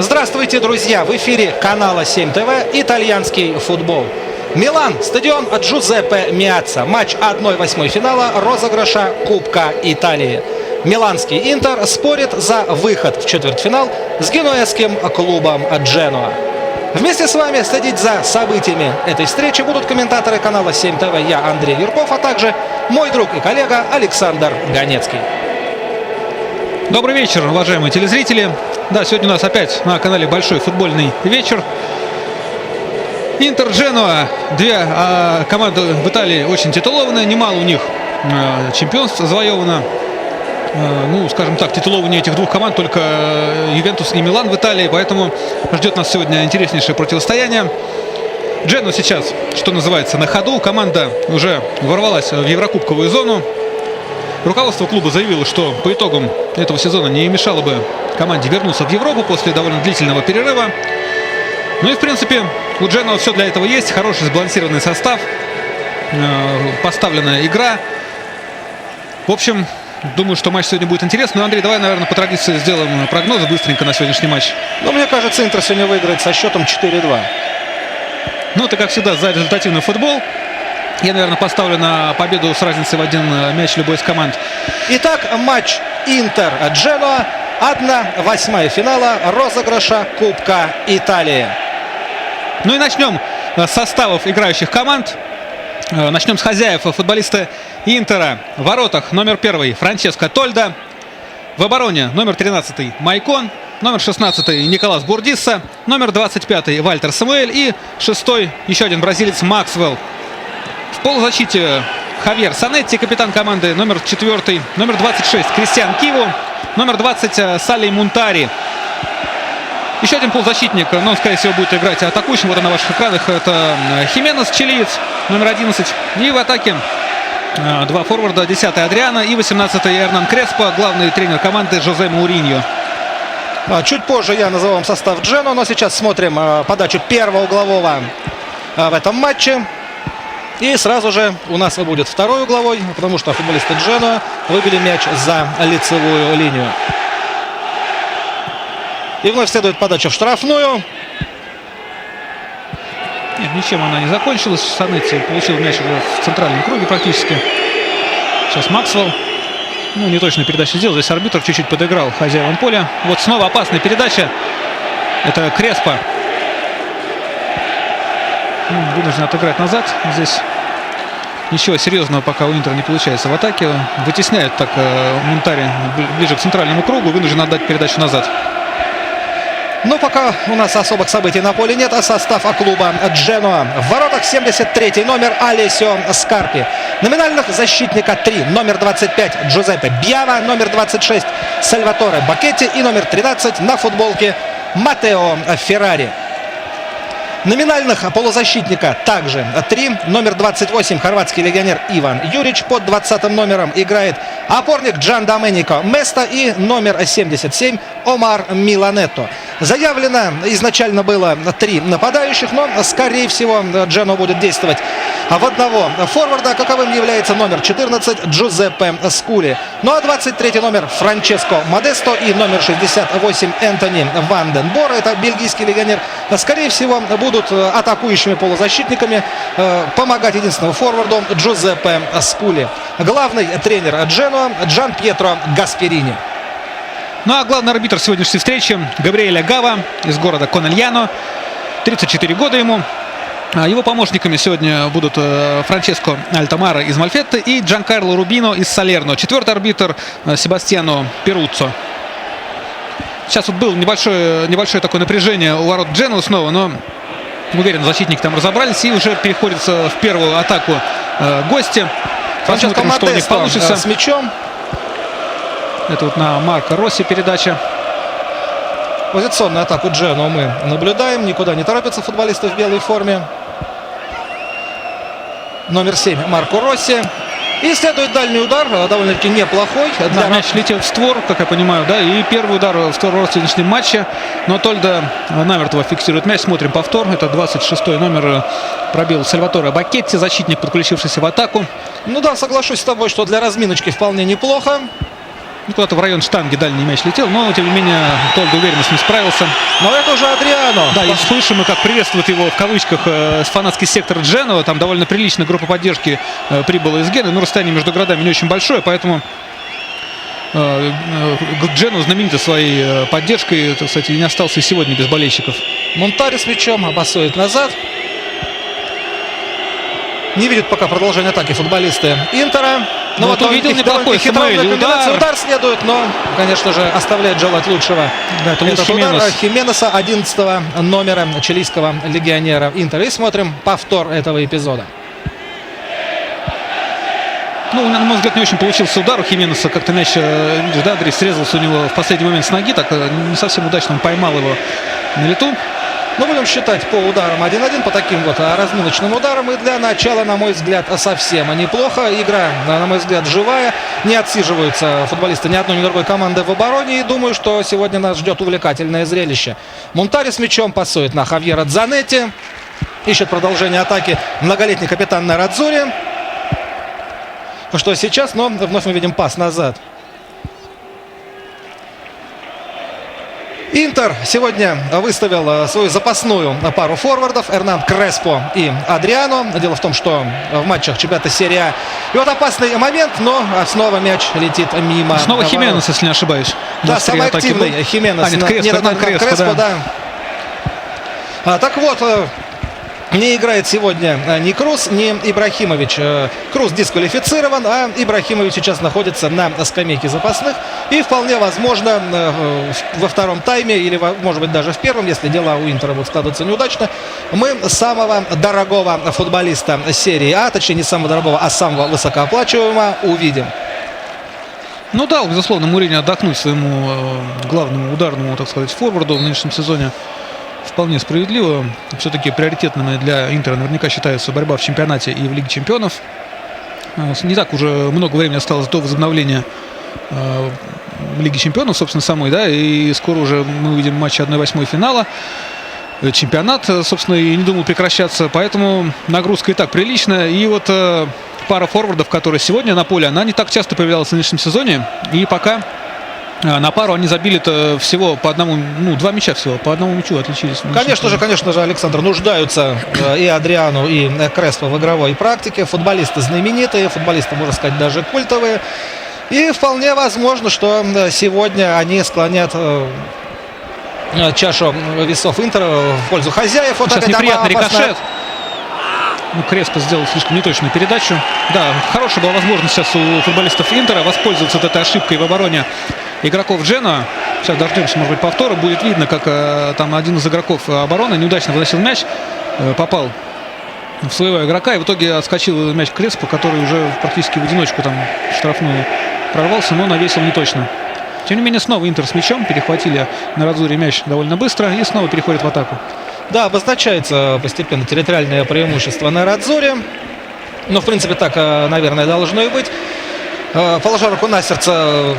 Здравствуйте, друзья! В эфире канала 7 ТВ «Итальянский футбол». Милан, стадион Джузеппе Меацца. Матч 1/8 финала розыгрыша Кубка Италии. Миланский Интер спорит за выход в четвертьфинал с генуэзским клубом Дженуа. Вместе с вами следить за событиями этой встречи будут комментаторы канала 7 ТВ, я Андрей Юрков, а также мой друг и коллега Александр Ганецкий. Добрый вечер, уважаемые телезрители. Да, сегодня у нас опять на канале большой футбольный вечер. Интер, Дженуа, две команды в Италии очень титулованные, немало у них чемпионств завоевано. Ну, скажем так, титулование этих двух команд только Ювентус и Милан в Италии, поэтому ждет нас сегодня интереснейшее противостояние. Дженуа сейчас, что называется, на ходу. Команда уже ворвалась в Еврокубковую зону. Руководство клуба заявило, что по итогам этого сезона не мешало бы команде вернуться в Европу после довольно длительного перерыва. Ну и, в принципе, у Дженуа все для этого есть. Хороший сбалансированный состав, поставленная игра. В общем, думаю, что матч сегодня будет интересный. Но, Андрей, давай, наверное, по традиции сделаем прогнозы быстренько на сегодняшний матч. Ну, мне кажется, Интер сегодня выиграет со счетом 4-2. Ну, это, как всегда, за результативный футбол. Я, наверное, поставлю на победу с разницей в один мяч любой из команд. Итак, матч Интер-Дженуа, 1/8 финала розыгрыша Кубка Италии. Ну и начнем с составов играющих команд. Начнем с хозяев. Футболисты Интера. В воротах номер 1 Франческо Тольдо. В обороне номер 13 Майкон. Номер 16 Николас Бурдисса. Номер 25 Вальтер Самуэль. И 6 еще один бразилец Максвелл. В полузащите Хавьер Санетти, капитан команды. Номер 4, номер 26 Кристиан Киву. Номер 20 Салли Мунтари. Еще один полузащитник, но он, скорее всего, будет играть атакующим. Вот на ваших экранах это Хименес, чилиец, номер 11. И в атаке два форварда, 10-й Адриано и 18-й Эрнан Креспо, главный тренер команды Жозе Мауриньо. Чуть позже я назову вам состав Дженуа, но сейчас смотрим подачу первого углового в этом матче. И сразу же у нас будет второй угловой, потому что футболисты Дженуа выбили мяч за лицевую линию. И вновь следует подача в штрафную. Нет, ничем она не закончилась. Санетти получил мяч уже в центральном круге практически. Сейчас Максвелл. Ну, не точно передачу сделал. Здесь арбитр чуть-чуть подыграл хозяевам поля. Вот снова опасная передача. Это Креспо. Вынужден отыграть назад. Здесь ничего серьезного пока у Интера не получается в атаке. Вытесняет так Мунтари ближе к центральному кругу. Вынужден отдать передачу назад. Но пока у нас особых событий на поле нет, а состав клуба Дженуа. В воротах 73-й номер Алессио Скарпи. Номинальных защитника 3. Номер 25 Джузеппе Бьява. Номер 26 Сальваторе Бакетти. И номер 13 на футболке Матео Феррари. Номинальных полузащитника также 3. Номер 28 хорватский легионер Иван Юрич. Под 20 номером играет опорник Джан Доменико Места. И номер 77 Омар Миланетто. Заявлено изначально было 3 нападающих, но, скорее всего, Дженуа будет действовать в одного форварда, каковым является номер 14 Джузеппе Скули. Ну а 23 номер Франческо Модесто и номер 68 Энтони Ванденбор. Это бельгийский легионер. Скорее всего, будут атакующими полузащитниками помогать единственному форварду Джузеппе Скули. Главный тренер Дженуа Джан Пьетро Гасперини. Ну а главный арбитр сегодняшней встречи Габриэле Гава из города Конельяно. 34 года ему. Его помощниками сегодня будут Франческо Альтамара из Мальфетты и Джанкарло Рубино из Салерно. Четвертый арбитр Себастьяно Перуццо. Сейчас вот было небольшое такое напряжение у ворот Дженуа снова, но уверен, защитники там разобрались и уже переходят в первую атаку гости. Посмотрим, что у них получится с мячом. Это вот на Марко Росси передача. Позиционную атаку Дженуа мы наблюдаем. Никуда не торопятся футболисты в белой форме. Номер 7 Марко Росси. И следует дальний удар, довольно-таки неплохой. Да, мяч летел в створ, как я понимаю, да. И первый удар в створ в сегодняшнем матче. Но Тольдо намертво фиксирует мяч. Смотрим повтор. Это 26-й номер пробил Сальваторе Бакетти, защитник, подключившийся в атаку. Ну да, соглашусь с тобой, что для разминочки вполне неплохо. Ну, куда-то в район штанги дальний мяч летел, но, тем не менее, Тольда уверенно с ним справился. Но это уже Адриано. Да, и слышим мы, как приветствует его в кавычках фанатский сектор Дженуа. Там довольно приличная группа поддержки прибыла из Гены. Но расстояние между городами не очень большое, поэтому Дженуа знаменита своей поддержкой. Это, кстати, не остался и сегодня без болельщиков. Монтари с мячом обоссует назад. Не видят пока продолжение атаки футболисты Интера. Но вот увидел неплохой Самуэль удар следует, но, конечно же, оставляет желать лучшего. Да, это Этот удар Хименес. Хименеса, 11 номера чилийского легионера Интера. И смотрим повтор этого эпизода. Ну, на мой взгляд, не очень получился удар у Хименеса. Как-то мяч, видишь, да, Андрей, срезался у него в последний момент с ноги. Так не совсем удачно он поймал его на лету. Но будем считать по ударам 1-1, по таким вот разминочным ударам. И для начала, на мой взгляд, совсем неплохо. Игра, на мой взгляд, живая. Не отсиживаются футболисты ни одной, ни другой команды в обороне. И думаю, что сегодня нас ждет увлекательное зрелище. Монтари с мячом пасует на Хавьера Дзанетти. Ищет продолжение атаки многолетний капитан Нерадзури. Что сейчас, но вновь мы видим пас назад. Интер сегодня выставил свою запасную пару форвардов. Эрнан Креспо и Адриано. Дело в том, что в матчах чемпионата серии А. И вот опасный момент, но снова мяч летит мимо. Снова Хименес, если не ошибаюсь. Да, самый активный Хименес. Нет, Креспо, да. Так вот, не играет сегодня ни Круз, ни Ибрахимович. Круз дисквалифицирован, а Ибрахимович сейчас находится на скамейке запасных. И вполне возможно во втором тайме, или может быть даже в первом, если дела у Интера будут складываться неудачно, мы самого дорогого футболиста серии А, точнее не самого дорогого, а самого высокооплачиваемого увидим. Ну да, безусловно, Муриньо отдохнуть своему главному ударному, так сказать, форварду в нынешнем сезоне вполне справедливо. Все-таки приоритетными для Интера наверняка считается борьба в чемпионате и в Лиге чемпионов. Не так уже много времени осталось до возобновления Лиги чемпионов, собственно, самой, да, и скоро уже мы увидим матчи 1/8 финала. Чемпионат, собственно, и не думал прекращаться, поэтому нагрузка и так приличная. И вот пара форвардов, которые сегодня на поле, она не так часто появлялась в нынешнем сезоне, и пока на пару они забили-то всего по одному, ну, 2 мяча всего, по одному мячу отличились. Конечно же, Александр, нуждаются и Адриано, и Креспо в игровой практике. Футболисты знаменитые, футболисты, можно сказать, даже культовые. И вполне возможно, что сегодня они склонят чашу весов Интера в пользу хозяев. Вот сейчас неприятный рикошет. Ну, Креспо сделал слишком неточную передачу. Да, хорошая была возможность сейчас у футболистов Интера воспользоваться вот этой ошибкой в обороне игроков Дженуа. Сейчас дождемся, может быть, повтора. Будет видно, как там один из игроков обороны неудачно выносил мяч, попал в своего игрока, и в итоге отскочил мяч Креспо, который уже практически в одиночку там штрафную прорвался, но навесил не точно. Тем не менее, снова Интер с мячом. Перехватили на Радзуре мяч довольно быстро и снова переходит в атаку. Да, обозначается постепенно территориальное преимущество на Радзуре. Но, в принципе, так, наверное, должно и быть. Положа руку на сердце,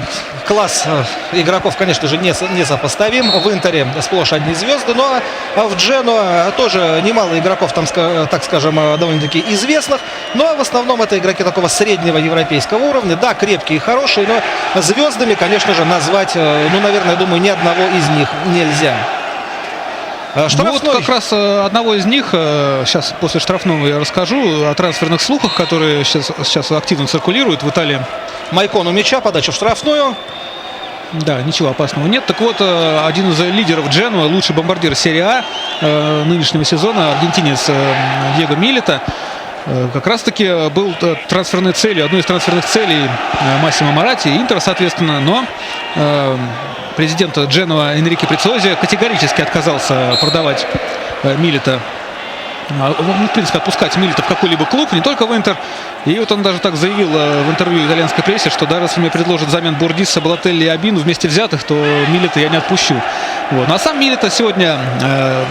класс игроков, конечно же, несопоставим. В Интере сплошь одни звезды, но в Дженуа тоже немало игроков, там, так скажем, довольно-таки известных. Но в основном это игроки такого среднего европейского уровня. Да, крепкие и хорошие, но звездами, конечно же, назвать, ну, наверное, думаю, ни одного из них нельзя. Вот как раз одного из них сейчас после штрафного я расскажу о трансферных слухах, которые сейчас активно циркулируют в Италии. Майкон у мяча, подача в штрафную. Да, ничего опасного нет. Так вот, один из лидеров Дженуа, лучший бомбардир серии А нынешнего сезона, аргентинец Диего Милита, как раз-таки был трансферной целью, одной из трансферных целей Массимо Моратти, Интера, соответственно, но президент Дженуа Энрике Прециози категорически отказался продавать Милита, в принципе, отпускать Милита в какой-либо клуб, не только в Интер. И вот он даже так заявил в интервью итальянской прессе, что даже если мне предложат взамен Бордиса, Балотелли и Абину вместе взятых, то Милита я не отпущу. Вот. Ну, а сам Милита сегодня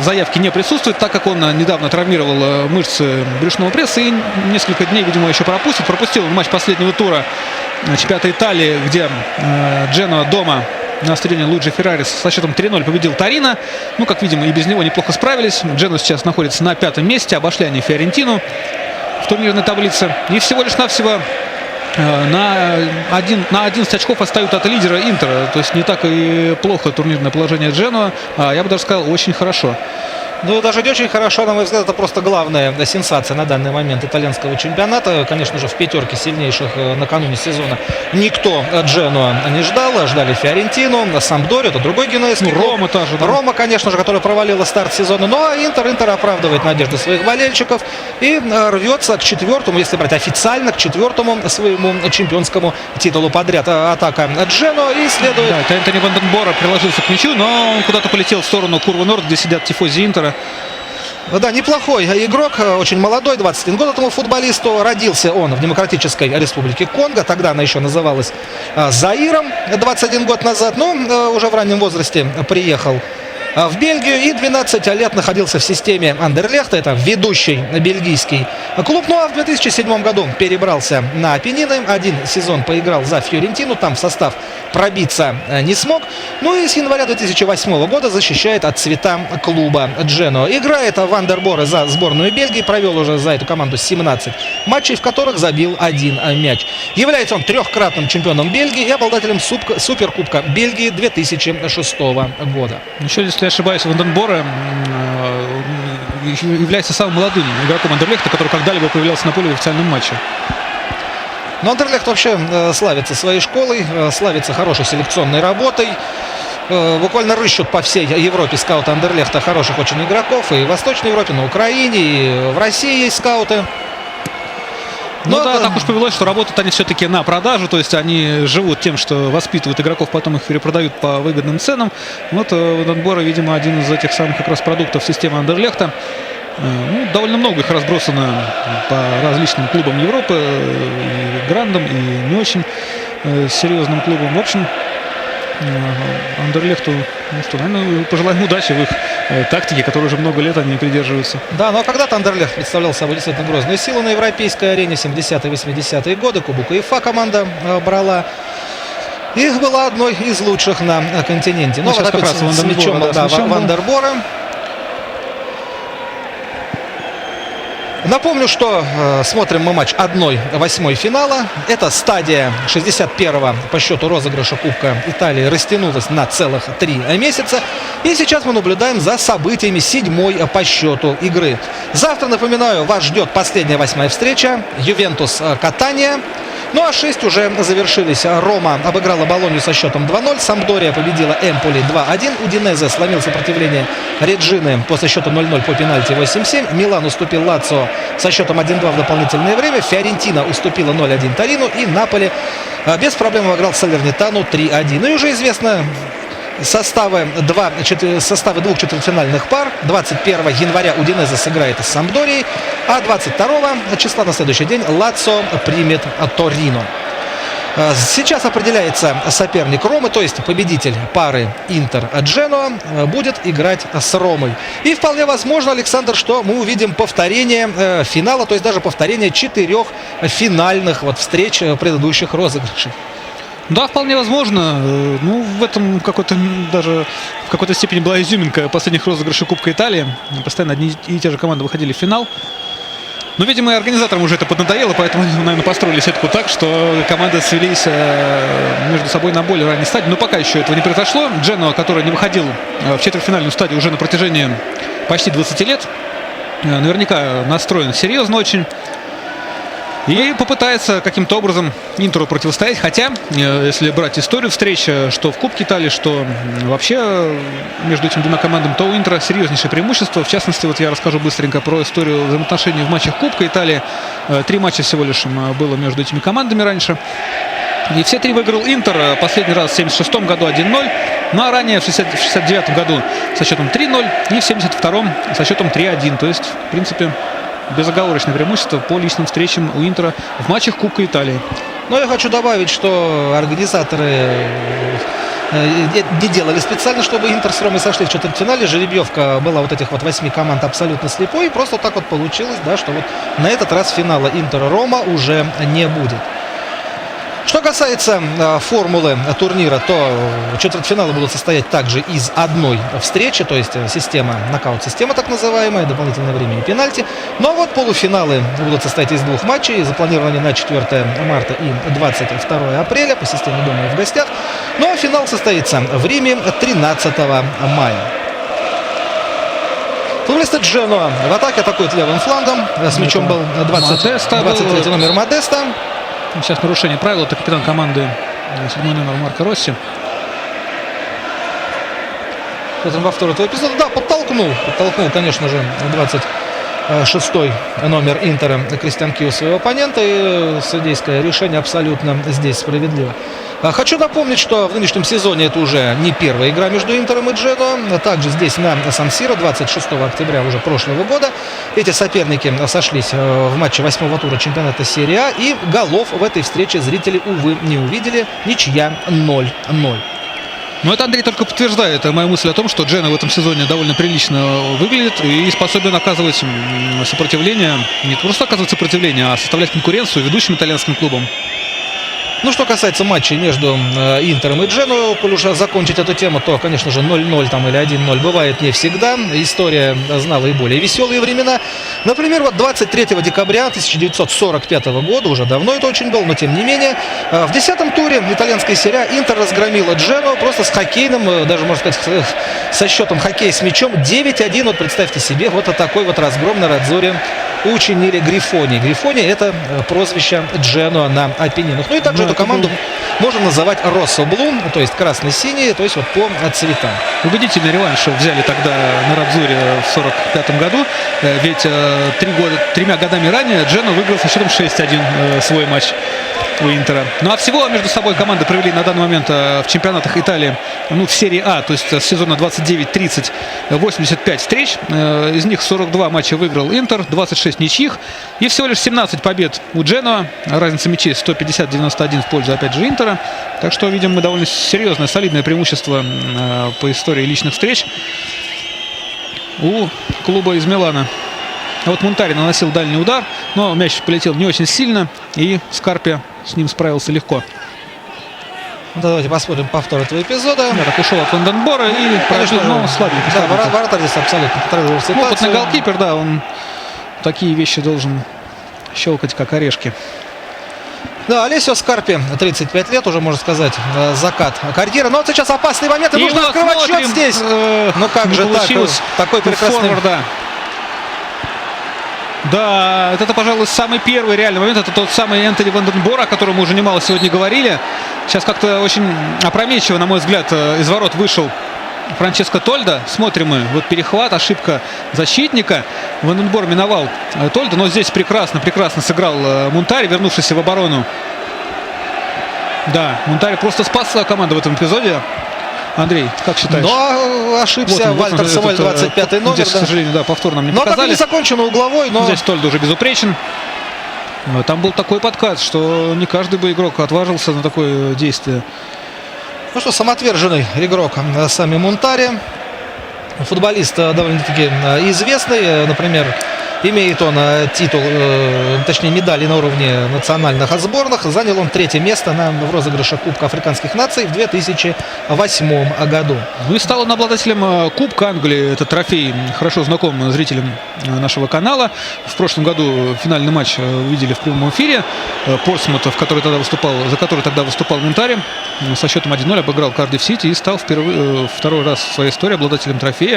в заявке не присутствует, так как он недавно травмировал мышцы брюшного пресса и несколько дней, видимо, еще пропустит. Пропустил матч последнего тура чемпионата Италии, где Дженуа дома на стадионе Луиджи Феррари со счетом 3-0 победил Торино. Ну, как видим, и без него неплохо справились. Дженуа сейчас находится на 5-м месте. Обошли они Фиорентину в турнирной таблице. И всего лишь навсего на 11 очков отстают от лидера Интера. То есть не так и плохо турнирное положение Дженуа. Я бы даже сказал, очень хорошо. Ну, даже не очень хорошо, на мой взгляд, это просто главная сенсация на данный момент итальянского чемпионата. Конечно же, в пятерке сильнейших накануне сезона никто Дженуа не ждал. Ждали Фиорентину, Сампдорию, это другой генуэзский клуб. Рома тоже. Да? Рома, конечно же, которая провалила старт сезона. Ну, а Интер оправдывает надежды своих болельщиков и рвется к четвертому, если брать официально, к четвертому своему чемпионскому титулу подряд. Атака Дженуа и следует... Да, Энтони Ван ден Бора приложился к мячу, но он куда-то полетел в сторону Курвы Норд, где сидят тифози Интера. Да, неплохой игрок, очень молодой, 21 год этому футболисту. Родился он в Демократической Республике Конго, тогда она еще называлась Заиром 21 год назад, но уже в раннем возрасте приехал в Бельгию и 12 лет находился в системе Андерлехта, это ведущий бельгийский клуб. Ну а в 2007 году перебрался на Апеннины, один сезон поиграл за Фьорентину, там в состав пробиться не смог. Ну и с января 2008 года защищает от цвета клуба Дженуа. Играет Ван ден Боре за сборную Бельгии, провел уже за эту команду 17 матчей, в которых забил один мяч. Является он трехкратным чемпионом Бельгии и обладателем Суперкубка Бельгии 2006 года. Еще, если я ошибаюсь, Ван ден Боре является самым молодым игроком Андерлехта, который когда-либо появлялся на поле в официальном матче. Но Андерлехт вообще славится своей школой, славится хорошей селекционной работой. Буквально рыщут по всей Европе скауты Андерлехта хороших очень игроков. И в Восточной Европе, на Украине, и в России есть скауты. Ну да, так уж повелось, что работают они все-таки на продажу, то есть они живут тем, что воспитывают игроков, потом их перепродают по выгодным ценам. Вот Ван ден Боре, видимо, один из этих самых как раз продуктов системы Андерлехта. Ну, довольно много их разбросано по различным клубам Европы, и грандам, и не очень серьезным клубам. В общем, Андерлехту, ну что, наверное, пожелаем удачи в их тактике, которой уже много лет они придерживаются. Да, но когда-то Андерлехт представлял собой действительно грозную силу на европейской арене. 70-е, 80-е годы Кубок УЕФА команда брала. И была одной из лучших на континенте. Но вот вот опять с мячом Ван ден Боре. Напомню, что смотрим мы матч 1/8 финала. Эта стадия 61-го по счету розыгрыша Кубка Италии растянулась на целых 3 месяца. И сейчас мы наблюдаем за событиями 7-й по счету игры. Завтра, напоминаю, вас ждет последняя 8-я встреча. Ювентус Катания. Ну а 6 уже завершились. Рома обыграла Болонью со счетом 2-0. Сампдория победила Эмполи 2-1. Удинезе сломил сопротивление Реджины после счета 0-0 по пенальти 8-7. Милан уступил Лацио со счетом 1-2 в дополнительное время. Фиорентина уступила 0-1 Торину. И Наполи без проблем обыграл Салернитану 3-1. Ну и уже известно составы двух четвертьфинальных пар. 21 января Удинезе сыграет с Сампдорией, а 22 числа на следующий день Лацио примет Торино. Сейчас определяется соперник Ромы, то есть победитель пары Интер-Дженуа будет играть с Ромой. И вполне возможно, Александр, что мы увидим повторение финала, то есть даже повторение 4 финальных встреч предыдущих розыгрышей. Да, вполне возможно. Ну, в этом даже в какой-то степени была изюминка последних розыгрышей Кубка Италии. Постоянно одни и те же команды выходили в финал. Но, видимо, и организаторам уже это поднадоело, поэтому они, наверное, построили сетку так, что команды свелись между собой на более ранней стадии. Но пока еще этого не произошло. Дженуа, который не выходил в четвертьфинальную стадию уже на протяжении почти 20 лет, наверняка настроен серьезно очень. И попытается каким-то образом Интеру противостоять. Хотя, если брать историю встреч, что в Кубке Италии, что вообще между этими двумя командами, то у Интера серьезнейшее преимущество. В частности, вот я расскажу быстренько про историю взаимоотношений в матчах Кубка Италии. 3 матча всего лишь было между этими командами раньше. И все 3 выиграл Интер. Последний раз в 1976 году 1-0. Ну а ранее в 1969 году со счетом 3-0. И в 1972 со счетом 3-1. То есть, в принципе, безоговорочное преимущество по личным встречам у Интера в матчах Кубка Италии. Но я хочу добавить, что организаторы не делали специально, чтобы Интер с Ромой сошли в четвертьфинале. Жеребьевка была вот этих 8 команд абсолютно слепой. И просто так вот получилось, да, что вот на этот раз финала Интер-Рома уже не будет. Что касается формулы турнира, то четвертьфиналы будут состоять также из одной встречи, то есть система, нокаут-система так называемая, дополнительное время и пенальти. Но вот полуфиналы будут состоять из двух матчей, запланированы на 4 марта и 22 апреля по системе дома и в гостях. Ну а финал состоится в Риме 13 мая. Футболисты Дженуа в атаке атакуют левым флангом. С мячом был 23 номер Модеста. Сейчас нарушение правил. Это капитан команды 7 номер Марко Росси. Во втором эпизоде, да, подтолкнул, конечно же, 26-й номер Интера Кристиан Кио своего оппонента. И судейское решение абсолютно здесь справедливо. Хочу напомнить, что в нынешнем сезоне это уже не первая игра между Интером и Дженуа. Также здесь на Сан-Сиро 26 октября уже прошлого года эти соперники сошлись в матче 8-го тура чемпионата Серии А. И голов в этой встрече зрители, увы, не увидели. Ничья 0-0. Но это, Андрей, только подтверждает мою мысль о том, что Джено в этом сезоне довольно прилично выглядит и способен оказывать сопротивление. Не просто оказывать сопротивление, а составлять конкуренцию ведущим итальянским клубам. Ну, что касается матчей между Интером и Дженуа, коль уже закончить эту тему, то, конечно же, 0-0 там или 1-0 бывает не всегда. История знала и более веселые времена. Например, вот 23 декабря 1945 года, уже давно это очень было, но тем не менее, в 10-м туре итальянской серии А Интер разгромила Дженуа просто с хоккейным, даже, можно сказать, со счетом хоккей с мячом 9-1. Вот представьте себе, вот такой вот разгром на Радзоре учинили Грифони. Грифони — это прозвище Дженуа на Апеннинах. Ну и также эту команду можно называть Россо Блу, то есть красно-синий, то есть вот по цветам. Убедительный реванш взяли тогда на Радзоре в 1945 году, ведь 3 годами ранее Дженуа выиграл со счетом 6-1 свой матч у Интера. Ну а всего между собой команды провели на данный момент в чемпионатах Италии, ну, в серии А, то есть с сезона 29-30 85 встреч. Из них 42 матча выиграл Интер, 26 ничьих и всего лишь 17 побед у Дженуа. Разница мячей 150-91 в пользу, опять же, Интера. Так что видим мы довольно серьезное, солидное преимущество по истории личных встреч у клуба из Милана. А вот Мунтари наносил дальний удар, но мяч полетел не очень сильно, и Скарпи с ним справился легко. Давайте посмотрим повтор этого эпизода. Да, так ушел от Ванденбора и пробил, но слабенько. Да, вратарь здесь абсолютно контролировал ситуацию. Опытный голкипер, да, он такие вещи должен щелкать, как орешки. Да, Алессио Скарпи, 35 лет, уже, можно сказать, закат карьеры. Но вот сейчас опасный момент, и нужно вот открывать счет здесь. Ну как же так, такой прекрасный... Форварда. Да, это, пожалуй, самый первый реальный момент. Это тот самый Энтони Ванденбор, о котором мы уже немало сегодня говорили. Сейчас как-то очень опрометчиво, на мой взгляд, из ворот вышел Франческо Тольдо. Смотрим мы. Вот перехват, ошибка защитника. Ванденбор миновал Тольдо, но здесь прекрасно сыграл Мунтари, вернувшийся в оборону. Да, Мунтари просто спас свою команду в этом эпизоде. Андрей, как считаешь? Но ошибся Вальтер Самуэль, 25-й номер. Здесь, да. к сожалению, да, повтор нам не показали. Но так не закончено угловой, но... Здесь Тольдо уже безупречен. Там был такой подкат, что не каждый бы игрок отважился на такое действие. Ну что, самоотверженный игрок сами Мунтари. Футболист довольно-таки известный. Например, имеет он титул, точнее медали на уровне национальных сборных. Занял он 3-е место в розыгрыше Кубка Африканских наций в 2008 году. Ну и стал он обладателем Кубка Англии. Это трофей, хорошо знаком зрителям нашего канала. В прошлом году финальный матч увидели в прямом эфире. Портсмута, за который тогда выступал Мунтари, со счетом 1-0 обыграл Кардифф Сити и стал второй раз в своей истории обладателем трофея.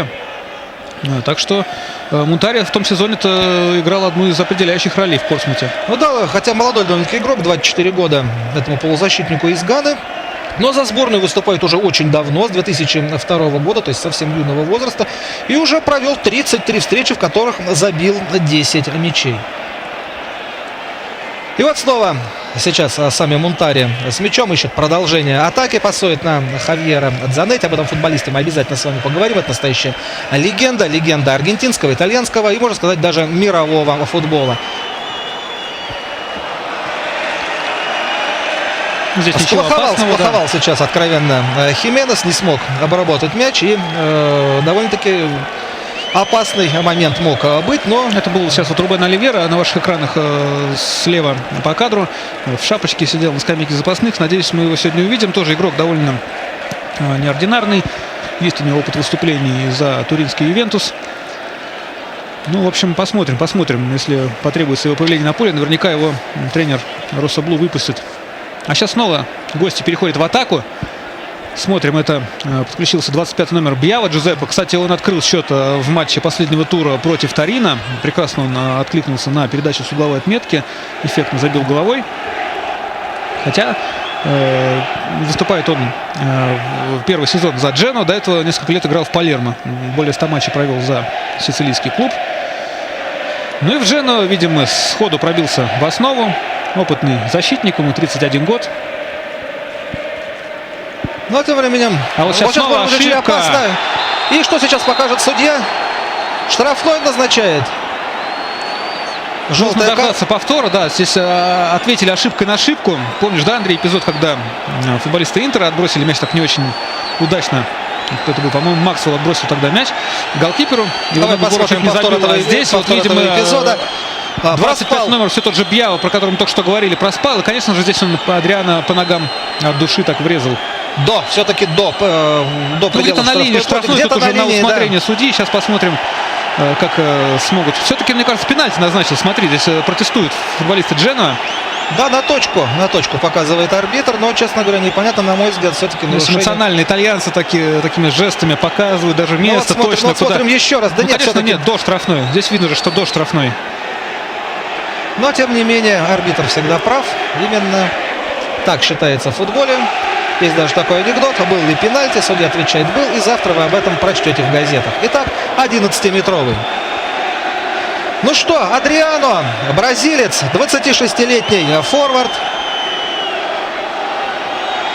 Так что Мунтари в том сезоне-то играл одну из определяющих ролей в Портсмуте. Ну да, хотя молодой довольно-таки игрок, 24 года этому полузащитнику из Ганы. Но за сборную выступает уже очень давно, с 2002 года, то есть совсем юного возраста. И уже провел 33 встречи, в которых забил 10 мячей. И вот снова сейчас сами Мунтари с мячом ищет продолжение атаки, пасует на Хавьера Дзанетти. Об этом футболисте мы обязательно с вами поговорим. Это настоящая легенда аргентинского, итальянского и, можно сказать, даже мирового футбола. Здесь Сплоховал сейчас откровенно Хименес, не смог обработать мяч и довольно-таки опасный момент мог быть, но... Это был сейчас вот Рубен Оливера на ваших экранах слева по кадру. В шапочке сидел на скамейке запасных. Надеюсь, мы его сегодня увидим. Тоже игрок довольно неординарный. Есть у него опыт выступлений за туринский Ювентус. Ну, в общем, посмотрим. Если потребуется его появление на поле, наверняка его тренер Россоблу выпустит. А сейчас снова гости переходят в атаку. Смотрим, это подключился 25 номер Бьява Джузеппе. Кстати, он открыл счет в матче последнего тура против Торино. Прекрасно он откликнулся на передачу с угловой отметки. Эффектно забил головой. Хотя выступает он в первый сезон за Джено. До этого несколько лет играл в Палермо. Более 100 матчей провел за сицилийский клуб. Ну и в Джено, видимо, сходу пробился в основу. Опытный защитник, ему 31 год. Но тем временем... А вот сейчас снова ошибка. Опасно. И что сейчас покажет судья? Штрафной назначает. Нужно дождаться повтора, да, здесь ответили ошибкой на ошибку. Помнишь, да, Андрей, эпизод, когда футболисты Интера отбросили мяч так не очень удачно. Кто-то был, по-моему, Максвелл отбросил тогда мяч голкиперу. Давай посмотрим повтор этого, здесь вот видим эпизода. 25 номер, все тот же Бьява, про который мы только что говорили, проспал. И, конечно же, здесь он Адриана по ногам от души так врезал. Все-таки до предела где-то на линии штрафной, где-то тут уже на усмотрение да. Судьи. Сейчас посмотрим, как смогут. Все-таки, мне кажется, пенальти назначил. Смотри, здесь протестуют футболисты Дженуа. Да, на точку показывает арбитр, но, честно говоря, непонятно, на мой взгляд, все-таки нарушение. Эмоциональные итальянцы такими жестами показывают, даже место вот точно. Смотрим еще раз. Да ну, нет, конечно, нет, до штрафной. Здесь видно же, что до штрафной. Но, тем не менее, арбитр всегда прав. Именно так считается в футболе. Есть даже такой анекдот. Был ли пенальти? Судья отвечает, был. И завтра вы об этом прочтете в газетах. Итак, 11-метровый. Ну что, Адриано, бразилец, 26-летний форвард.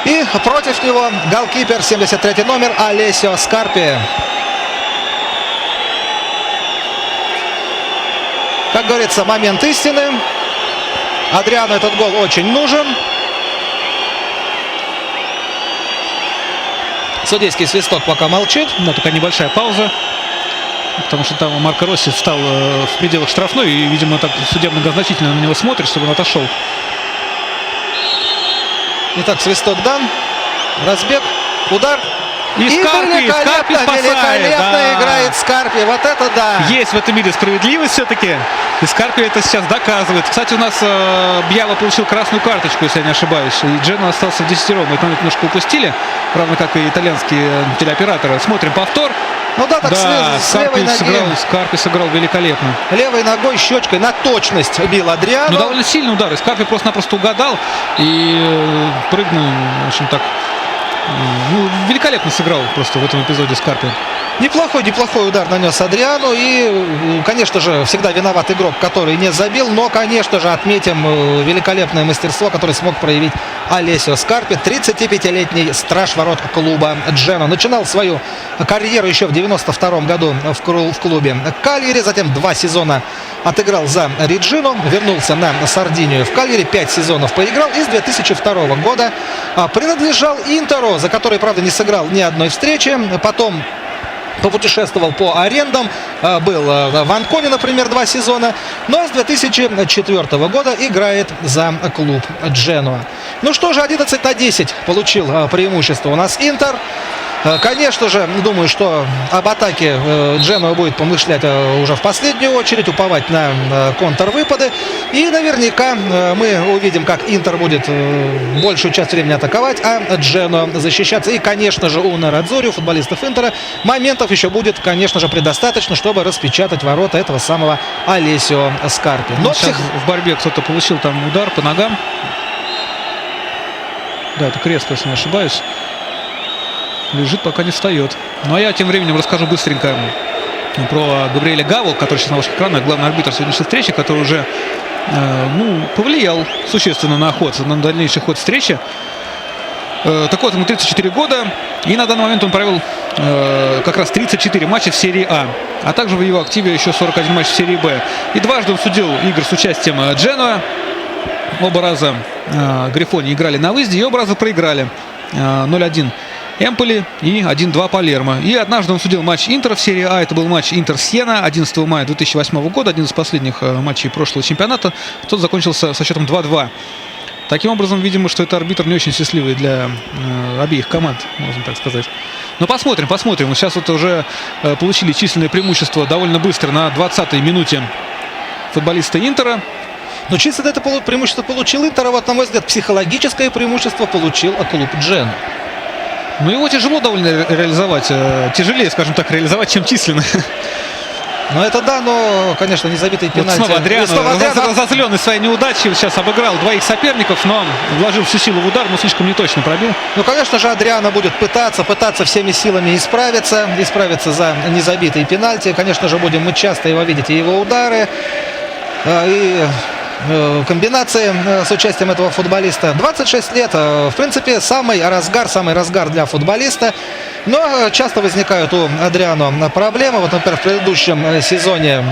И против него голкипер, 73-й номер, Алессио Скарпи. Как говорится, момент истины. Адриано этот гол очень нужен. Судейский свисток пока молчит. Да, такая небольшая пауза. Потому что там Марко Росси встал в пределах штрафной. И, видимо, так судья многозначительно на него смотрит, чтобы он отошел. Итак, свисток дан. Разбег. Удар. И Скарпи великолепно играет Скарпи. Вот это да. Есть в этом мире справедливость все-таки. И Скарпи это сейчас доказывает. Кстати, у нас Бьява получил красную карточку, если я не ошибаюсь. И Джено остался в 10-м. Это немножко упустили. Равно как и итальянские телеоператоры. Смотрим повтор. Ну да, так да, с левой ноги. Скарпи сыграл великолепно. Левой ногой, щечкой на точность бил Адриано. Ну, довольно сильный удар. И Скарпи просто-напросто угадал. И прыгнул, в общем, так... Ну, великолепно сыграл просто в этом эпизоде Скарпи. Неплохой удар нанес Адриану. И, конечно же, всегда виноват игрок, который не забил. Но, конечно же, отметим великолепное мастерство, которое смог проявить Алессио Скарпи. 35-летний страж ворот клуба Джено. Начинал свою карьеру еще в 92-м году в клубе Кальяри. Затем 2 сезона отыграл за Реджину. Вернулся на Сардинию в Кальяри. 5 сезонов поиграл. И с 2002 года принадлежал Интеру, за который, правда, не сыграл ни одной встречи. Потом попутешествовал по арендам. Был в Анконе, например, 2 сезона. Но с 2004 года играет за клуб Дженуа. Ну что же, 11-10 получил преимущество у нас Интер. Конечно же, думаю, что об атаке Дженуа будет помышлять уже в последнюю очередь, уповать на контрвыпады. И наверняка мы увидим, как Интер будет большую часть времени атаковать, а Дженуа защищаться. И, конечно же, у Нерадзури, у футболистов Интера, моментов еще будет, конечно же, предостаточно, чтобы распечатать ворота этого самого Алессио Скарпи. Но сейчас в борьбе кто-то получил там удар по ногам. Да, это Креспо, если не ошибаюсь. Лежит, пока не встает. Ну а я тем временем расскажу быстренько про Габриэля Гаву, который сейчас на ваших экранах, главный арбитр сегодняшней встречи, который уже повлиял существенно на дальнейший ход встречи. Так вот, ему 34 года, и на данный момент он провел как раз 34 матча в серии А, а также в его активе еще 41 матч в серии Б. И дважды он судил игр с участием Дженуа. Оба раза Грифони играли на выезде, и оба раза проиграли 0-1 Эмполи и 1-2 Палермо. И однажды он судил матч Интера в серии А. Это был матч Интер-Сьена 11 мая 2008 года. Один из последних матчей прошлого чемпионата. Тот закончился со счетом 2-2. Таким образом, видимо, что это арбитр не очень счастливый для обеих команд, можно так сказать. Но посмотрим. Сейчас вот уже получили численное преимущество довольно быстро на 20-й минуте футболисты Интера. Но чисто это преимущество получил Интер, а вот, на мой взгляд, психологическое преимущество получил клуб Джено. Ну, его тяжело довольно реализовать. Тяжелее, скажем так, реализовать, чем численно. Ну, это да, но, конечно, не забитый пенальти. Вот снова Адриано, разозленный своей неудачей, сейчас обыграл двоих соперников, но вложил всю силу в удар, но слишком неточно пробил. Ну, конечно же, Адриано будет пытаться всеми силами исправиться за незабитые пенальти. Конечно же, будем мы часто его видеть, и его удары, и комбинации с участием этого футболиста. 26 лет, в принципе, самый разгар для футболиста. Но часто возникают у Адриано проблемы. Вот, например, в предыдущем сезоне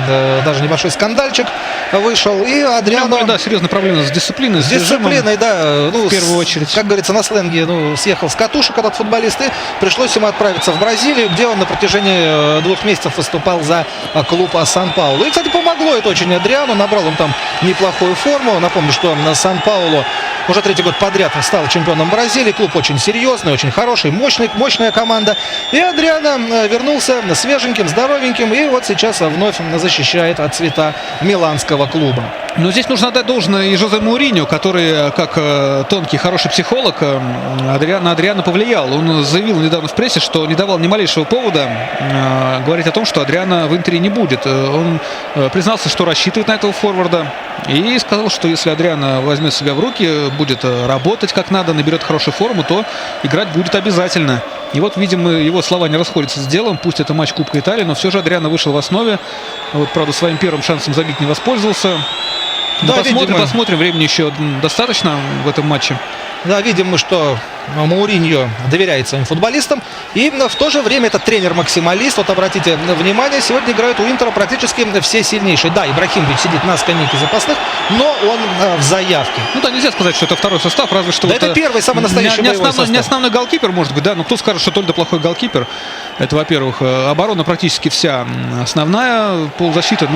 даже небольшой скандальчик вышел. И Адриано... Да, серьезная проблема с дисциплиной. С дисциплиной, да. В первую очередь. Как говорится, на сленге, съехал с катушек этот футболист. И пришлось ему отправиться в Бразилию, где он на протяжении 2 месяцев выступал за клуб Сан-Паулу. И, кстати, помогло это очень Адриано. Набрал он там неплохую форму. Напомню, что Сан-Паулу уже 3-й год подряд стал чемпионом Бразилии. Клуб очень серьезный, очень хороший, мощная команда. И Адриано вернулся свеженьким, здоровеньким. И вот сейчас вновь защищает от цвета миланского клуба. Но здесь нужно отдать должное и Жозе Мауриньо, который, как тонкий, хороший психолог, на Адриано повлиял. Он заявил недавно в прессе, что не давал ни малейшего повода говорить о том, что Адриано в Интере не будет. Он признался, что рассчитывает на этого форварда. И сказал, что если Адриано возьмет себя в руки, будет работать как надо, наберет хорошую форму, то играть будет обязательно. И вот, видимо, его слова не расходятся с делом. Пусть это матч Кубка Италии, но все же Адриано вышел в основе. Вот, правда, своим первым шансом забить не воспользовался. Да, посмотрим, времени еще достаточно в этом матче. Да, видим мы, что Мауриньо доверяет своим футболистам. И в то же время это тренер-максималист. Вот обратите внимание, сегодня играют у Интера практически все сильнейшие. Да, Ибрахимович сидит на скамейке запасных, но он в заявке. Ну да, нельзя сказать, что это второй состав, разве что... Да, вот это первый, самый настоящий боевой состав. Не основной голкипер, может быть, да, но кто скажет, что Тольда плохой голкипер. Это, во-первых, оборона практически вся основная, полузащита,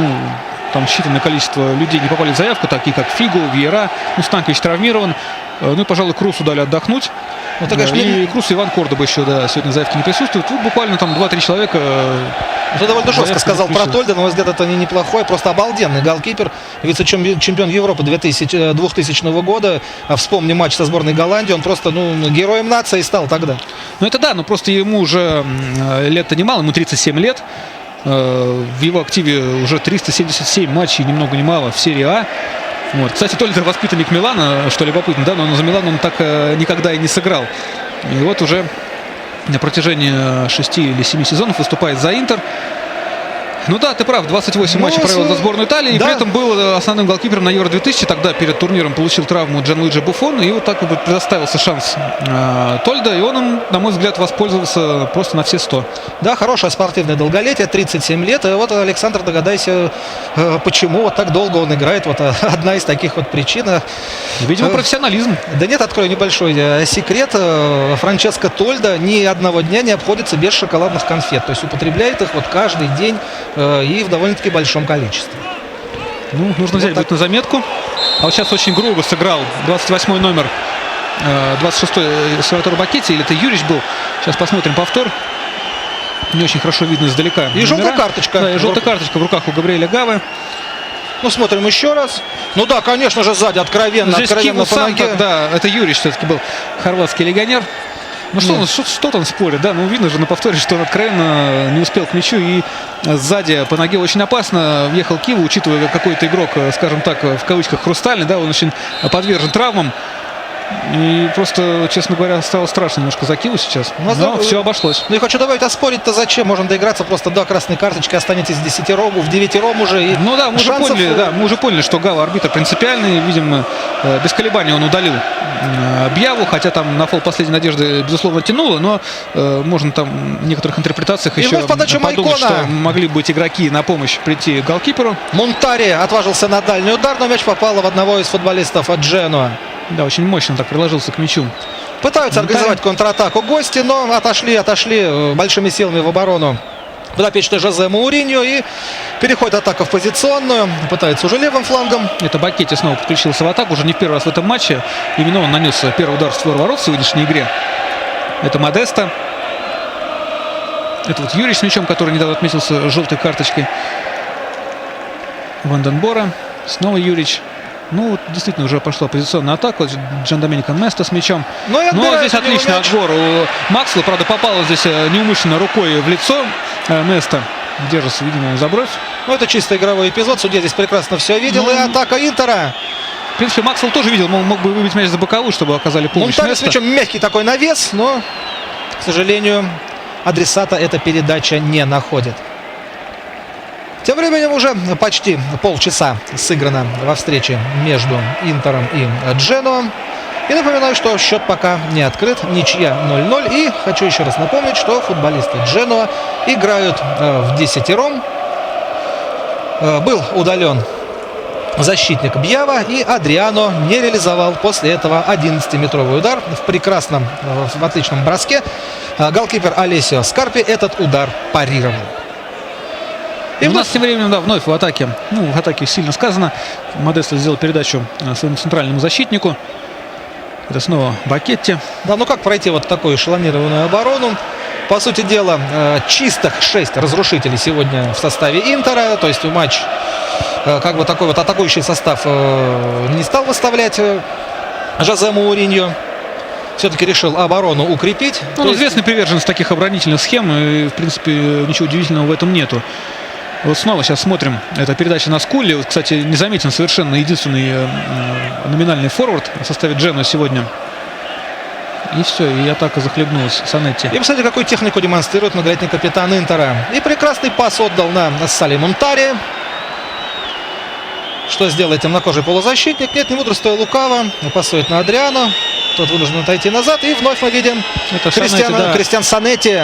там считанное количество людей не попали в заявку, такие как Фигу, Вьера, Станкович травмирован. Ну и, пожалуй, Крусу дали отдохнуть. И Крус и Иван Кордоба еще, сегодня в заявке не присутствуют. Тут буквально там 2-3 человека. Это довольно жестко сказал про Тольда, на мой взгляд, это неплохой, просто обалденный голкипер. Вице-чемпион Европы 2000 года. Вспомни матч со сборной Голландии, он просто, героем нации стал тогда. Ну это да, но просто ему уже лет-то немало, ему 37 лет. В его активе уже 377 матчей, ни много ни мало, в серии А. Вот. Кстати, Тольда воспитанник Милана, что любопытно, да, но за Милан он так никогда и не сыграл. И вот уже на протяжении 6 или 7 сезонов выступает за Интер. Ну да, ты прав, 28 матчей провел за сборную Италии, и при этом был основным голкипером на Евро-2000. Тогда перед турниром получил травму Джанлуиджи Буффон, и вот так вот предоставился шанс Тольда, и он им, на мой взгляд, воспользовался просто на все 100. Да, хорошее спортивное долголетие, 37 лет, и вот, Александр, догадайся, почему вот так долго он играет, вот одна из таких вот причин. Видимо, профессионализм. Да нет, открою небольшой секрет, Франческо Тольда ни одного дня не обходится без шоколадных конфет, то есть употребляет их вот каждый день, и в довольно-таки большом количестве. Ну, нужно взять будет на заметку. А вот сейчас очень грубо сыграл 28-й номер, 26-й Сальваторе Бакетти, или это Юрич был. Сейчас посмотрим повтор. Не очень хорошо видно издалека. И желтая карточка. Да, и желтая карточка в руках у Габриэля Гавы. Ну, смотрим еще раз. Ну да, конечно же, сзади откровенно по ноге. Да, это Юрич все-таки был, хорватский легионер. Ну что там спорит, да, видно же на повторе, что он откровенно не успел к мячу, и сзади по ноге очень опасно въехал Киву, учитывая какой-то игрок, скажем так, в кавычках хрустальный, да, он очень подвержен травмам. И просто, честно говоря, стало страшно немножко за Киву сейчас. Но все обошлось. Ну и хочу добавить, а спорить-то зачем? Можно доиграться просто до красной карточки, останетесь в 9 уже. И мы уже поняли, что Гава арбитр принципиальный. Видимо, без колебаний он удалил Бьяву, хотя там на фол последней надежды, безусловно, тянуло, но можно там в некоторых интерпретациях еще подумать, что могли быть игроки на помощь прийти к голкиперу. Монтари отважился на дальний удар, но мяч попал в одного из футболистов от Дженуа. Да, очень мощно так приложился к мячу Пытаются организовать контратаку гости, но отошли большими силами в оборону подопечные Жозе Мауриньо, и переходит атака в позиционную. Пытается уже левым флангом. Это Бакетти снова подключился в атаку. Уже не в первый раз в этом матче. Именно он нанес первый удар в створ ворот в сегодняшней игре. Это Модеста. Это вот Юрий с мячом, который недавно отметился желтой карточкой. Ванденбора. Снова Юрич. Ну, вот действительно, уже пошла позиционная атака. Джандаменика Место с мячом. Но здесь отличный отбор у Максвелла. Правда, попало здесь неумышленно рукой в лицо Место. Держится, видимо, за бровь. Ну, это чисто игровой эпизод. Судья здесь прекрасно все видел. И атака Интера. В принципе, Максвелл тоже видел. Мог бы выбить мяч за боковую, чтобы оказали помощь Мунтари Место. с мячом мягкий такой навес, но, к сожалению, адресата эта передача не находит. Тем временем уже почти полчаса сыграно во встрече между Интером и Дженуа. И напоминаю, что счет пока не открыт. Ничья 0-0. И хочу еще раз напомнить, что футболисты Дженуа играют в десятером. Был удален защитник Бьява, и Адриано не реализовал после этого 11-метровый удар в отличном броске. Голкипер Алессио Скарпи этот удар парировал. И у нас тем временем, да, вновь в атаке. Ну, в атаке сильно сказано. Модесто сделал передачу своему центральному защитнику. Это снова Бакетти. Да, ну как пройти вот такую эшелонированную оборону? По сути дела, чистых 6 разрушителей сегодня в составе Интера. То есть матч, как бы такой вот атакующий состав не стал выставлять Жозе Мауриньо. Все-таки решил оборону укрепить. Он известный приверженец таких оборонительных схем. И, в принципе, ничего удивительного в этом нету. Вот снова сейчас смотрим. Это передача на Скулли. Вот, кстати, не заметен совершенно единственный номинальный форвард в составе Дженуа сегодня. И все, и атака захлебнулась. Санетти. И, посмотрите, какую технику демонстрирует многолетний капитан Интера. И прекрасный пас отдал на Салли Мунтари. Что сделает темнокожий полузащитник? Нет, не мудрствуя лукаво. Пасует на Адриано. Тот вынужден отойти назад. И вновь мы видим Кристиан Санетти.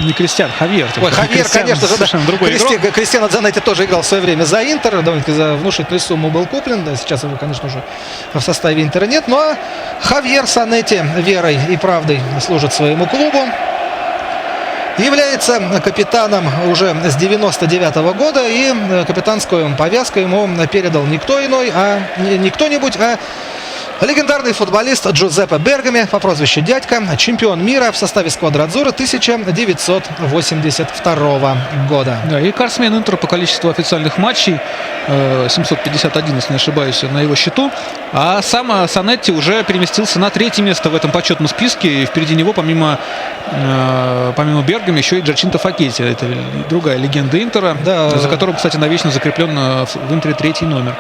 Не Кристиан, Хавьер. Ой, Хавьер, конечно же, совершенно другой игрок. Кристиан Занетти тоже играл в свое время за Интер. Довольно-таки за внушительную сумму был куплен. Да, сейчас его, конечно же, в составе Интера нет. Но Хавьер Санетти верой и правдой служит своему клубу. Является капитаном уже с 99-го года. И капитанскую повязку ему передал никто иной, не кто-нибудь, а легендарный футболист Джузеппе Бергами по прозвищу Дядька, чемпион мира в составе Сквадра-Адзурро 1982 года. Да, и рекордсмен Интера по количеству официальных матчей, 751, если не ошибаюсь, на его счету. А сам Санетти уже переместился на 3-е место в этом почетном списке. И впереди него, помимо Бергами, еще и Джачинто Факетти. Это другая легенда Интера, да, за которым, кстати, навечно закреплен в Интере 3-й номер.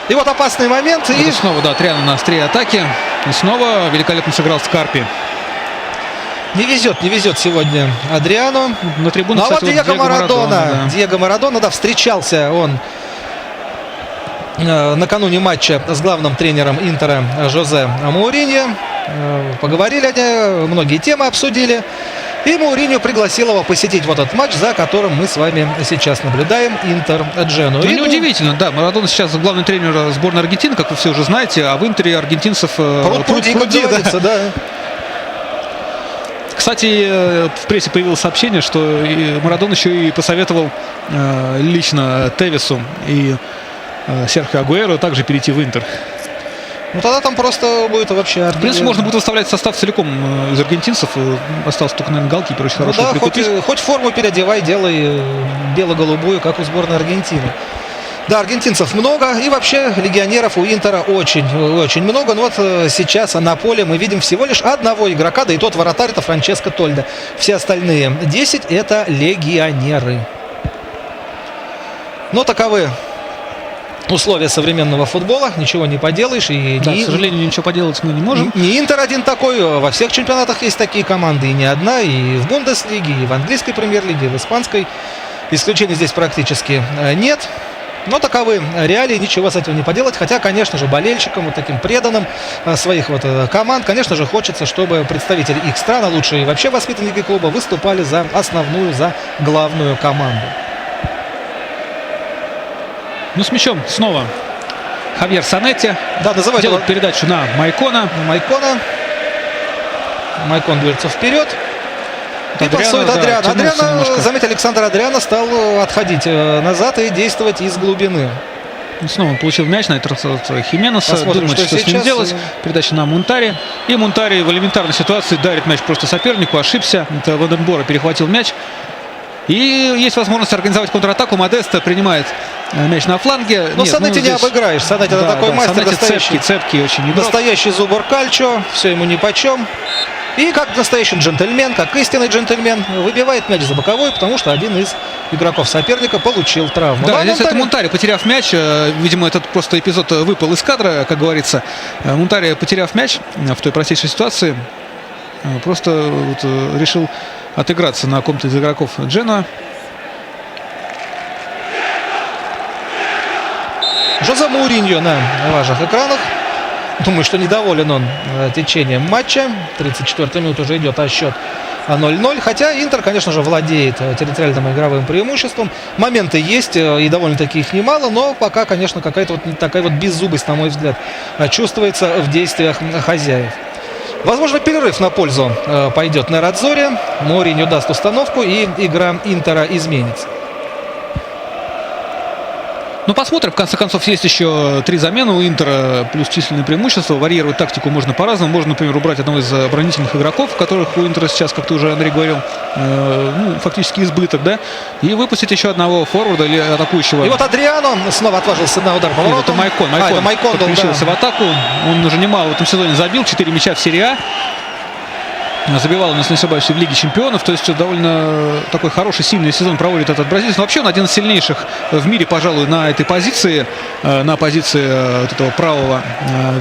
И вот опасный момент. И снова, да, Триано на острие атаки. И снова великолепно сыграл Скарпи. Не везет сегодня Адриано. На трибуне, а кстати, вот Диего Марадона, да, встречался он накануне матча с главным тренером Интера Жозе Мауриньо. Поговорили они, многие темы обсудили. И Мауриньо пригласил его посетить вот этот матч, за которым мы с вами сейчас наблюдаем, Интер Дженуа. Ну, неудивительно, да, Марадона сейчас главный тренер сборной Аргентины, как вы все уже знаете, а в Интере аргентинцев пруди, да. Кстати, в прессе появилось сообщение, что Марадона еще и посоветовал лично Тевесу и Серхио Агуэро также перейти в Интер. Ну тогда там просто будет вообще... В принципе, можно будет выставлять состав целиком из аргентинцев. Остался только, наверное, голкипер очень хороший. Да, хоть форму переодевай, делай бело-голубую, как у сборной Аргентины. Да, аргентинцев много, и вообще легионеров у Интера очень много. Но вот сейчас на поле мы видим всего лишь одного игрока, да и тот вратарь — это Франческо Тольда. Все остальные 10 — это легионеры. Но таковы условия современного футбола, ничего не поделаешь. И да, к сожалению, ничего поделать мы не можем. Не Интер один такой, во всех чемпионатах есть такие команды, и не одна, и в Бундеслиге, и в английской премьер-лиге, и в испанской. Исключений здесь практически нет. Но таковы реалии, ничего с этим не поделать. Хотя, конечно же, болельщикам, вот таким преданным своих вот команд, конечно же, хочется, чтобы представители их стран, а лучше и вообще воспитанники клуба, выступали за основную, за главную команду. Ну, с мячом снова Хавьер Санетти Да, называют его делает передачу на Майкона. Майкона. Майкон движется вперед. И Адриано, пасует да, Адриано. тянулся Адриано, немножко. заметьте, Александр Адриано стал отходить назад и действовать из глубины. Снова он получил мяч, на этот раз от Хименеса. Посмотрим, Думает, что что с ним сейчас. делать. Передача на Мунтари. И Мунтари в элементарной ситуации дарит мяч просто сопернику. Ошибся. Это Ванденбора перехватил мяч. И есть возможность организовать контратаку. Модесто принимает мяч на фланге. Но Нет, Санетти не здесь- обыграешь. Санетти это Да, такой да, мастер, Санетти настоящий, цепкий очень игрок. настоящий зубр кальчо. Все ему нипочем. И как настоящий джентльмен, как истинный джентльмен, выбивает мяч за боковой, потому что один из игроков соперника получил травму. Да, Ну, а здесь это Мунтари- Мунтари, потеряв мяч, видимо, этот просто эпизод выпал из кадра, как говорится. Мунтари, потеряв мяч в той простейшей ситуации, просто вот, решил отыграться на ком-то из игроков Дженуа. Жозе Мауриньо на ваших экранах. Думаю, что недоволен он течением матча. 34-я минута уже идет, а счет 0-0. Хотя Интер, конечно же, владеет территориальным игровым преимуществом. Моменты есть, и довольно-таки их немало, но пока, конечно, какая-то вот такая вот беззубость, на мой взгляд, чувствуется в действиях хозяев. Возможно, перерыв на пользу пойдет на Радзоре. Мауриньо даст установку, и игра Интера изменится. Ну, посмотрим. В конце концов, есть еще 3 замены у Интера, плюс численное преимущество. Варьировать тактику можно по-разному. Можно, например, убрать одного из оборонительных игроков, которых у Интера сейчас, как ты уже, Андрей, говорил, фактически избыток, да? И выпустить еще одного форварда или атакующего. И вот Адриано снова отважился на удар по Нет, воротам. это Майкон. Это Майкон был, подключился да. в атаку. Он уже немало в этом сезоне забил. 4 мяча в серии А. Забивал он, если не ошибаюсь, в Лиге Чемпионов. То есть довольно такой хороший, сильный сезон проводит этот бразилец. Но вообще он один из сильнейших в мире, пожалуй, на этой позиции. На позиции вот этого правого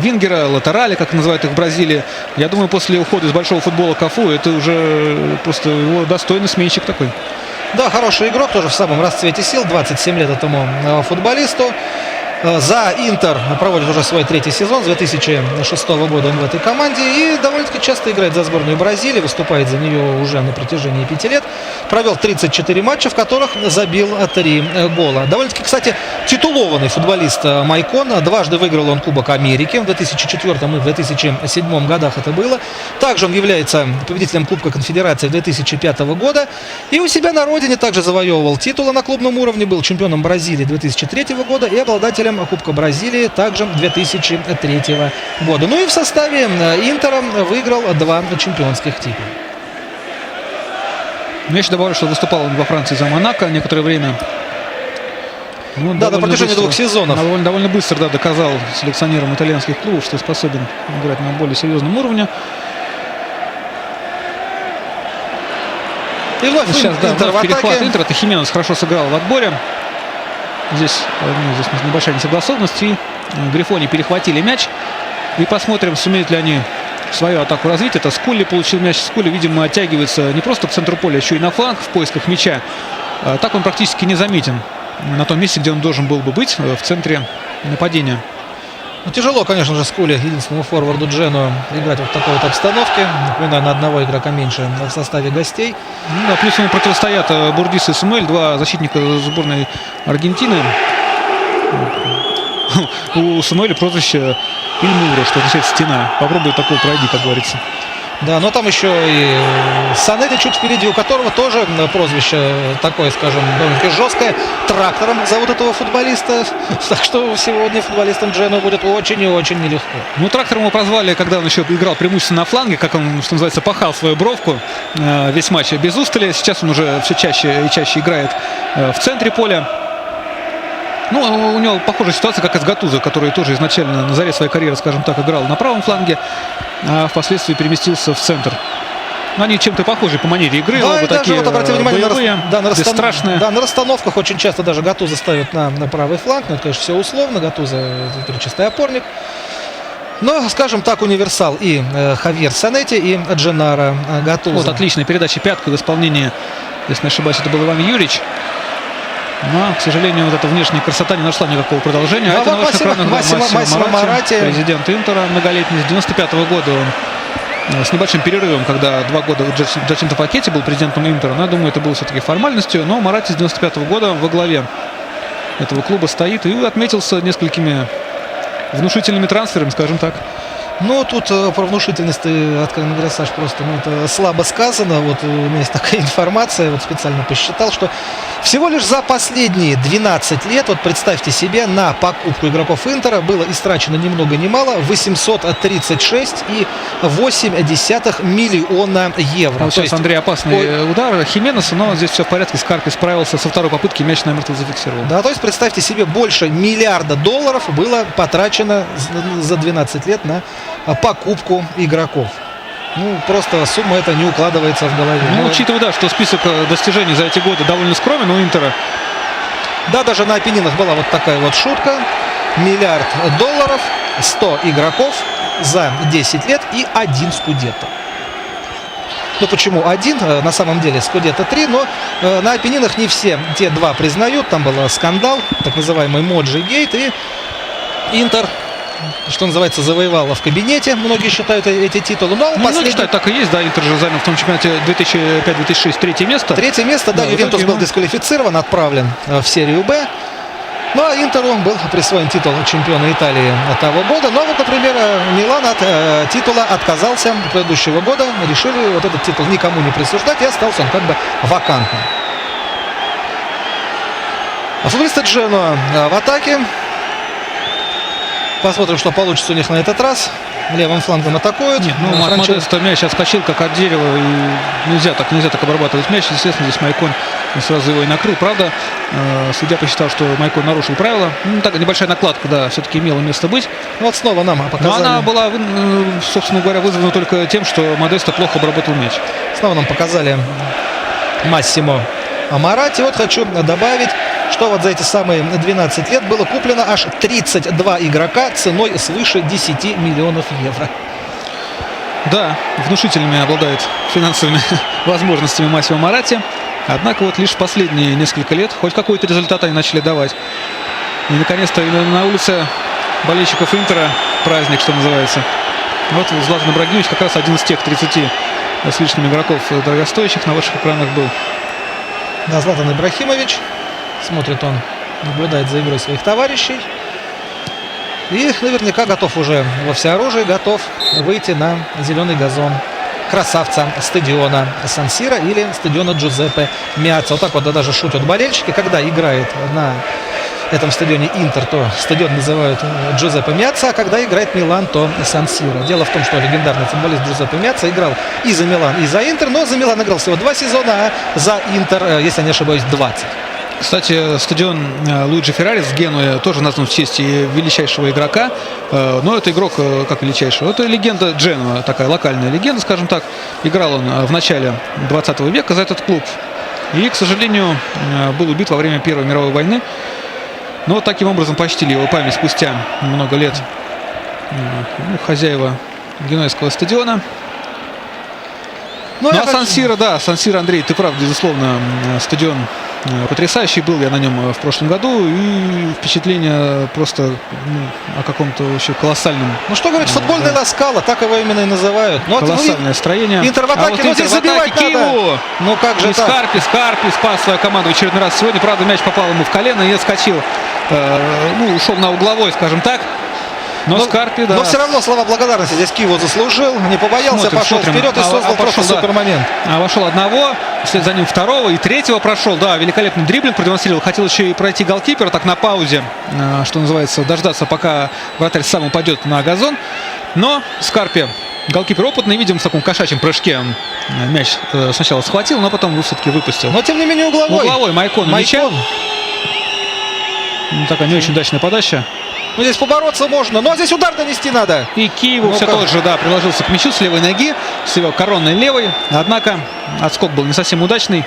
вингера, латерали, как называют их в Бразилии. Я думаю, после ухода из большого футбола Кафу это уже просто его достойный сменщик такой. Да, хороший игрок, тоже в самом расцвете сил. 27 лет этому футболисту. За Интер проводит уже свой 3-й сезон. С 2006 года он в этой команде. И довольно-таки часто играет за сборную Бразилии. Выступает за нее уже на протяжении 5 лет. Провел 34 матча, в которых забил 3 гола. Довольно-таки, кстати, титулованный футболист Майкон. Дважды выиграл он Кубок Америки. В 2004 и в 2007 годах это было. Также он является победителем Кубка Конфедерации 2005 года. И у себя на родине также завоевывал титулы на клубном уровне. Был чемпионом Бразилии 2003 года и обладателем Кубка Бразилии также 2003 года. Ну и в составе Интера выиграл 2 чемпионских титула. Я еще добавлю, что выступал он во Франции за Монако некоторое время. Ну, Да, на протяжении 2 сезонов. Довольно быстро, да, доказал селекционерам итальянских клубов, что способен играть на более серьезном уровне. И вновь Сейчас, да, Интер в перехват атаке. Интера. Это Хименес хорошо сыграл в отборе. Здесь небольшая несогласованность. И Грифони перехватили мяч. И посмотрим, сумеют ли они свою атаку развить. Это Скулли получил мяч. Скулли, видимо, оттягивается не просто к центру поля, еще и на фланг в поисках мяча. Так он практически не заметен на том месте, где он должен был бы быть, в центре нападения. Ну, тяжело, конечно же, Скулли, единственному форварду Джену, играть вот в такой вот обстановке. Напоминаю, на одного игрока меньше в составе гостей. Ну, да, плюс ему противостоят Бурдис и Сумель, 2 защитника сборной Аргентины. У Сумеля прозвище Ильмура, что означает стена. Попробуй такого пройди, как говорится. Да, но там еще и Санетти чуть впереди, у которого тоже прозвище такое, скажем, довольно-таки жесткое. Трактором зовут этого футболиста. Так что сегодня футболистам Джену будет очень и очень нелегко. Ну, трактором его прозвали, когда он еще играл преимущественно на фланге, как он, что называется, пахал свою бровку весь матч без устали. Сейчас он уже все чаще и чаще играет в центре поля. Ну, у него похожая ситуация, как и с Гатузо, который тоже изначально на заре своей карьеры, скажем так, играл на правом фланге, а впоследствии переместился в центр. Но они чем-то похожи по манере игры. Да, оба и даже такие вот обратите внимание, боевые, бесстрашные. на расстановках очень часто даже Гатузо ставят на правый фланг. Но это, конечно, все условно. Гатузо – чистый опорник. Но, скажем так, универсал и Хавьер Санетти, и Дженаро Гатузо. Вот отличная передача пяткой в исполнении, если не ошибаюсь, это был Иван Юрьевич. Но, к сожалению, вот эта внешняя красота не нашла никакого продолжения. А это вот на ваших экранах Массимо Моратти. президент Интера многолетний, с 95 года он с небольшим перерывом, когда 2 года Джачинто Пакетти был президентом Интера. Но я думаю, это было все-таки формальностью. Но Моратти с 95 года во главе этого клуба стоит и отметился несколькими внушительными трансферами, скажем так. Ну, тут про внушительность, откровенно говоря, Саш, просто это слабо сказано. Вот у меня есть такая информация, вот специально посчитал, что всего лишь за последние 12 лет, вот представьте себе, на покупку игроков Интера было истрачено ни много ни мало 836,8 миллиона евро. А вот сейчас, Андрей, опасный удар Хименеса, но здесь все в порядке. Скарпи справился со второй попытки, мяч намертво зафиксировал. Да, то есть представьте себе, больше миллиарда долларов было потрачено за 12 лет на покупку игроков. Ну, просто сумма эта не укладывается в голове. Ну, учитывая, да, что список достижений за эти годы довольно скромен у Интера. Да, даже на Апеннинах была вот такая вот шутка. Миллиард долларов, 100 игроков за 10 лет и 1 скудетто. Ну, почему один? На самом деле скудетто 3, но на Апеннинах не все те два признают. Там был скандал, так называемый Моджи Гейт, и Интер, что называется, завоевала в кабинете. Многие считают эти титулы. Но Многие считают, так и есть, да, Интер же занял в том чемпионате 2005-2006 третье место. Третье место, да, Ювентус был дисквалифицирован, отправлен в серию Б. Ну, а Интеру был присвоен титул чемпиона Италии того года. Но вот, например, Милан от титула отказался предыдущего года. Решили вот этот титул никому не присуждать, и остался он как бы вакантным. Футболисты Дженуа в атаке. Посмотрим, что получится у них на этот раз. Левым флангом атакуют. Нет, ну, Модесто мяч отскочил как от дерева, и нельзя так обрабатывать мяч. Естественно, здесь Майкон сразу его и накрыл. Правда, судья посчитал, что Майкон нарушил правила. Ну, так, небольшая накладка, да, все-таки имела место быть. Вот снова нам показали. Но она была, собственно говоря, вызвана только тем, что Модесто плохо обработал мяч. Снова нам показали Массимо Моратти. Вот хочу добавить, что вот за эти самые 12 лет было куплено аж 32 игрока ценой свыше 10 миллионов евро. Да, внушительными обладает финансовыми возможностями Массимо Моратти. Однако вот лишь последние несколько лет хоть какой-то результат они начали давать. И наконец-то на улице болельщиков Интера праздник, что называется. Вот Златан Ибрагимович как раз один из тех 30 с лишним игроков дорогостоящих на ваших экранах был. Да, Златан Ибрахимович. Смотрит он, наблюдает за игрой своих товарищей. И наверняка готов уже во всеоружии, готов выйти на зеленый газон красавца стадиона Сан-Сиро или стадиона Джузеппе Меацца. Вот так вот даже шутят болельщики, когда играет на этом стадионе Интер, то стадион называют Джузеппе Меацца, а когда играет Милан, то Сан-Сиро. Дело в том, что легендарный футболист Джузеппе Меацца играл и за Милан, и за Интер, но за Милан играл всего 2 сезона, а за Интер, если я не ошибаюсь, 20. Кстати, стадион Луиджи Феррари в Генуе тоже назван в честь величайшего игрока. Но это игрок как величайшего. Это легенда Дженуа, такая локальная легенда, скажем так. Играл он в начале 20 века за этот клуб. И, к сожалению, был убит во время Первой мировой войны. Но таким образом почтили его память спустя много лет хозяева генуэзского стадиона. Ну а Сан-Сиро, да, Сан-Сиро, Андрей, ты прав, безусловно, стадион потрясающий. Был я на нем в прошлом году, и впечатление просто о каком-то вообще колоссальном. Ну что говорить, футбольная Ласкала, так его именно и называют. Ну, колоссальное строение. Интер в атаке, вот но здесь забивать надо. Ну как же так? Скарпи спас свою команду в очередной раз сегодня. Правда, мяч попал ему в колено и отскочил. Ушел на угловой, скажем так. Но Скарпи, да. Но все равно слова благодарности здесь Киву заслужил. Не побоялся, пошел вперед и создал просто супермомент. Вошел одного, вслед за ним второго и третьего прошел. Да, великолепный дриблинг продемонстрировал. Хотел еще и пройти голкипера так на паузе, что называется, дождаться, пока вратарь сам упадет на газон. Но Скарпи, голкипер опытный, видим, в таком кошачьем прыжке мяч сначала схватил, но потом все-таки выпустил. Но тем не менее угловой. Угловой Майкон. Такая не очень удачная подача. Ну, здесь побороться можно, но здесь удар донести надо. И Киеву все тот же, да, приложился к мячу с левой ноги, с его коронной левой. Однако отскок был не совсем удачный.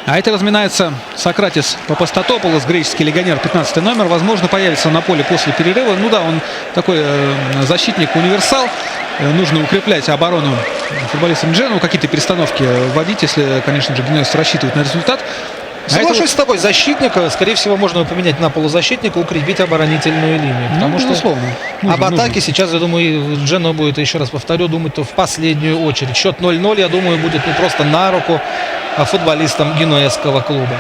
А это разминается Сократис Папастатопулос, греческий легионер, 15 номер. Возможно, появится на поле после перерыва. Ну да, он такой защитник-универсал. Нужно укреплять оборону футболистам Дженуа, какие-то перестановки вводить, если, конечно же, Генуэзцы рассчитывают на результат. Соглашусь с тобой, защитника, скорее всего, можно поменять на полузащитника, укрепить оборонительную линию. Потому что об атаке сейчас, я думаю, Дженуа будет, еще раз повторю, думать в последнюю очередь. Счет 0-0, я думаю, будет не просто на руку футболистам генуэзского клуба.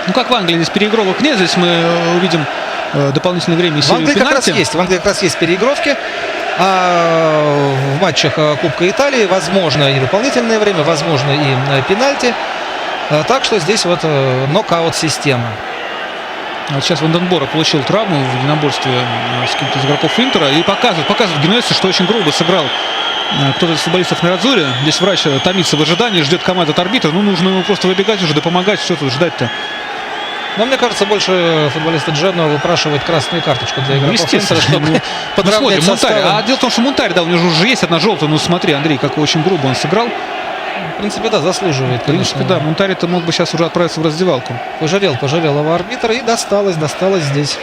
Ну, как в Англии, здесь переигровок нет. Здесь мы увидим дополнительное время и В серию Англии как раз пенальти. есть. В Англии как раз есть переигровки. А в матчах Кубка Италии возможно и дополнительное время, возможно и пенальти. Так что здесь вот нокаут-система. Вот сейчас Ванденбора получил травму в единоборстве с кем-то из игроков Интера. И показывает Генуэзцу, что очень грубо сыграл кто-то из футболистов на Радзуре. Здесь врач томится в ожидании, ждет команду от арбитра. Ну, нужно ему просто выбегать уже, да помогать. Что тут ждать-то? Но мне кажется, больше футболисты Джено выпрашивают красную карточку для игроков Интера, чтобы подравнять Мунтари. составы. А дело в том, что Мунтари, да, у него уже есть одна желтая. Ну, смотри, Андрей, как очень грубо он сыграл. В принципе, да, заслуживает, В принципе, конечно. да, Мунтари-то мог бы сейчас уже отправиться в раздевалку. Пожалел его арбитр, и досталось здесь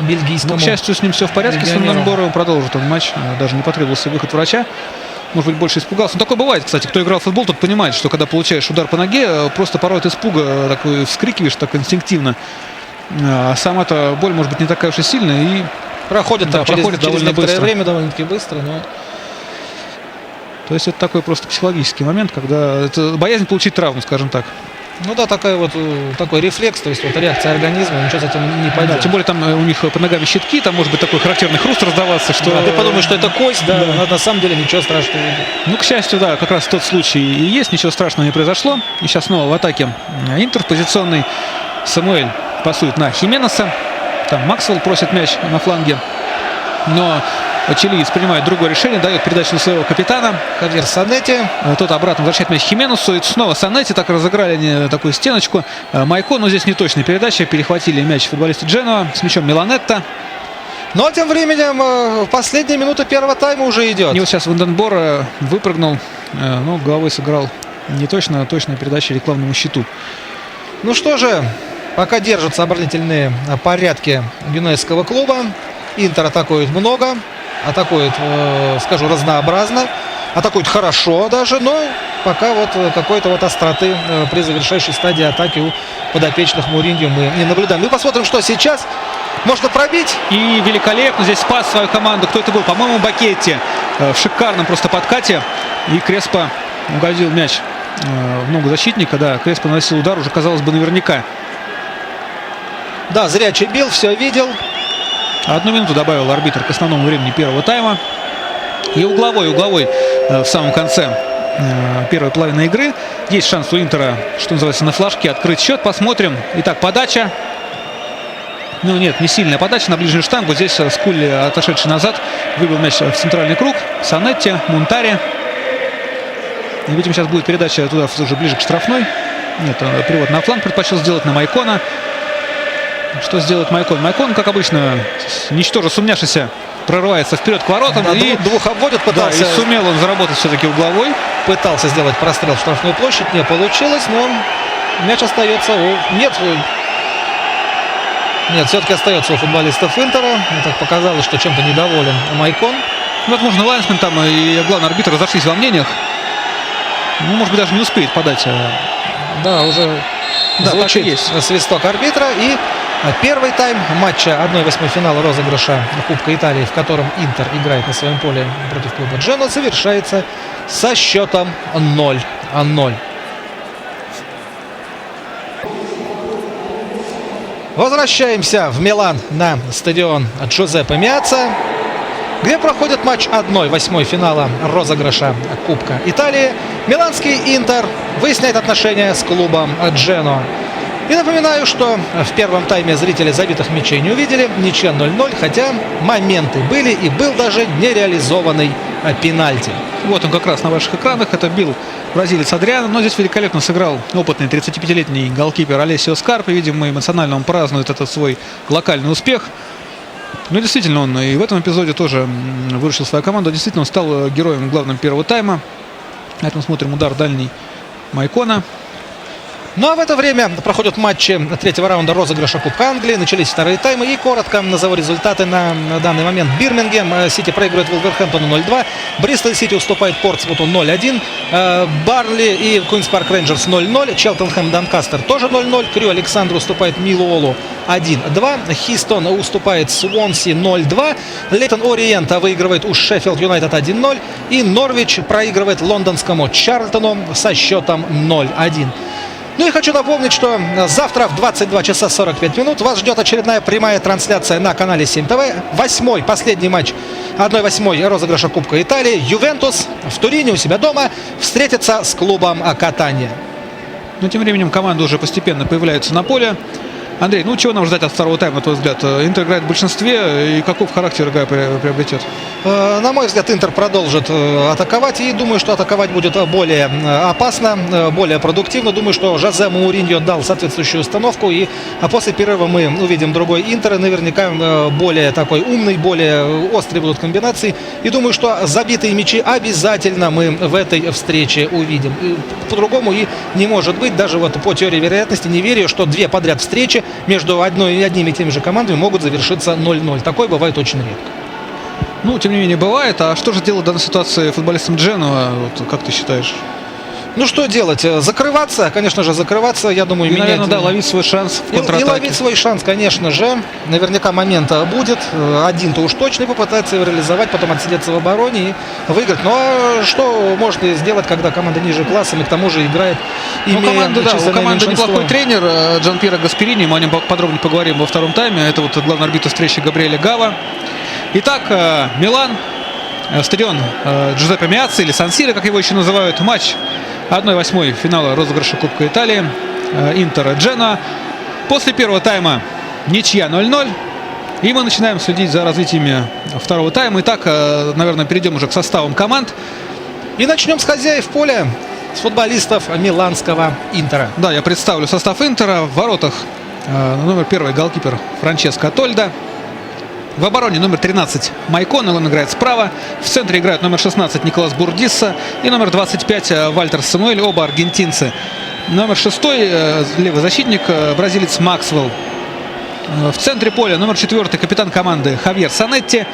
бельгийскому. Но, к счастью, с ним все в порядке. С легионеру. Ванденбором продолжит он матч. Даже не потребовался выход врача. Может быть, больше испугался. Но такое бывает, кстати. Кто играл в футбол, тот понимает, что когда получаешь удар по ноге, просто порой от испуга такой вскрикиваешь так инстинктивно. А сама-то боль может быть не такая уж и сильная. И Проходит да, через довольно некоторое быстро. время, довольно-таки быстро, но... То есть это такой просто психологический момент, когда это боязнь получить травму, скажем так. Ну да, такой рефлекс, то есть вот реакция организма, ничего с этим не Да, пойдет. тем более там у них под ногами щитки, там может быть такой характерный хруст раздаваться, что... Ты подумаешь, что это кость, да, но на самом деле ничего страшного нет. Ну, к счастью, да, как раз тот случай и есть, ничего страшного не произошло. И сейчас снова в атаке Интер позиционный. Самуэль пасует на Хименеса. Там Максвелл просит мяч на фланге. Но чилиец принимает другое решение, дает передачу на своего капитана. Хавьер Санетти. Тот обратно возвращает мяч Хименесу. И снова Санетти, так разыграли они такую стеночку. Майко, но здесь неточная передача. Перехватили мяч футболисты Дженуа. С мячом Миланетта. Но тем временем последняя минута первого тайма уже идет. И вот сейчас Ванденбор выпрыгнул, но головой сыграл не точно, а точная передача рекламному щиту. Ну что же, пока держатся оборонительные порядки генуэзского клуба. Интер атакует много, атакует, скажу, разнообразно, атакует хорошо даже, но пока вот какой-то вот остроты при завершающей стадии атаки у подопечных Муриньо мы не наблюдаем. Мы посмотрим, что сейчас. Можно пробить. И великолепно здесь спас свою команду. Кто это был? По-моему, Бакетти. В шикарном просто подкате. И Креспо угодил мяч в ногу защитника. Да, Креспо наносил удар, уже казалось бы наверняка. Да, зрячий бил, все видел. 1 минуту добавил арбитр к основному времени первого тайма. И угловой в самом конце первой половины игры. Есть шанс у Интера, что называется, на флажке открыть счет. Посмотрим. Итак, подача. Ну нет, не сильная подача на ближнюю штангу. Здесь Скулли, отошедший назад, выбил мяч в центральный круг. Санетти, Мунтари. И видим, сейчас будет передача туда уже ближе к штрафной. Нет, перевод на фланг предпочел сделать на Майкона. Что сделает Майкон? Майкон, как обычно, ничтоже сумняшися, прорывается вперед к воротам. Да, и двух обводит, пытался, да, и сумел он заработать все-таки угловой. Пытался сделать прострел в штрафную площадь, не получилось, но мяч остается у... Нет, все-таки остается у футболистов Интера. Мне так показалось, что чем-то недоволен Майкон. Возможно, лайнсмен там и главный арбитр разошлись во мнениях. Ну, может быть, даже не успеет подать. Да, уже звучит есть свисток арбитра. И первый тайм матча 1/8 финала розыгрыша Кубка Италии, в котором Интер играет на своем поле против клуба Джено, завершается со счетом 0-0. Возвращаемся в Милан на стадион Джузеппе Меацца, где проходит матч 1/8 финала розыгрыша Кубка Италии. Миланский Интер выясняет отношения с клубом Джено. И напоминаю, что в первом тайме зрители забитых мячей не увидели. Ничья 0-0, хотя моменты были и был даже нереализованный пенальти. Вот он как раз на ваших экранах. Это бил бразилец Адриано. Но здесь великолепно сыграл опытный 35-летний голкипер Алессио Скарпи. Видимо, эмоционально он празднует этот свой локальный успех. Ну, действительно, он и в этом эпизоде тоже выручил свою команду. Действительно, он стал героем главным первого тайма. На этом смотрим удар дальний Майкона. Ну а в это время проходят матчи третьего раунда розыгрыша Кубка Англии. Начались вторые таймы. И коротко назову результаты на данный момент. Бирмингем Сити проигрывает Вулверхэмптону 0-2. Бристол Сити уступает Портсмуту 0-1. Барнли и Куинс Парк Рейнджерс 0-0. Челтенхэм Донкастер тоже 0-0. Крю Александру уступает Миллуолу 1-2. Хистон уступает Свонси 0-2. Лейтон Ориент выигрывает у Шеффилд Юнайтед 1-0. И Норвич проигрывает лондонскому Чарльтону со счетом 0-1. Ну и хочу напомнить, что завтра в 22 часа 45 минут вас ждет очередная прямая трансляция на канале 7 ТВ. Восьмой, последний матч 1/8 розыгрыша Кубка Италии. Ювентус в Турине у себя дома встретится с клубом Катания. Но тем временем команда уже постепенно появляется на поле. Андрей, ну чего нам ждать от второго тайма, на твой взгляд? Интер играет в большинстве, и каков характер игры приобретет? На мой взгляд, Интер продолжит атаковать, и думаю, что атаковать будет более опасно, более продуктивно. Думаю, что Жозе Мауриньо дал соответствующую установку, и после перерыва мы увидим другой Интер, наверняка более такой умный, более острые будут комбинации. И думаю, что забитые мячи обязательно мы в этой встрече увидим. По-другому и не может быть, даже вот по теории вероятности не верю, что две подряд встречи между одними и теми же командами могут завершиться 0-0. Такое бывает очень редко. Ну, тем не менее, бывает. А что же делать в данной ситуации футболистам Дженуа? Вот, как ты считаешь? Ну, что делать? Закрываться? Конечно же, закрываться. Я думаю, и, наверное, да, ловить свой шанс в контратаке. И ловить свой шанс, конечно же. Наверняка момент будет. Один-то уж точно, и попытается его реализовать, потом отсидеться в обороне и выиграть. Но что можно сделать, когда команда ниже классом и к тому же играет, имея у команды неплохой тренер Джанпьеро Гасперини. Мы о нем подробнее поговорим во втором тайме. Это вот главный арбитр встречи Габриэле Гава. Итак, Милан, стадион Джузеппе Меацци или Сан-Сиро, как его еще называют. Матч 1/8 финала розыгрыша Кубка Италии. Интер Дженуа. После первого тайма ничья 0-0. И мы начинаем следить за развитиями второго тайма. Итак, наверное, перейдем уже к составам команд. И начнем с хозяев поля, с футболистов миланского Интера. Да, я представлю состав Интера. В воротах номер 1 голкипер Франческо Тольда. В обороне номер 13 Майкон, он играет справа. В центре играют номер 16 Николас Бурдисса и номер 25 Вальтер Самуэль, оба аргентинцы. Номер 6 левый защитник бразилец Максвелл. В центре поля номер 4 капитан команды Хавьер Санетти.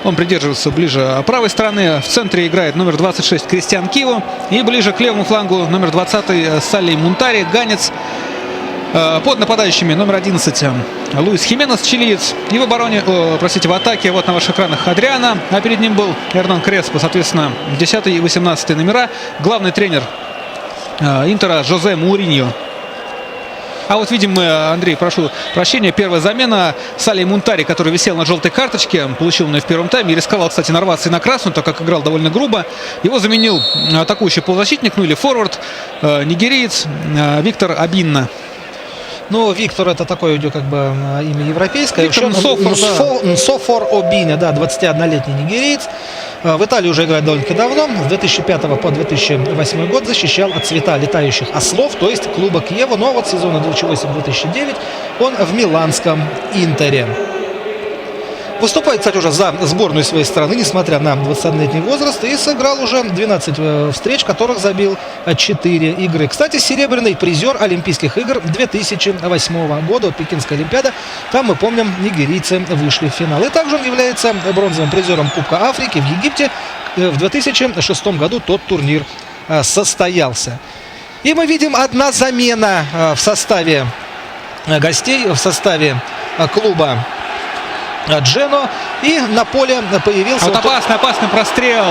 Он придерживается ближе правой стороны. В центре играет номер 26 Кристиан Киву. И ближе к левому флангу номер 20 Салли Мунтари, ганец. Под нападающими номер 11 Луис Хименес, чилиец. И в обороне, в атаке, вот на ваших экранах Адриано. А перед ним был Эрнан Креспо, соответственно, 10 и 18 номера. Главный тренер Интера Жозе Мауриньо. А вот видим мы, Андрей, прошу прощения, первая замена Салли Мунтари, который висел на желтой карточке, получил он ее в первом тайме и рисковал, кстати, нарваться и на красную, так как играл довольно грубо. Его заменил атакующий полузащитник, ну или форвард, нигериец Виктор Обинна. Ну, Виктор — это такое как бы имя европейское. Виктор Нсофор Обиня, да, 21-летний нигериец. В Италии уже играет довольно-таки давно. С 2005 по 2008 год защищал от цвета летающих ослов, то есть клуба Кьево. Но вот сезона 2008-2009 он в миланском Интере. Выступает, кстати, уже за сборную своей страны, несмотря на 21-летний возраст. И сыграл уже 12 встреч, которых забил 4 игры. Кстати, серебряный призер Олимпийских игр 2008 года, от Пекинской Олимпиады. Там, мы помним, нигерийцы вышли в финал. И также он является бронзовым призером Кубка Африки в Египте. В 2006 году тот турнир состоялся. И мы видим одна замена в составе гостей, в составе клуба Джено, и на поле появился... Вот опасный прострел,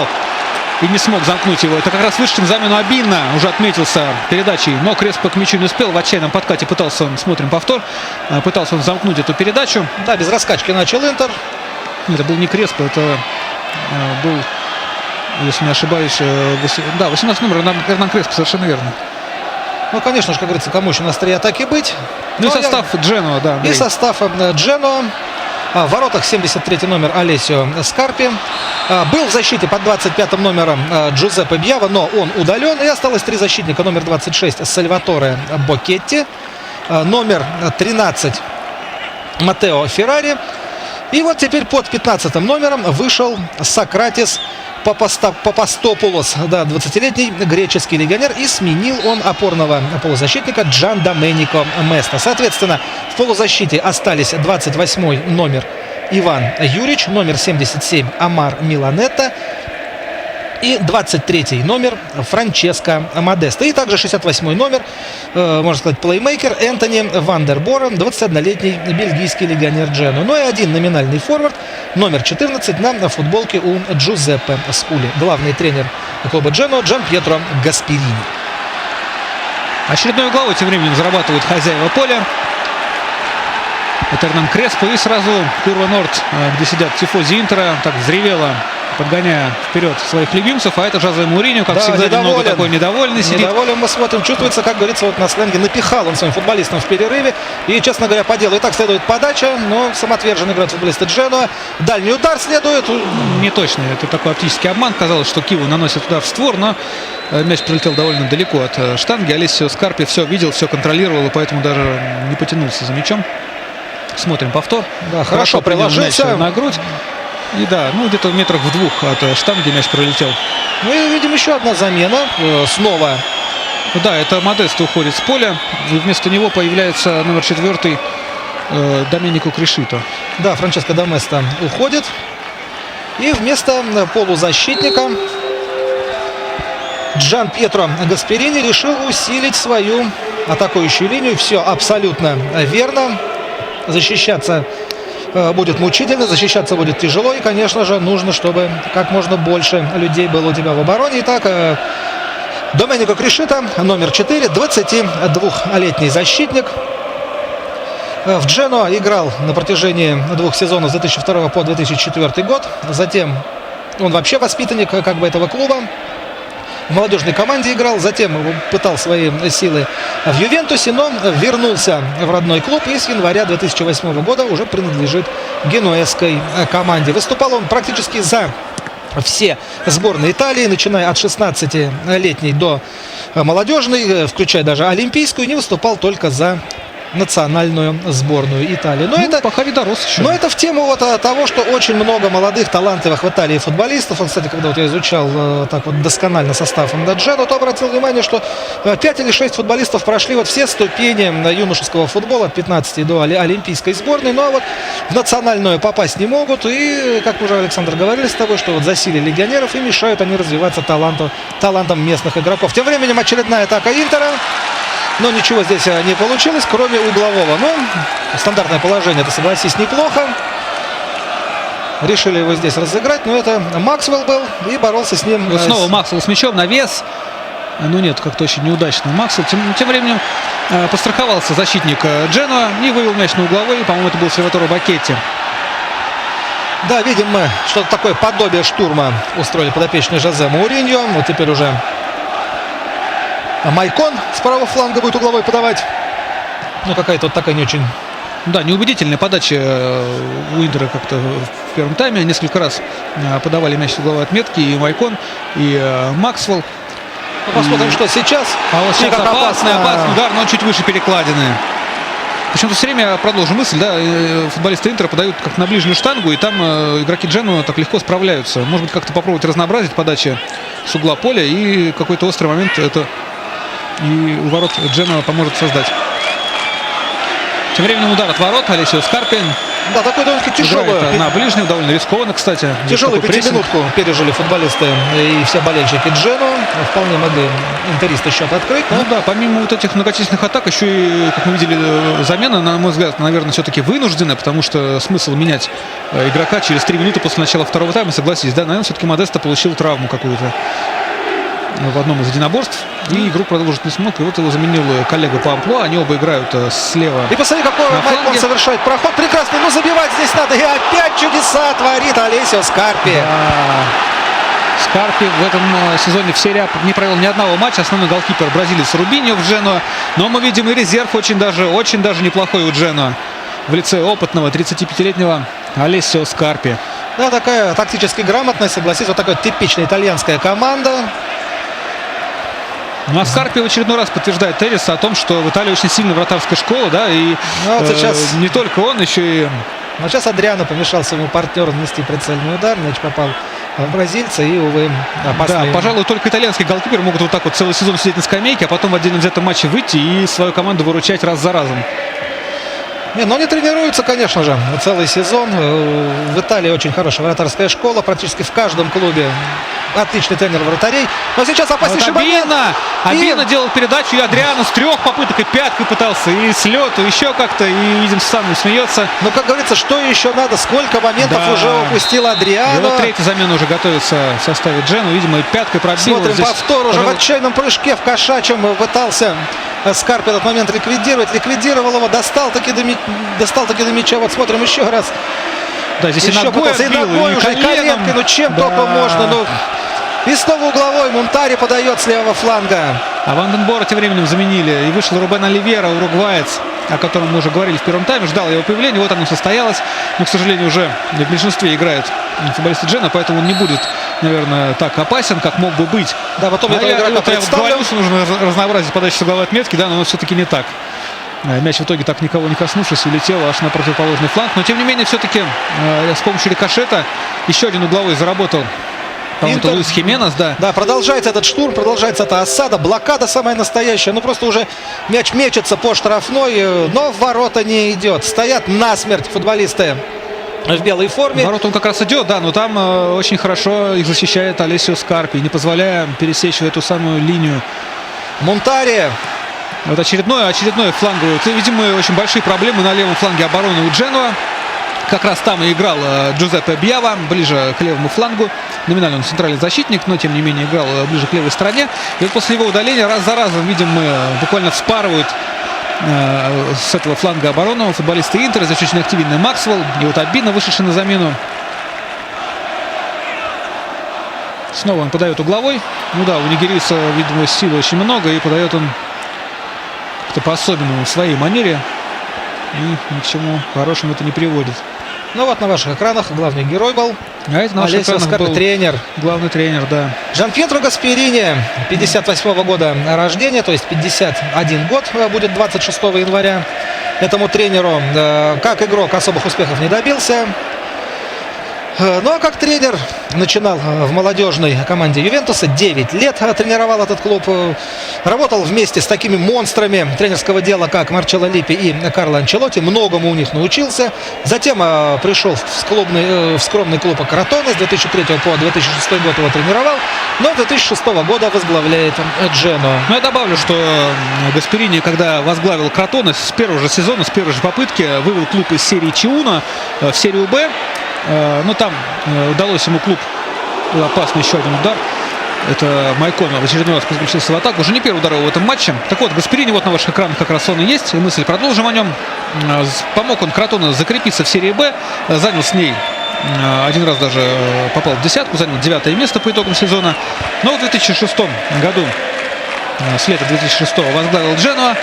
и не смог замкнуть его. Это как раз вышедший на замену Обинна уже отметился передачей, но Креспо к мячу не успел. В отчаянном подкате пытался он, смотрим повтор, пытался он замкнуть эту передачу. Да, без раскачки начал Интер. Это был не Креспо, это был, если не ошибаюсь, 18 номер Эрнан Креспо, совершенно верно. Ну, конечно же, как говорится, кому еще на острие атаки быть. Ну и состав Дженуа, да, Андрей. И состав Дженуа. В воротах 73 номер Алессио Скарпи. Был в защите под 25 номером Джузеппе Бьява, но он удален. И осталось 3 защитника. Номер 26 Сальваторе Бокетти. Номер 13 Матео Феррари. И вот теперь под 15 номером вышел Сократис Папастопулос, да, 20-летний греческий легионер, и сменил он опорного полузащитника Джандоменико Места. Соответственно, в полузащите остались 28-й номер Иван Юрич, номер 77 Амар Миланетто и 23-й номер Франческо Модесто. И также 68-й номер, можно сказать, плеймейкер Энтони Вандерборен, 21-летний бельгийский легионер Джену. Ну и один номинальный форвард, номер 14 на футболке у Джузеппе Скули. Главный тренер клуба Джену Джанпьетро Гасперини. Очередной угловой тем временем зарабатывают хозяева поля. Это Эрнан Креспо. И сразу Курва Норд, где сидят тифози Интера, так взревела, подгоняя вперед своих любимцев. А это Жозе Мourinho, как Да, всегда, недоволен. немного такой недовольный сидит. Недоволен, мы смотрим. Чувствуется, как говорится, вот на сленге, напихал он своим футболистам в перерыве. И, честно говоря, по делу. Итак, следует подача, но самоотверженно играют футболисты Дженуа. Дальний удар следует. Не точно. Это такой оптический обман. Казалось, что Киву наносит удар в створ, но мяч прилетел довольно далеко от штанги. Алессио Скарпи все видел, все контролировал, и поэтому даже не потянулся за мячом. Смотрим повтор. Да, хорошо принял приложился. мяч на грудь. И да, ну где-то метрах в 2 от штанги мяч пролетел. Ну и видим еще одна замена. Снова. Да, это Модесто уходит с поля. И вместо него появляется номер 4 Доменико Кришито. Да, Франческо Доместо уходит. И вместо полузащитника Джан Пьетро Гасперини решил усилить свою атакующую линию. Все абсолютно верно. Защищаться будет мучительно, защищаться будет тяжело. И, конечно же, нужно, чтобы как можно больше людей было у тебя в обороне. Итак, Доменико Кришито, номер 4, 22-летний защитник. В Дженуа играл на протяжении 2 сезонов с 2002 по 2004 год. Затем он вообще воспитанник как бы этого клуба. В молодежной команде играл, затем пытал свои силы в Ювентусе, но вернулся в родной клуб и с января 2008 года уже принадлежит генуэзской команде. Выступал он практически за все сборные Италии, начиная от 16-летней до молодежной, включая даже олимпийскую, не выступал только за национальную сборную Италии. Но это пока не дорос еще. Но это в тему вот того, что очень много молодых, талантливых в Италии футболистов. Он, кстати, когда вот я изучал так вот досконально состав Дженуа, то обратил внимание, что 5 или 6 футболистов прошли вот все ступени юношеского футбола от 15 до олимпийской сборной. Но вот в национальную попасть не могут. И, как уже, Александр, говорили с тобой, что вот засилие легионеров и мешают они развиваться талантом местных игроков. Тем временем очередная атака Интера. Но ничего здесь не получилось, кроме углового. Но стандартное положение, это, согласись, неплохо. Решили его здесь разыграть, но это Максвелл был и боролся с ним. Вот снова Максвелл с мячом, навес. Ну нет, как-то очень неудачно. Максвелл тем временем подстраховался защитник Дженуа и вывел мяч на угловой. По-моему, это был Сальваторе Бакетти. Да, видим мы, что-то такое подобие штурма устроили подопечные Жозе Моуриньо. Вот теперь уже Майкон с правого фланга будет угловой подавать. Ну, какая-то вот такая не очень... Да, неубедительная подача у Интера как-то в первом тайме. Несколько раз подавали мяч с угловой отметки и Майкон, и Максвелл. Ну, посмотрим, что сейчас. А вот сейчас опасный удар, но чуть выше перекладины. Почему-то все время, продолжу мысль, да, футболисты Интера подают как на ближнюю штангу, и там игроки Дженуа так легко справляются. Может быть, как-то попробовать разнообразить подачи с угла поля, и какой-то острый момент это и у ворот Дженуа поможет создать. Тем временем удар от ворот. Алессио Скарпи. Да, такой довольно-таки тяжелый. На ближнем, довольно рискованно, кстати. Тяжелую пятиминутку пережили футболисты и все болельщики Дженуа. Вполне могли интеристы счет открыть. Ну да, помимо вот этих многочисленных атак, еще и, как мы видели, замена, на мой взгляд, наверное, все-таки вынуждена, потому что смысл менять игрока через 3 минуты после начала второго тайма, согласись, да, наверное, все-таки Модесто получил травму какую-то в одном из единоборств, и игру продолжить не смог, и вот его заменил коллега по амплуа, они оба играют слева. И посмотри, какой Майкон совершает проход, прекрасный, но забивать здесь надо, и опять чудеса творит Алессио Скарпи. Да. Скарпи в этом сезоне в серии А не провел ни одного матча, основной голкипер бразилец Рубиньо в Дженуа, но мы видим и резерв очень даже неплохой у Дженуа в лице опытного 35-летнего Алессио Скарпи. Да, такая тактически грамотная, согласись, вот такая типичная итальянская команда. Ну а Скарпи в очередной раз подтверждает тезис о том, что в Италии очень сильная вратарская школа, да, и вот сейчас... не только он, еще и... Но сейчас Адриано помешал своему партнеру нанести прицельный удар, мяч попал в бразильца и, увы, опасный. Да, пожалуй, только итальянские голкиперы могут вот так вот целый сезон сидеть на скамейке, а потом в отдельно взятом матче выйти и свою команду выручать раз за разом. Не, но они тренируются, конечно же, целый сезон. В Италии очень хорошая вратарская школа. Практически в каждом клубе отличный тренер вратарей. Но сейчас опаснейший момент. Обина делал передачу, и Адриано с 3 попыток и пяткой пытался, и с лету, еще как-то, и, видим, сам смеется. Ну, как говорится, что еще надо? Сколько моментов уже упустил Адриано. И вот третья замена уже готовится в составе Дженуа. Видимо, и пяткой пробил. Смотрим повтор уже в отчаянном прыжке в кошачьем пытался Скарпи этот момент ликвидировать. Ликвидировал его, достал таки до мяча. Вот смотрим еще раз. Да, здесь Еще и ногой пытался, и отбил, ногой и уже, и коленкой, ну чем Да. только можно. Ну. И снова угловой. Мунтари подает с левого фланга. А Ванденбора тем временем заменили. И вышел Рубен Оливьера, уругваец, о котором мы уже говорили в первом тайме. Ждал его появления. Вот оно состоялось. Но, к сожалению, уже в большинстве играют футболисты Джено, поэтому он не будет, наверное, так опасен, как мог бы быть. Да, потом этого игрока я представлю. говорю, что нужно разнообразие подачи с угловой отметки, да, но все-таки не так. Мяч в итоге так никого не коснувшись улетел аж на противоположный фланг. Но, тем не менее, все-таки с помощью рикошета еще один угловой заработал. По-моему, это Луис Хименес, да. Да, продолжается этот штурм, продолжается эта осада, блокада самая настоящая. Ну просто уже мяч мечется по штрафной, но в ворота не идет. Стоят насмерть футболисты в белой форме. В ворота он как раз идет, да, но там очень хорошо их защищает Алессио Скарпи, не позволяя пересечь эту самую линию. Мунтари. Вот очередной фланговый. Видимо, очень большие проблемы на левом фланге обороны у Дженуа. Как раз там и играл Джузеппе Бьява, ближе к левому флангу. Номинально он центральный защитник, но тем не менее играл ближе к левой стороне. И вот после его удаления раз за разом, видим, мы буквально вспарывают с этого фланга оборону футболисты Интера. Здесь очень активный Максвелл. И вот Обидно, вышедший на замену. Снова он подает угловой. Ну да, у нигерийца, видимо, силы очень много. И подает он как-то по-особенному в своей манере. И ни к чему хорошему это не приводит. Ну вот на ваших экранах главный герой был. А это на ваших Алессио экранах Скарпи, был тренер. главный тренер, да. Жан-Пьетро Гасперини, 58 года рождения, то есть 51 год будет 26 января. Этому тренеру как игрок особых успехов не добился. Ну а как тренер начинал в молодежной команде Ювентуса, 9 лет тренировал этот клуб, работал вместе с такими монстрами тренерского дела, как Марчелло Липпи и Карло Анчелотти, многому у них научился. Затем пришел в скромный клуб Кротоне, с 2003 по 2006 год его тренировал, но 2006 года возглавляет Дженуа. Но я добавлю, что Гасперини, когда возглавил Кротоне, с первого же сезона, с первой же попытки вывел клуб из серии Чиуна в серию Б. Но там удалось ему клуб, опасный еще один удар. Это Майкона в очередной раз подключился в атаку. Уже не первый удар в этом матче. Так вот, Гасперини вот на ваших экранах как раз он и есть. И мысль продолжим о нем. Помог он Кротоне закрепиться в серии Б. Занял с ней один раз даже попал в десятку. Занял 9-е место по итогам сезона. Но в 2006 году, с лета 2006 возглавил Дженуа.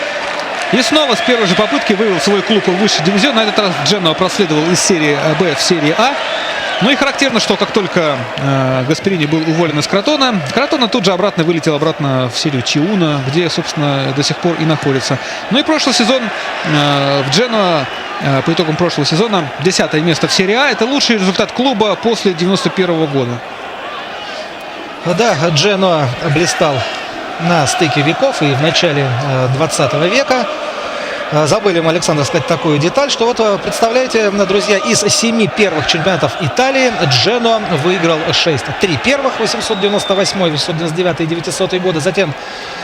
И снова с первой же попытки вывел свой клуб в высший дивизион. На этот раз Дженуа проследовал из серии Б в серии А. Ну и характерно, что как только Гасперини был уволен из Кротона, Кротона тут же вылетел обратно в серию Чиуна, где, собственно, до сих пор и находится. Ну и прошлый сезон в Дженуа, по итогам прошлого сезона, 10-е место в серии А. Это лучший результат клуба после 91 года. Да, Дженуа блистал на стыке веков и в начале 20 века. Забыли мы, Александр, сказать такую деталь, что вот, представляете, друзья, из 7 первых чемпионатов Италии Дженуа выиграл 6. 3 первых, 898, 899 и 900 годы. Затем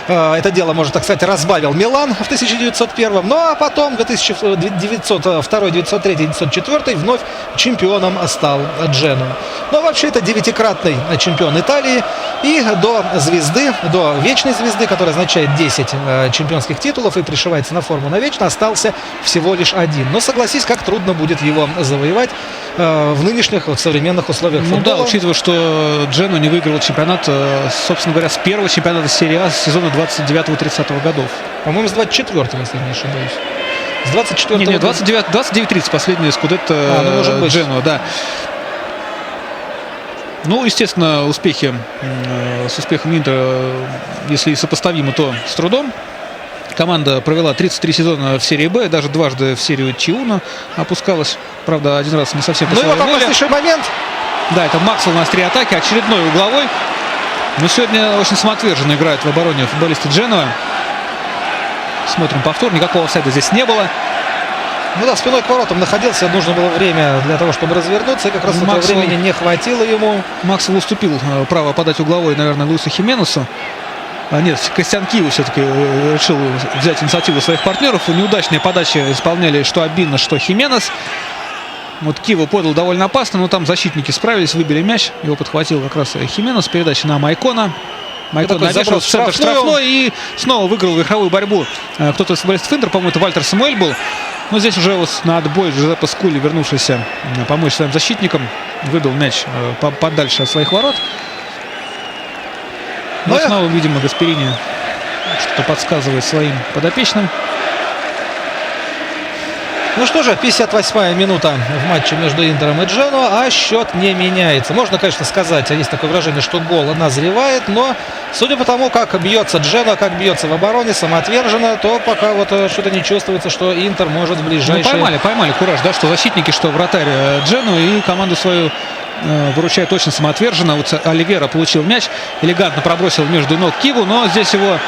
это дело, можно так сказать, разбавил Милан в 1901. Ну а потом 1902, 903, 904 вновь чемпионом стал Дженуа. Но вообще это 9-кратный чемпион Италии. И до звезды, до вечной звезды, которая означает 10 чемпионских титулов и пришивается на форму навечно, остался всего лишь один. Но согласись, как трудно будет его завоевать в нынешних современных условиях футбола. Ну да, учитывая, что Дженуа не выиграл чемпионат, собственно говоря, с первого чемпионата серии А с сезона 29-30 годов. По-моему, с 24-го, если не ошибаюсь. С 24-го. Не, 29-30, последняя скудетто Дженуа, да. Ну, естественно, успехи с успехом Интера, если сопоставимы, то с трудом. Команда провела 33 сезона в серии Б, даже дважды в серию Чиуна опускалась. Правда, один раз не совсем по Ну и своей вот воле. опаснейший момент. Да, это Максвелл на острие атаки, очередной угловой. Но сегодня очень самоотверженно играют в обороне футболисты Дженуа. Смотрим повтор, никакого офсайда здесь не было. Ну да, спиной к воротам находился, нужно было время для того, чтобы развернуться, и как раз этого времени не хватило ему. Максвелл уступил право подать угловой, наверное, Луису Хименесу. Нет, Костян Киеву все-таки решил взять инициативу своих партнеров. Неудачные подачи исполняли что Обидно, что Хименес. Вот Киеву подал довольно опасно, но там защитники справились, выбили мяч. Его подхватил как раз Хименес. Передача на Майкона. Майкон Такой навешал заброс в центр в штрафную. штрафной и снова выиграл верховую борьбу. Кто-то из футболистов Интера, по-моему, это Вальтер Самуэль был. Но здесь уже вот на отбой Джузеппе Скулли, вернувшийся помочь своим защитникам, выбил мяч подальше от своих ворот. Но снова, видимо, Гасперини что-то подсказывает своим подопечным. Ну что же, 58-я минута в матче между Интером и Дженуа, а счет не меняется. Можно, конечно, сказать, есть такое выражение, что гол назревает, но судя по тому, как бьется Дженуа, как бьется в обороне, самоотверженно, то пока вот что-то не чувствуется, что Интер может в ближайшие... Ну, поймали кураж, да, что защитники, что вратарь Дженуа, и команду свою выручает очень самоотверженно. Вот Оливера получил мяч, элегантно пробросил между ног Киву, но здесь его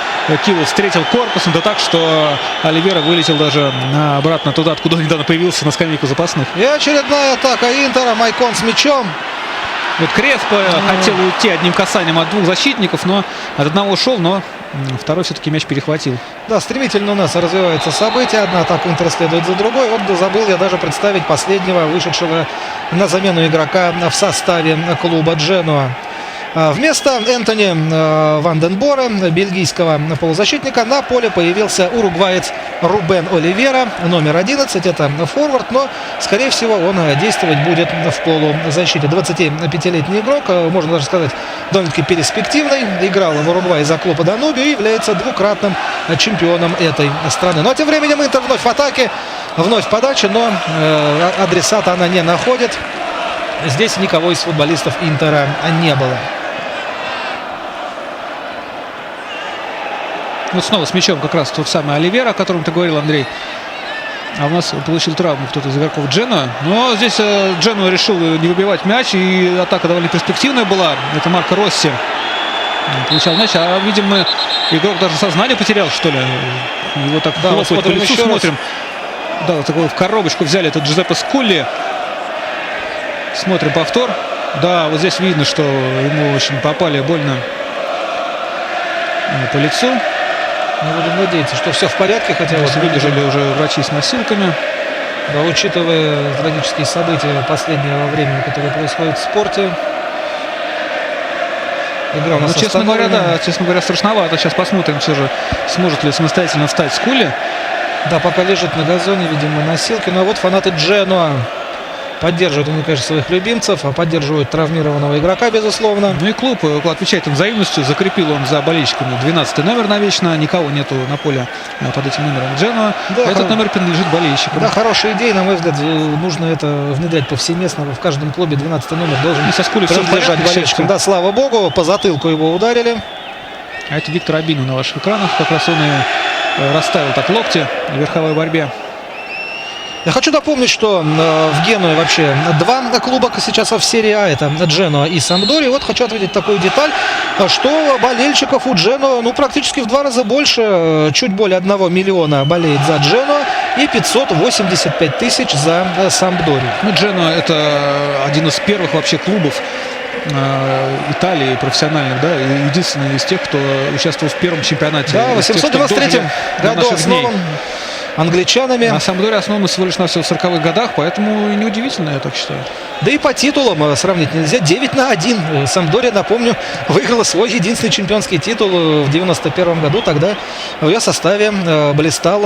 Киву встретил корпусом, да так, что Оливера вылетел даже обратно туда, откуда он недавно появился, на скамейку запасных. И очередная атака Интера, Майкон с мячом. Вот Креспо хотел уйти одним касанием от двух защитников, но от одного ушел, но второй все-таки мяч перехватил. Да, стремительно у нас развивается событие. Одна атака Интера следует за другой. Вот забыл я даже представить последнего вышедшего на замену игрока в составе клуба Дженуа. Вместо Энтони Ванденбора, бельгийского полузащитника, на поле появился уругваец Рубен Оливера, номер 11. Это форвард, но, скорее всего, он действовать будет в полузащите. 25-летний игрок, можно даже сказать, довольно-таки перспективный. Играл в Уругвае за клуб Данубио и является двукратным чемпионом этой страны. Ну а тем временем Интер вновь в атаке, вновь подача, но адресата она не находит. Здесь никого из футболистов Интера не было. Вот снова с мячом как раз тот самый Оливера, о котором ты говорил, Андрей. А у нас получил травму кто-то из игроков Дженуа. Но здесь Дженуа решил не выбивать мяч, и атака довольно перспективная была. Это Марко Росси получал мяч, а, видимо, игрок даже сознание потерял, что ли. Его так хлопают по лицу, смотрим. Да, вот такую в коробочку взяли этот Джузеппе Скулли. Смотрим повтор. Да, вот здесь видно, что ему очень попали больно по лицу. Мы будем надеяться, что все в порядке, хотя вот выбежали уже врачи с носилками. Да, учитывая трагические события последнего времени, которые происходят в спорте. Игра у нас честно говоря, страшновато. Сейчас посмотрим, все же, сможет ли самостоятельно встать Скулли. Да, пока лежит на газоне, видимо, носилки. Но вот фанаты Дженуа поддерживают, они, конечно, своих любимцев, а поддерживают травмированного игрока, безусловно. Ну и клуб отвечает им взаимностью. Закрепил он за болельщиками 12-й номер навечно. Никого нету на поле под этим номером Дженуа. Да, этот номер принадлежит болельщикам. Да, хорошая идея, на мой взгляд. Нужно это внедрять повсеместно. В каждом клубе 12-й номер должен принадлежать болельщикам. Да, слава богу, по затылку его ударили. А это Виктор Обину на ваших экранах. Как раз он и расставил так локти в верховой борьбе. Я хочу напомнить, что в Генуе вообще два клуба сейчас в серии А. Это Дженуа и Сампдория. Вот хочу ответить такую деталь, что болельщиков у Дженуа практически в 2 раза больше. Чуть более 1 миллиона болеет за Дженуа и 585 тысяч за Сампдорию. Ну, Дженуа — это один из первых вообще клубов Италии профессиональных, да, единственный из тех, кто участвовал в первом чемпионате. Да, в 893 году основан англичанами. А Сампдория основана всего лишь на всего в 40-х годах, поэтому и неудивительно, я так считаю. Да и по титулам сравнить нельзя. 9-1. Сампдория, напомню, выиграла свой единственный чемпионский титул в 91 году. Тогда в ее составе блистал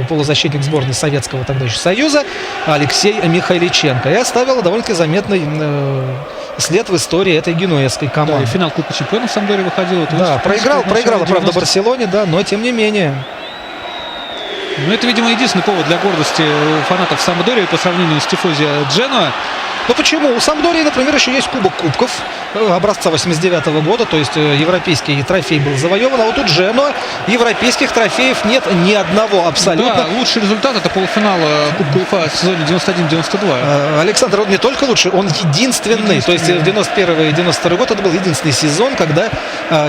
полузащитник сборной Советского тогда еще Союза Алексей Михайличенко. И оставила довольно-таки заметный след в истории этой генуэзской команды. Да, и финал Кубка чемпионов Сампдория выходила. Да, проиграла, правда, Барселоне, да, но тем не менее. Ну, это, видимо, единственный повод для гордости фанатов Сампдории по сравнению с тифози Дженуа. Ну почему? У Сампдории, например, еще есть Кубок Кубков образца 89 года, то есть европейский трофей был завоеван, а вот у Дженуа европейских трофеев нет ни одного абсолютно. Да, лучший результат — это полуфинал Кубка УЕФА в сезоне 91-92. Александр, он не только лучший, он единственный. То есть в 91 и 92 год это был единственный сезон, когда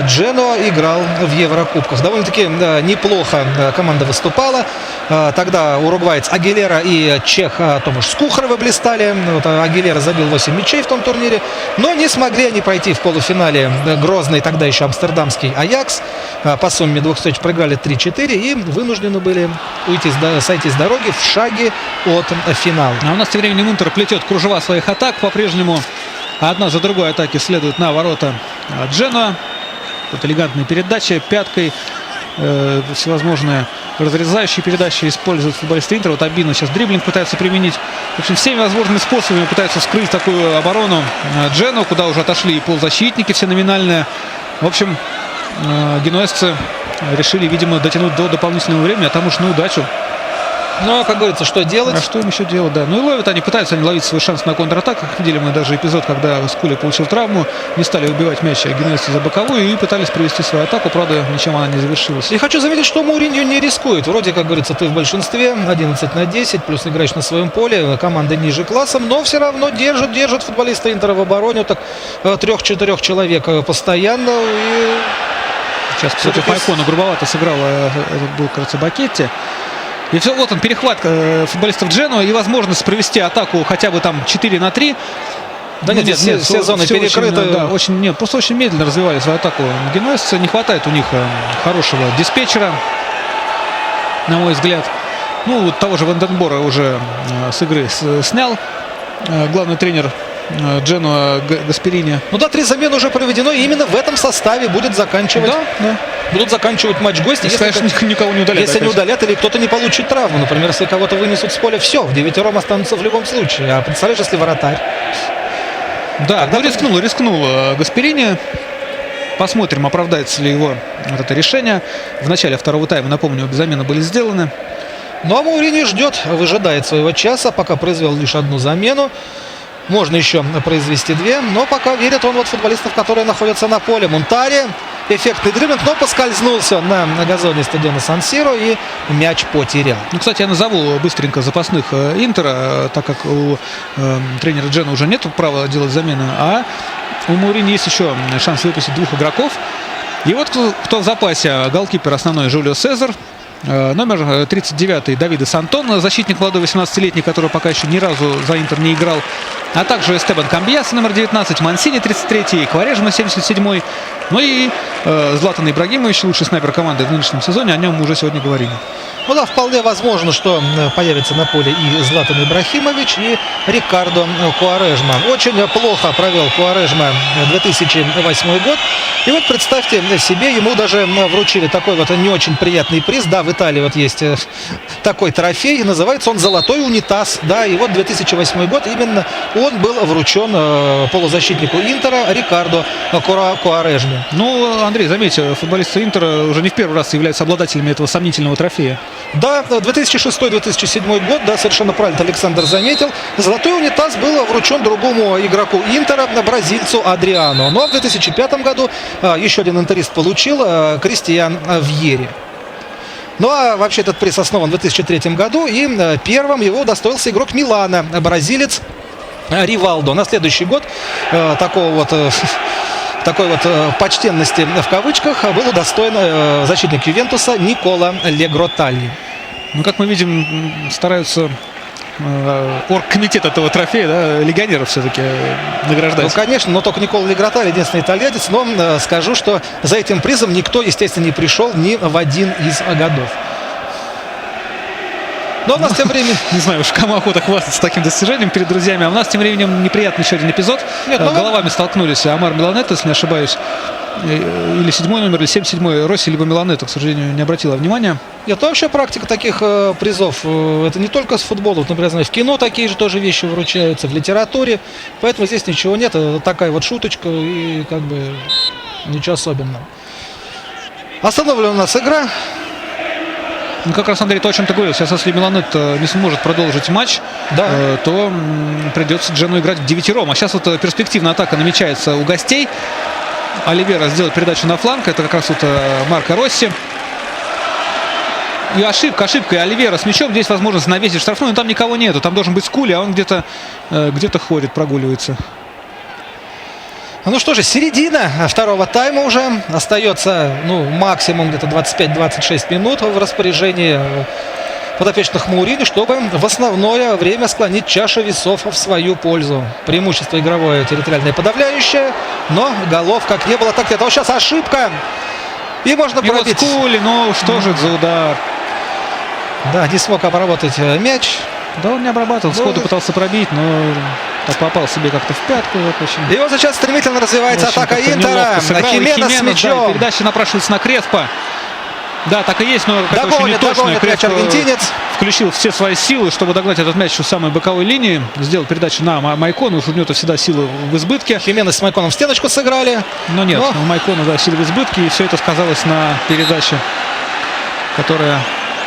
Дженуа играл в Еврокубках. Довольно-таки неплохо команда выступала. Тогда уругваец Агилера и чех Томаш Скухарова блистали. Вот Агилера забил 8 мячей в том турнире, но не смогли они пройти в полуфинале грозный тогда еще амстердамский Аякс. По сумме 2 встреч проиграли 3-4 и вынуждены были сойти с дороги в шаге от финала. А у нас тем временем Интер плетет кружева своих атак по-прежнему. Одна за другой атаки следуют на ворота Дженуа. Вот элегантные передачи пяткой, всевозможные разрезающие передачи используют футболисты Интера. Вот Обидно сейчас дриблинг пытается применить. В общем, всеми возможными способами пытаются вскрыть такую оборону Джену, куда уже отошли и полузащитники все номинальные. В общем, генуэзцы решили, видимо, дотянуть до дополнительного времени, а там уж на удачу. Но, как говорится, что делать? А что им еще делать, да. Ну и ловят они, пытаются они ловить свой шанс на контратаках. Видели мы даже эпизод, когда Скули получил травму, не стали убивать мяч генуэзцы за боковую и пытались провести свою атаку, правда, ничем она не завершилась. И хочу заметить, что Мауриньо не рискует. Вроде, как говорится, ты в большинстве, 11-10, плюс играешь на своем поле, команда ниже классом, но все равно держит футболиста Интера в обороне, так 3-4 человек постоянно. И сейчас против Айкона грубовато сыграл, этот был, кажется, Бакетти. И все, вот он, перехват футболистов Дженуа и возможность провести атаку хотя бы там 4-3. Да нет, все зоны перекрыты. Просто очень медленно развивали свою атаку генуэзцы. Не хватает у них хорошего диспетчера, на мой взгляд. Ну, вот того же Ванденбора уже с игры снял главный тренер Дженуа Гасперини. Ну да, 3 замены уже проведено, и именно в этом составе будет заканчивать. Да. Будут заканчивать матч гости. Если, конечно, никого не удалят. Если не удалят или кто-то не получит травму. Например, если кого-то вынесут с поля, все, в 9 останутся в любом случае. А представляешь, если вратарь? Да, ну рискнул Гасперини. Посмотрим, оправдается ли его вот это решение. В начале второго тайма, напомню, обе замены были сделаны. Ну а Мауриньо выжидает своего часа, пока произвел лишь одну замену. Можно еще произвести 2, но пока верит он в футболистов, которые находятся на поле. Мунтари, эффектный дриблинг, но поскользнулся на газоне стадиона Сан-Сиро и мяч потерял. Ну, кстати, я назову быстренько запасных Интера, так как у тренера Джена уже нет права делать замены, а у Мауриньо есть еще шанс выпустить 2 игроков. И вот кто в запасе: голкипер основной Жулио Сезар, номер 39-й Давида Сантон, защитник молодой 18-летний, который пока еще ни разу за Интер не играл, а также Эстебан Камбьяс, номер 19, Мансини 33-й, Кварежма 77-й, ну и Златан Ибрагимович, лучший снайпер команды в нынешнем сезоне, о нем мы уже сегодня говорили. Ну да, вполне возможно, что появится на поле и Златан Ибрахимович, и Рикардо Куарежма. Очень плохо провел Куарежма 2008 год. И вот представьте себе, ему даже вручили такой вот не очень приятный приз. Да, в Италии вот есть такой трофей, называется он «Золотой унитаз». Да, и вот 2008 год, именно он был вручен полузащитнику Интера Рикардо Куарежме. Ну, Андрей, заметьте, футболисты Интера уже не в первый раз являются обладателями этого сомнительного трофея. Да, 2006-2007 год, да, совершенно правильно Александр заметил. Золотой унитаз был вручен другому игроку Интера, бразильцу Адриано. Ну а в 2005 году еще один интерист получил, Кристиан Вьери. Ну а вообще этот приз основан в 2003 году, и первым его удостоился игрок Милана, бразилец Ривалдо. На следующий год такой вот почтенности в кавычках был удостоен защитник Ювентуса Никола Легроталли. Ну, как мы видим, стараются оргкомитет этого трофея, да, легионеров все-таки награждать. Ну, конечно, но только Никола Легроталли единственный итальянец, но скажу, что за этим призом никто, естественно, не пришел ни в один из годов. Но у нас тем временем... Не знаю уж, кому охота хвастаться таким достижением перед друзьями. А у нас тем временем неприятный еще один эпизод. Головами столкнулись Амар Миланетто, если не ошибаюсь. Или 7-й номер, или 77-й Росси, либо Миланетто, к сожалению, не обратила внимания. Это вообще практика таких призов. Это не только с футбола. Например, в кино такие же тоже вещи вручаются, в литературе. Поэтому здесь ничего нет. Это такая вот шуточка и как бы ничего особенного. Остановлена у нас игра. Ну, как раз, Андрей, то, о чем ты говорил. Сейчас, если Миланетто не сможет продолжить матч, да, то придется Джену играть в 9-ром. А сейчас вот перспективная атака намечается у гостей. Оливера сделает передачу на фланг. Это как раз вот Марко Росси. И ошибка. И Оливера с мячом. Здесь возможность навесить штрафную, но там никого нету. Там должен быть Скули, а он где-то ходит, прогуливается. Ну что же, середина второго тайма уже. Остается максимум где-то 25-26 минут в распоряжении подопечных Мауриньо, чтобы в основное время склонить чашу весов в свою пользу. Преимущество игровое, территориальное, подавляющее, но голов как не было, так нет. А вот сейчас ошибка. И можно пробить. Вот Скули, ну что же за удар. Да, не смог обработать мяч. Да, он не обрабатывал, сходу пытался пробить, но Так попал себе как-то в пятку. Вот, очень, И вот сейчас стремительно развивается очень атака как-то Интера. неловко сыграл. И Хименес с да, мячом. передача напрашивается на Креспо. Да, так и есть, но это очень Догонит неточно. мяч Креспо аргентинец. включил все свои силы, чтобы догнать этот мяч у самой боковой линии. Сделал передачу на Майкона. Уж у него всегда силы в избытке. Хименес с Майконом в стеночку сыграли. Но нет, у Майкона, да, силы в избытке. И все это сказалось на передаче, которая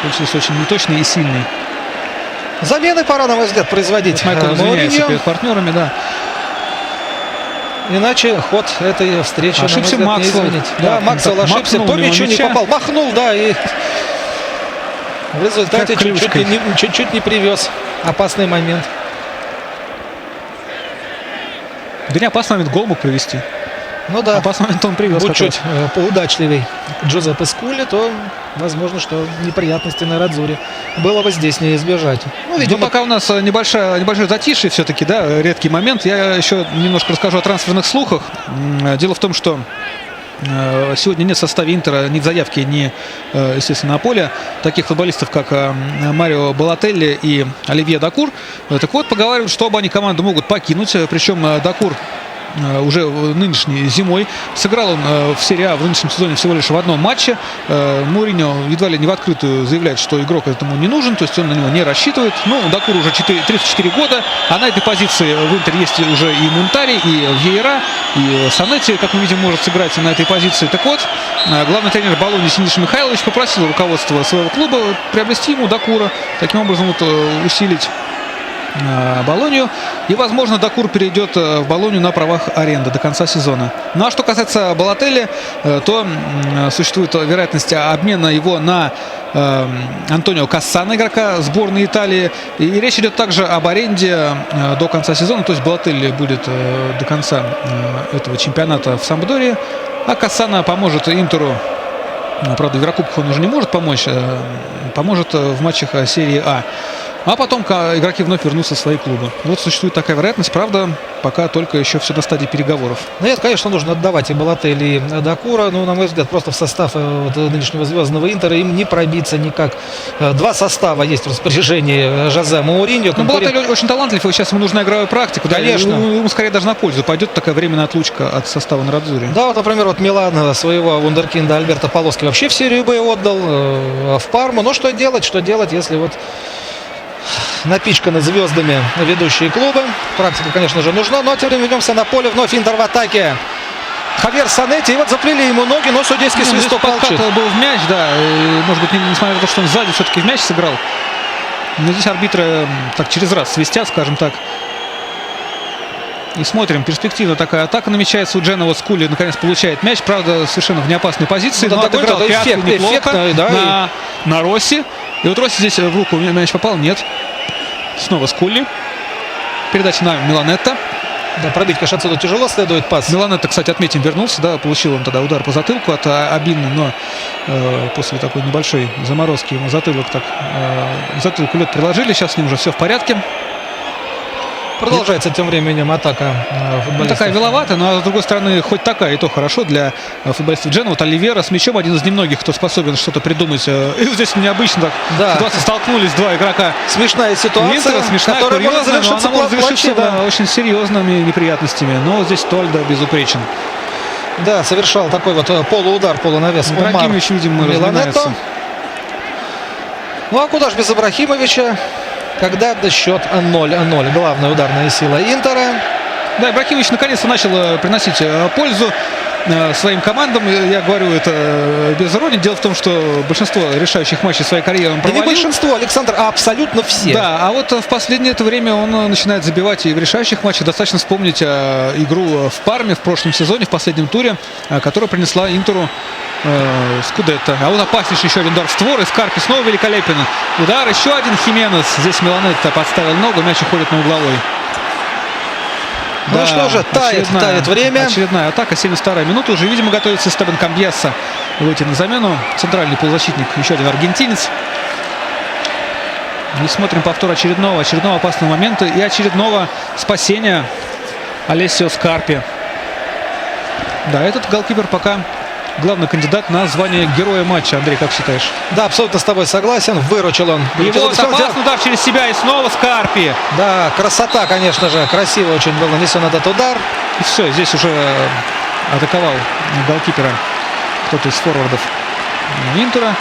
получилась очень неточной и сильной. Замены пора, на мой взгляд, производить. Майкон извиняется Мауриньо. перед партнерами, да. Иначе ход этой встречи, Ошибся на мой взгляд, Максвелл. не изменить. Да, Да, Максвелл так ошибся, махнул по мимо мячу не мяча. попал. Махнул, да, и в результате Как клюшкой. чуть-чуть не привез. Опасный момент. Да не опасный момент, гол мог привести. Ну да, Опасный момент он привез. будь как раз. чуть поудачливей Джузеппе Скулли, то возможно, что неприятности на Радзуре было бы здесь не избежать. Ну, Ну, видимо, пока у нас небольшое затишье все-таки, да, редкий момент. Я еще немножко расскажу о трансферных слухах. Дело в том, что сегодня нет в составе Интера ни заявки, ни, естественно, на поле таких футболистов, как Марио Балотелли и Оливье Дакур. Так вот, поговаривают, что оба они команду могут покинуть. Причем Дакур уже нынешней зимой. Сыграл он в серии А в нынешнем сезоне всего лишь в одном матче. Мourinho едва ли не в открытую заявляет, что игрок этому не нужен, то есть он на него не рассчитывает. Ну, Дакур уже 34 года, а на этой позиции в Интере есть уже и Мунтари, и Вьейра, и Санетти, как мы видим, может сыграть на этой позиции. Так вот, главный тренер Болоньи Синиша Михайлович попросил руководство своего клуба приобрести ему Дакура, таким образом вот, усилить Болонью. И, возможно, Дакур перейдет в Болонью на правах аренды до конца сезона. Ну а что касается Балотелли, то существует вероятность обмена его на Антонио Кассана, игрока сборной Италии. И речь идет также об аренде до конца сезона. То есть Балотелли будет до конца этого чемпионата в Сампдории, а Кассана поможет Интеру. Правда, в Еврокубках он уже не может помочь, поможет в матчах серии А. А потом игроки вновь вернутся в свои клубы. Вот существует такая вероятность, правда, пока только еще все на стадии переговоров. ну, нет, конечно, нужно отдавать и Балотелли, и Дакура. Ну, на мой взгляд, просто в состав вот нынешнего звездного Интера им не пробиться никак. Два состава есть в распоряжении Жозе Мауриньо. Ну, Балотелли очень талантлив, и сейчас ему нужна игровая практика. Да, Конечно. ему скорее даже на пользу пойдет такая временная отлучка от состава на Радзуре. Да, вот, например, вот Милан своего вундеркинда Альберто Полоски вообще в серию Б отдал, в Парму. Но что делать, если вот напичканы звездами ведущие клубы. Практика, конечно же, нужна. Но тем временем вернемся на поле. Вновь Интер в атаке. Хавьер Санетти. И вот заплели ему ноги, но судейский свисток молчит. Был в мяч, да. И, может быть, несмотря на то, что он сзади все-таки в мяч сыграл. Но здесь арбитры так через раз свистят, скажем так. И смотрим, перспективно такая атака намечается у Дженова. Скулли наконец получает мяч, правда, совершенно в неопасной позиции. Ну, но отыграл пятку неплохо да, на Росси. И вот Росси здесь в руку мяч попал, нет. Снова Скулли. Передача на Миланетто. Да, пробить, конечно, отсюда тяжело, следует пас. Миланетто, кстати, отметим, вернулся, да, получил он тогда удар по затылку от Абины, но после такой небольшой заморозки ему затылок так, затылку лед приложили, сейчас с ним уже все в порядке. Продолжается тем временем атака футболистов. Такая виловатая, но с другой стороны, хоть такая, и то хорошо для футболистов Дженова. Вот Оливьера с мячом один из немногих, кто способен что-то придумать. И здесь необычно так Да. ситуация, столкнулись два игрока Смешная ситуация, Интера, смешная, которая может курьезная, но завершиться она может завершиться плачевно. да, очень серьезными неприятностями. Но здесь Тольда безупречен. Да, совершал такой вот полуудар, полунавес Омар Ибрагимович, видимо, Миланетто. разминается. Ну а куда ж без Ибрахимовича, когда счет 0-0. Главная ударная сила Интера. Да, Ибрахимович наконец-то начал приносить пользу своим командам. Я говорю это без иронии. Дело в том, что большинство решающих матчей своей карьеры он Да не провалил. большинство, Александр, а абсолютно все. Да, а вот в последнее это время он начинает забивать и в решающих матчах. Достаточно вспомнить игру в Парме в прошлом сезоне, в последнем туре, которая принесла Интеру Скудетто. А вот опаснейший еще один удар в створ. И Скарпи снова великолепен. Удар, еще один Хименес. Здесь Миланетто подставил ногу, мяч уходит на угловой. Ну да, что же, тает время. Очередная атака, 72-я минута. Уже, видимо, готовится Стебан Камбьяса выйти на замену. Центральный полузащитник, еще один аргентинец. И смотрим повтор очередного опасного момента и очередного спасения Алессио Скарпи. Да, этот голкипер пока главный кандидат на звание героя матча. Андрей, как считаешь? Да, абсолютно с тобой согласен. Выручил он. И вот опасный удар через себя, и снова Скарпи. Да, красота, конечно же. Красиво очень был нанесен этот удар. И все, здесь уже атаковал голкипера кто-то из форвардов Интера.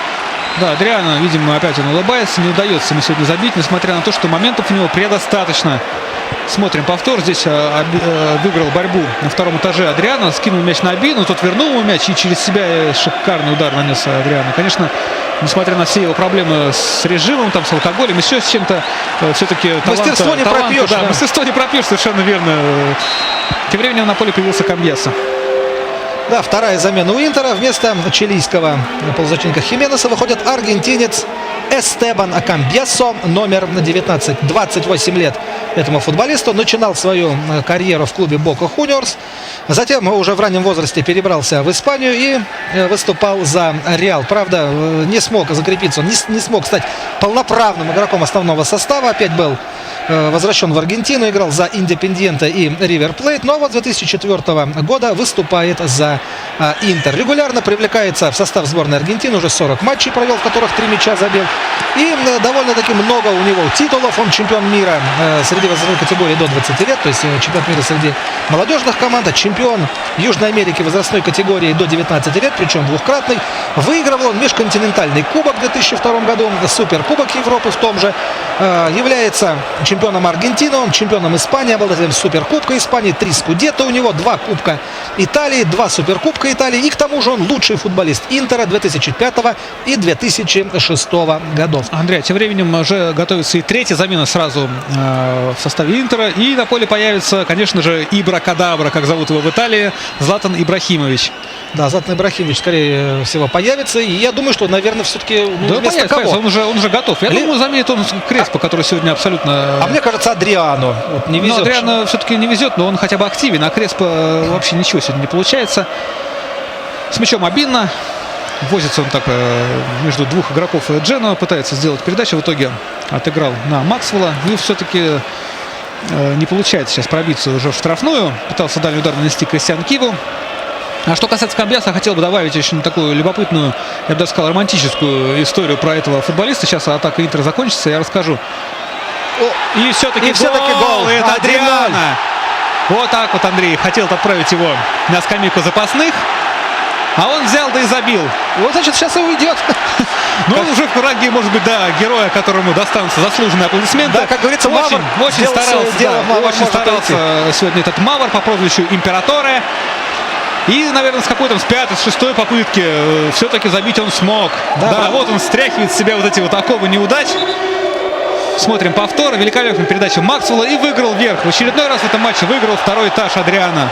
Да, Адриано, видимо, опять он улыбается. Не удается ему сегодня забить, несмотря на то, что моментов у него предостаточно. Смотрим повтор. Здесь выиграл борьбу на втором этаже Адриано. Скинул мяч на Абину. Тот вернул ему мяч и через себя шикарный удар нанес Адриано. Конечно, несмотря на все его проблемы с режимом, там, с алкоголем, еще с чем-то, все-таки мастерство не пропьешь. Да, мастерство не пропьешь, совершенно верно. Тем временем на поле появился Камбьясо. Да, вторая замена у Интера. Вместо чилийского полузащитника Хименеса выходит аргентинец Эстебан Камбьясо, номер 19. 28 лет этому футболисту. Начинал свою карьеру в клубе Бока Хуниорс. Затем уже в раннем возрасте перебрался в Испанию и выступал за Реал. Правда, не смог закрепиться, он не смог стать полноправным игроком основного состава. Опять был возвращен в Аргентину, играл за Индепендиенте и Ривер Плейт, но вот с 2004 года выступает за Интер. Регулярно привлекается в состав сборной Аргентины, уже 40 матчей провел, в которых 3 мяча забил. И довольно-таки много у него титулов. Он чемпион мира среди возрастной категории до 20 лет, то есть чемпион мира среди молодежных команд, чемпион Южной Америки возрастной категории до 19 лет, причем двукратный. Выигрывал он межконтинентальный кубок в 2002 году, суперкубок Европы в том же. Является чемпионом Аргентины, он чемпионом Испании, обладателем суперкубка Испании, 3 скудетто у него, 2 кубка Италии, 2 суперкубка Италии, и к тому же он лучший футболист Интера 2005 и 2006 годов. Андрей, тем временем уже готовится и третья замена сразу в составе Интера, и на поле появится, конечно же, Ибракадабра, как зовут его в Италии, Златан Ибрахимович. Да, Златан Ибрахимович, скорее всего, появится, и я думаю, что, наверное, все-таки да, вместо кого? Он уже готов. Я думаю, заменит он Креспо, который сегодня абсолютно... А мне кажется, Адриано вот не везет. Но Адриано все-таки не везет, но он хотя бы активен, а Креспо вообще ничего сегодня не получается. С мячом Абинна. Возится он так между двух игроков Джено, пытается сделать передачу, в итоге отыграл на Максвелла. И все-таки не получается сейчас пробиться уже в штрафную. Пытался дальний удар нанести Кристиан Киву. А что касается Камбьяса, хотел бы добавить очень такую любопытную, я бы даже сказал, романтическую историю про этого футболиста. Сейчас атака Интера закончится, я расскажу. И все-таки гол! Это Адриано! Вот так вот Андрей хотел отправить его на скамейку запасных. А он взял, да и забил. Вот, значит, сейчас и уйдет. Ну, он уже в ранге, может быть, да, героя, которому достанутся заслуженные аплодисменты. Да, как говорится, Мавр очень старался сегодня этот Мавр по прозвищу Императоре. И, наверное, с какой-то с пятой, с шестой попытки все-таки забить он смог. Да, вот он стряхивает с себя вот эти вот оковы неудач. Смотрим повтор. Великолепная передача Максвелла и выиграл вверх. В очередной раз в этом матче выиграл второй этаж Адриано.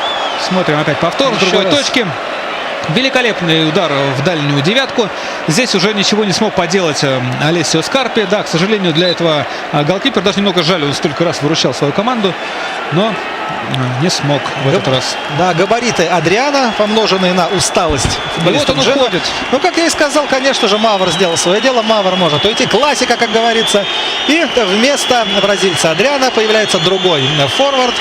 Смотрим опять повтор с другой точки. Великолепный удар в дальнюю девятку. Здесь уже ничего не смог поделать Алессио Скарпи. Да, к сожалению, для этого голкипер, даже немного жаль, он столько раз выручал свою команду, но не смог в этот раз. Да, габариты Адриано, помноженные на усталость. И вот он уходит. Ну, как я и сказал, конечно же, Мавр сделал свое дело. Мавр может уйти. Классика, как говорится. И вместо бразильца Адриано появляется другой форвард.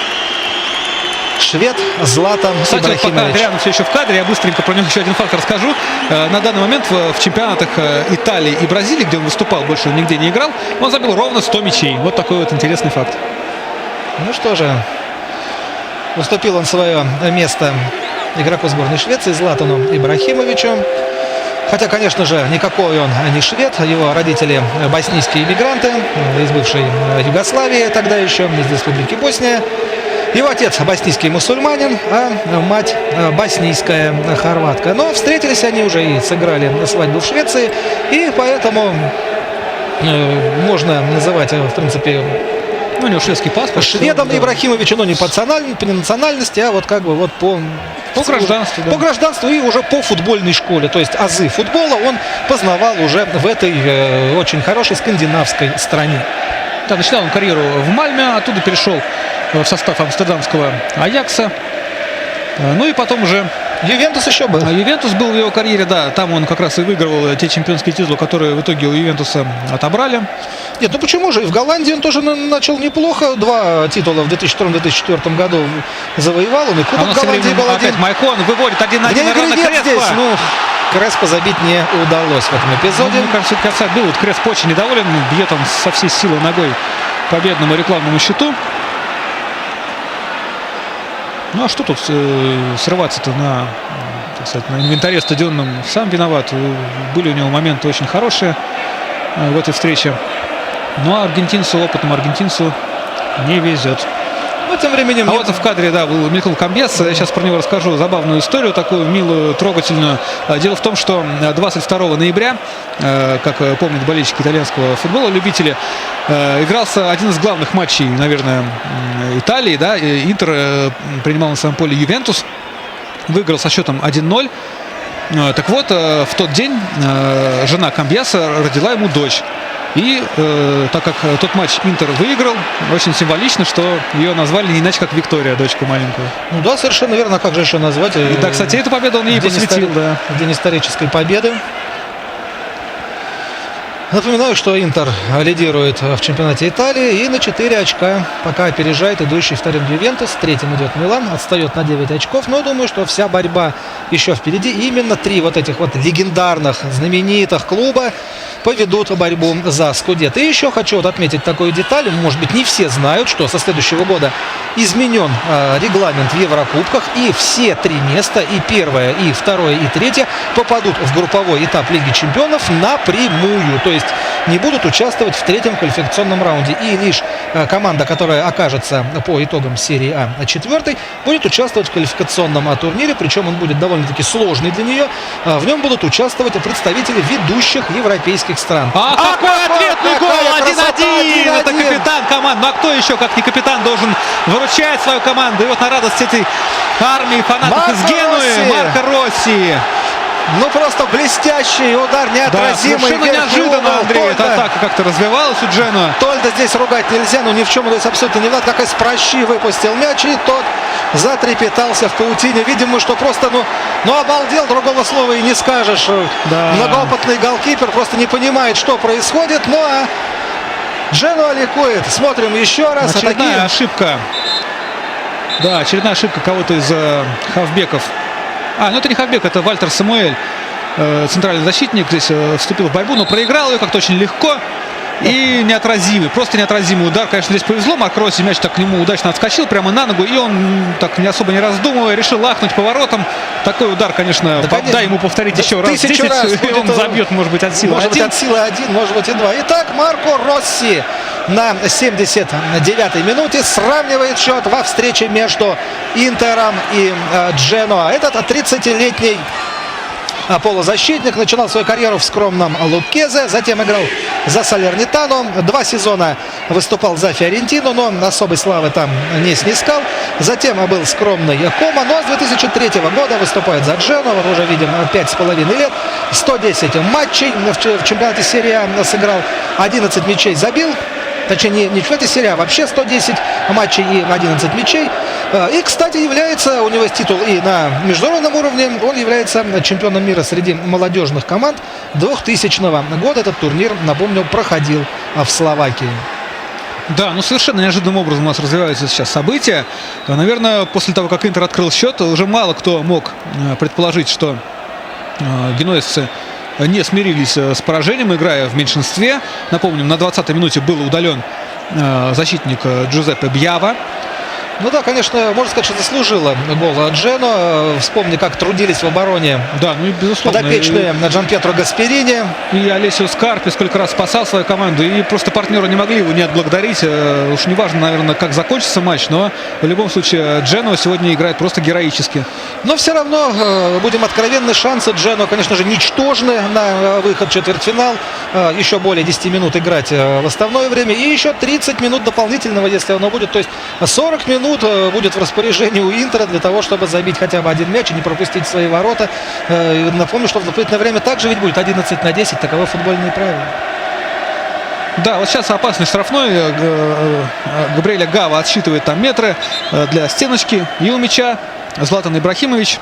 Швед Златан Ибрахимович. Кстати, пока Адриано все еще в кадре, я быстренько про него еще один факт расскажу. На данный момент в чемпионатах Италии и Бразилии, где он выступал, больше нигде не играл, он забил ровно 100 мячей. Вот такой вот интересный факт. Ну что же, уступил он свое место игроку сборной Швеции Златану Ибрахимовичу. Хотя, конечно же, никакой он не швед. Его родители боснийские иммигранты из бывшей Югославии, тогда еще из республики Босния. Его отец боснийский мусульманин, а мать боснийская хорватка. Но встретились они уже и сыграли свадьбу в Швеции. И поэтому можно называть, в принципе, у него шведский паспорт. Шведом да. Ибрахимовича, но не по национальности, а вот как бы вот по гражданству. По гражданству и уже по футбольной школе. То есть азы футбола он познавал уже в этой очень хорошей скандинавской стране. Да, начинал он карьеру в Мальме, оттуда перешел в состав амстердамского Аякса. Ну и потом уже Ювентус еще был. Ювентус был в его карьере, да, там он как раз и выигрывал те чемпионские титулы, которые в итоге у Ювентуса отобрали. Нет, ну почему же? И в Голландии он тоже начал неплохо. 2 титула в 2002-2004 году завоевал. Он и Кубок у нас Голландии был опять один. Майкон выводит 1-1 на Креспо. Креспо. Ну, Креспо забить не удалось в этом эпизоде. Мне кажется, все-таки офсайд был. Вот Креспо очень недоволен, бьет он со всей силы ногой победному рекламному счету. Ну а что тут срываться-то на, так сказать, на инвентаре стадионном? Сам виноват. Были у него моменты очень хорошие в этой встрече. Ну а опытному аргентинцу не везет. Ну, тем временем... А вот в кадре, да, был Михаил Камбес. Я сейчас про него расскажу забавную историю, такую милую, трогательную. Дело в том, что 22 ноября, как помнят болельщики итальянского футбола, любители, игрался один из главных матчей, наверное, Италии. Да? Интер принимал на своем поле Ювентус. Выиграл со счетом 1-0. Так вот, в тот день жена Камбьяса родила ему дочь. И так как тот матч Интер выиграл, очень символично, что ее назвали не иначе, как Виктория, дочку маленькую. Ну да, совершенно верно. Как же еще назвать? И да, кстати, эту победу он ей посвятил. Да. В день исторической победы. Напоминаю, что Интер лидирует в чемпионате Италии и на 4 очка пока опережает идущий вторым Ювентус. Третьим идет Милан, отстает на 9 очков. Но я думаю, что вся борьба еще впереди. И именно 3 вот этих вот легендарных, знаменитых клуба поведут борьбу за Скудетто. И еще хочу вот отметить такую деталь. Может быть, не все знают, что со следующего года изменен регламент в Еврокубках. И все 3 места, и первое, и второе, и третье, попадут в групповой этап Лиги Чемпионов напрямую. То есть не будут участвовать в третьем квалификационном раунде. И лишь команда, которая окажется по итогам серии А 4, будет участвовать в квалификационном турнире. Причем он будет довольно-таки сложный для нее. В нем будут участвовать представители ведущих европейских стран. Какой ответный гол! 1-1! Это капитан команды. Ну а кто еще, как не капитан, должен выручать свою команду? И вот на радость этой армии фанатов из Генуи Марко Росси. Ну просто блестящий удар, неотразимый. Да, совершенно неожиданно, Андрей, эта атака как-то развивалась у Дженуа. Тольда здесь ругать нельзя, но ни в чем здесь абсолютно не надо. Как из прощи выпустил мяч, и тот затрепетался в паутине. Видимо, что просто, обалдел, другого слова и не скажешь. Да. Многоопытный голкипер просто не понимает, что происходит. Ну а Дженуа ликует. Смотрим еще раз. Очередная ошибка. Да, очередная ошибка кого-то из хавбеков. Это не хавбек, это Вальтер Самуэль, центральный защитник, здесь вступил в борьбу, но проиграл ее как-то очень легко и неотразимый, просто неотразимый удар. Конечно, здесь повезло, Марко Росси, мяч так к нему удачно отскочил прямо на ногу, и он так не особо не раздумывая решил лахнуть поворотом. Такой удар, конечно, дай ему повторить еще раз 10, раз и он забьет, может быть, от силы 1. Может быть, от силы 1, может быть, и 2. Итак, Марко Росси на 79-й минуте сравнивает счет во встрече между Интером и Дженуа. Этот 30-летний полузащитник начинал свою карьеру в скромном Луккезе, затем играл за Салернитану, 2 сезона выступал за Фиорентину, но особой славы там не снискал. Затем был скромный Кома, но с 2003 года выступает за Дженуа. Вот уже видим 5,5 лет, 110 матчей в чемпионате серии А сыграл, 11 мячей забил. Точнее, не в этой серии, а вообще 110 матчей и 11 мячей. И, кстати, является, у него есть титул и на международном уровне, он является чемпионом мира среди молодежных команд 2000 года. Этот турнир, напомню, проходил в Словакии. Да, совершенно неожиданным образом у нас развиваются сейчас события. Наверное, после того, как Интер открыл счет, уже мало кто мог предположить, что генуэзцы не смирились с поражением, играя в меньшинстве. Напомним, на 20-й минуте был удален защитник Джузеппе Бьява. Ну да, конечно, можно сказать, что заслужила гол от Джено. Вспомни, как трудились в обороне. Да, и безусловно. Подопечные Джанпьетро Гасперини. И Алессио Скарпи сколько раз спасал свою команду. И просто партнеры не могли его не отблагодарить. Уж не важно, наверное, как закончится матч. Но в любом случае Джено сегодня играет просто героически. Но все равно, будем откровенны, шансы Джено, конечно же, ничтожны на выход в четвертьфинал. Еще более 10 минут играть в основное время. И еще 30 минут дополнительного, если оно будет. То есть 40 минут будет в распоряжении у Интера для того, чтобы забить хотя бы один мяч и не пропустить свои ворота. Напомню, что в дополнительное время также ведь будет 11-10. Таковы футбольные правила. Да, вот сейчас опасный штрафной. Габриэля Гава отсчитывает там метры для стеночки. И у мяча Златан Ибрахимович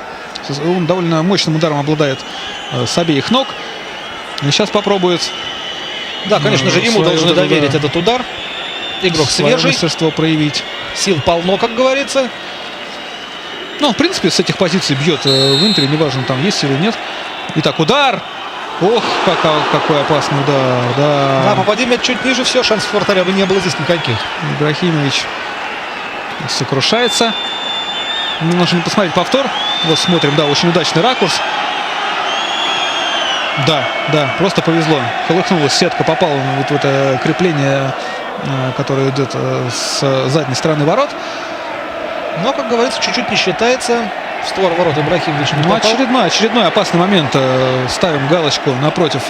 Он довольно мощным ударом обладает с обеих ног. И сейчас попробует. Да, конечно же, ему должны доверить этот удар. Игрок свежий. Мастерство проявить. Сил полно, как говорится. Ну, в принципе, с этих позиций бьет в Интере. Неважно, там есть силы, нет. Итак, удар. Ох, какой опасный удар. Да, попади мяч чуть ниже, все, шансов вратаря бы не было здесь никаких. Ибрахимович сокрушается. Нужно посмотреть повтор. Вот смотрим, да, очень удачный ракурс. Да, просто повезло. Колыхнулась сетка, попала вот в это крепление, которое идет с задней стороны ворот. Но, как говорится, чуть-чуть не считается. В створ ворот Ибрахимович не попал. Очередной опасный момент. Ставим галочку напротив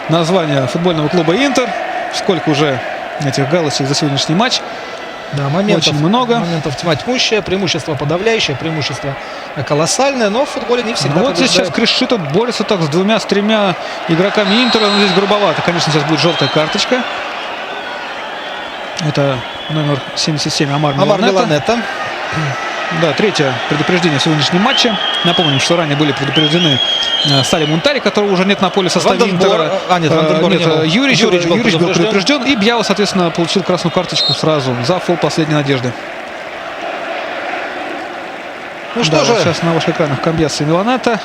названия футбольного клуба «Интер». Сколько уже этих галочек за сегодняшний матч. Да, моментов очень много. Моментов тьма тьмущая, преимущество подавляющее, преимущество колоссальное, но в футболе не всегда вот здесь сейчас Кришита борется так с тремя игроками Интера. Но здесь грубовато. Конечно, сейчас будет желтая карточка. Это номер 77 Амар Миланета. Да, третье предупреждение в сегодняшнем матче. Напомним, что ранее были предупреждены Сали Мунтари, которого уже нет на поле в составе Интера. Юрич был предупрежден. И Бьяо, соответственно, получил красную карточку сразу за фол последней надежды. Ну что же, сейчас на ваших экранах Камбьяс и Миланета.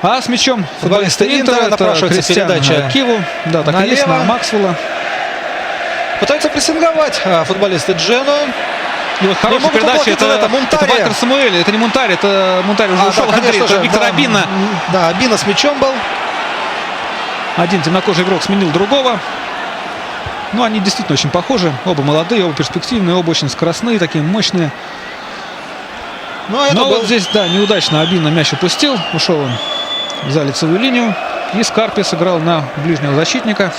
А с мячом футболисты Интера, это Кристиан Киву. Да, так и есть, на Максвелла. Пытаются прессинговать футболисты Джено. И вот хорошая передача, это Вальтер Самуэль, это не Мунтари, это Мунтари уже ушел, Андрей, это Виктор Обина. Да, Обина с мячом был. Один темнокожий игрок сменил другого. Ну, они действительно очень похожи. Оба молодые, оба перспективные, оба очень скоростные, такие мощные. Но вот здесь, да, неудачно Обина мяч упустил. Ушел он за лицевую линию. И Скарпи сыграл на ближнего защитника.